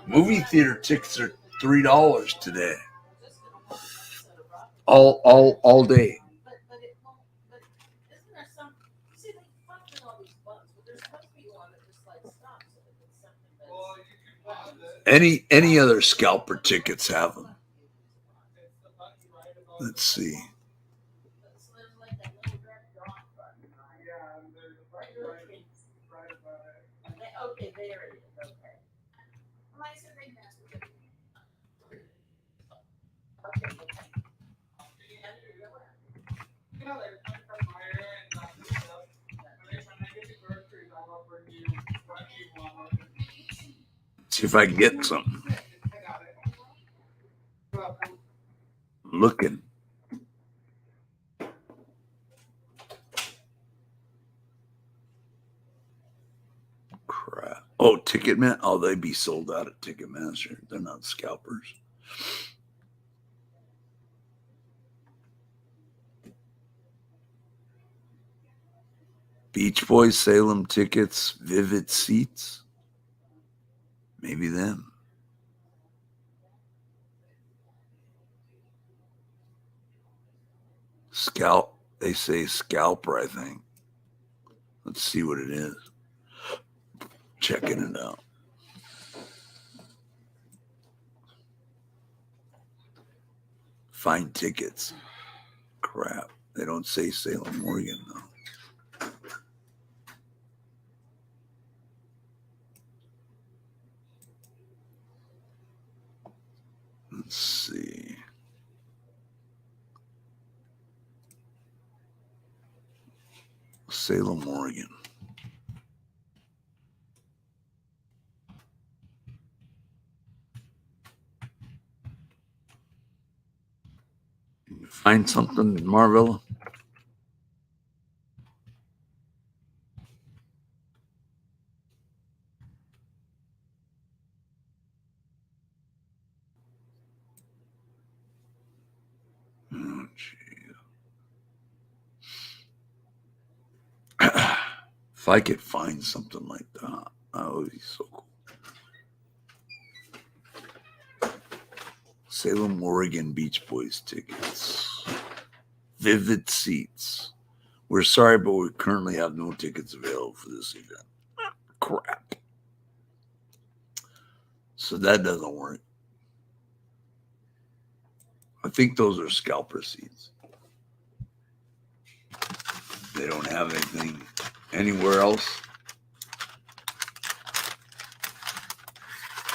Movie theater tickets are $3 today. All day. Any other scalper tickets have them. Let's see. See if I can get some. Looking. Crap. Oh, Ticketmaster. Oh, they'd be sold out at Ticketmaster. They're not scalpers. Beach Boys, Salem tickets, Vivid Seats. Maybe them. Scalp. They say scalper, I think. Let's see what it is. Checking it out. Find tickets. Crap. They don't say Salem, Oregon, though. Let's see. Salem, Oregon. Can you find something in Marvella? Oh, gee. If I could find something like that, that would be so cool. Salem, Oregon Beach Boys tickets. Vivid Seats. We're sorry, but we currently have no tickets available for this event. Crap. So that doesn't work. I think those are scalper seats. They don't have anything anywhere else.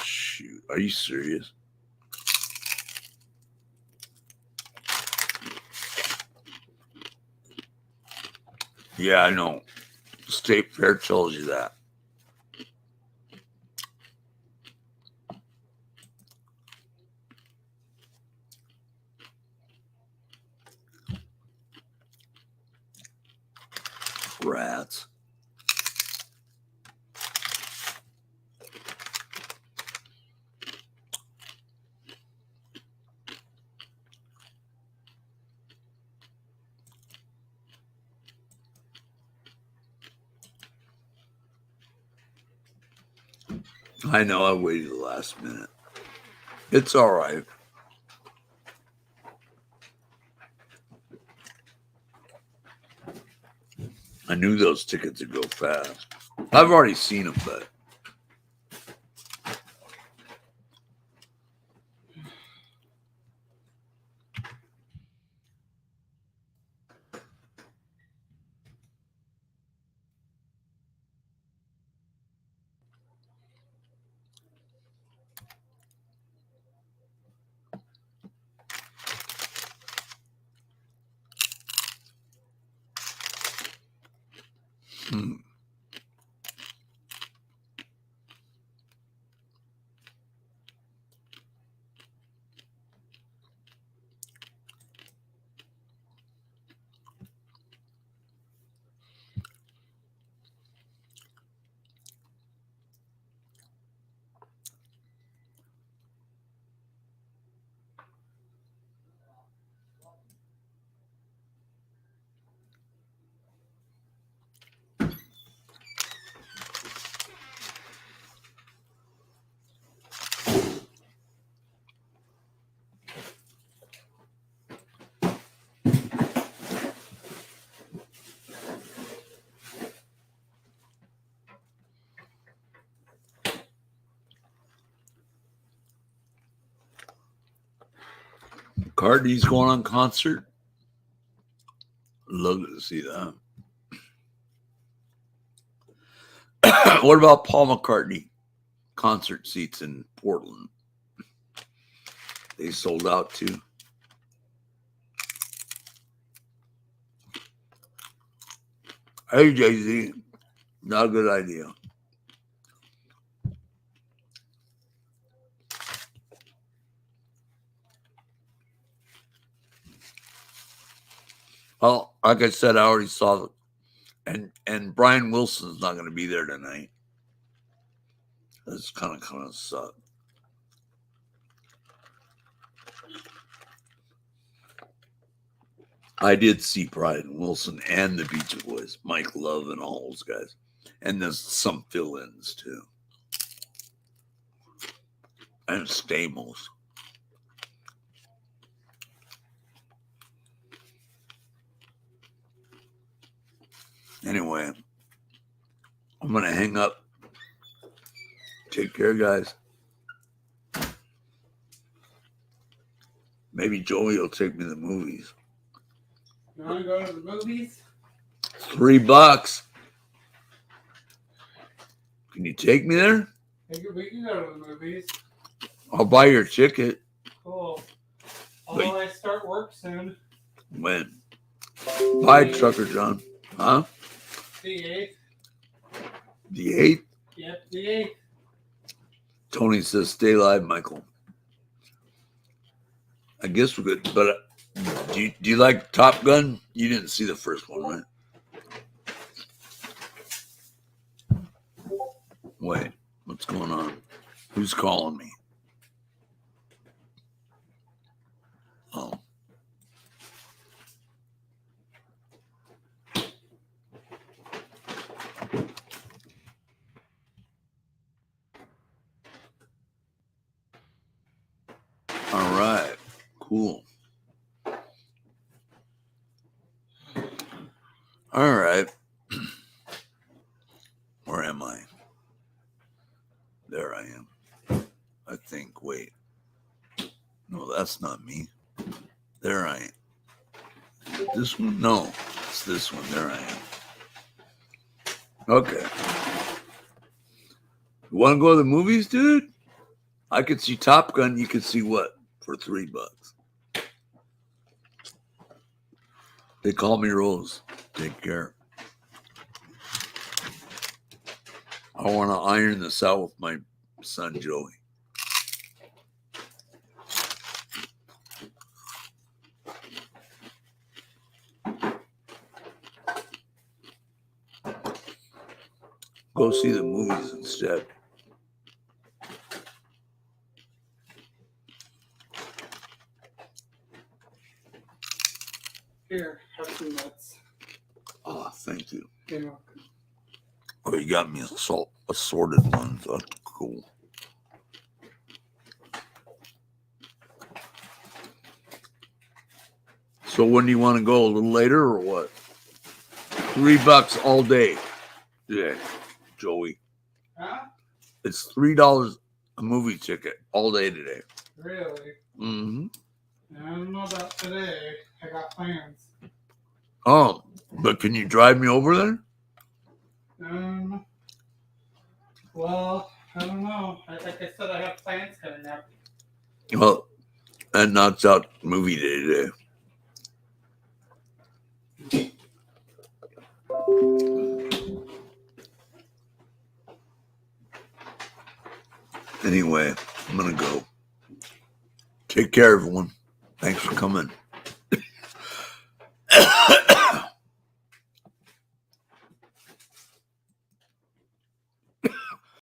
Shoot, are you serious? Yeah, I know. State Fair tells you that. Rats. I know I waited the last minute. It's all right. I knew those tickets would go fast. I've already seen them, but McCartney's going on concert. Love to see that. What about Paul McCartney concert seats in Portland? They sold out too. Hey, Jay-Z, not a good idea. Well, like I said, I already saw and Brian Wilson's not going to be there tonight. That's kind of suck. I did see Brian Wilson and the Beach Boys, Mike Love and all those guys. And there's some fill-ins too. And Stamos. Anyway, I'm going to hang up. Take care, guys. Maybe Joey will take me to the movies. You want to go to the movies? $3. Can you take me there? We can go to the movies. I'll buy your ticket. Cool. Although I start work soon. When? Bye, Trucker John. Huh? The 8th. The 8th? Yep, the 8th. Tony says, stay live, Michael. I guess we're good. But do you like Top Gun? You didn't see the first one, right? Wait, what's going on? Who's calling me? Oh. All right, cool. All right. Where am I? There I am. I think, wait. No, that's not me. There I am. This one? No, it's this one. There I am. Okay. You want to go to the movies, dude? I could see Top Gun. You could see what? For $3. They call me Rose. Take care. I want to iron this out with my son, Joey. Go see the movies instead. Here, have some nuts. Oh, thank you. You're welcome. Oh, you got me assorted ones. That's cool. So when do you want to go? A little later or what? $3 all day. Yeah, Joey. Huh? It's $3 a movie ticket all day today. Really? Mm-hmm. I don't know about today. I got plans. Oh, but can you drive me over there? Well, I don't know. Like I said, I have plans coming up. Well, that knocks out movie day today. Anyway, I'm going to go. Take care, everyone. Thanks for coming.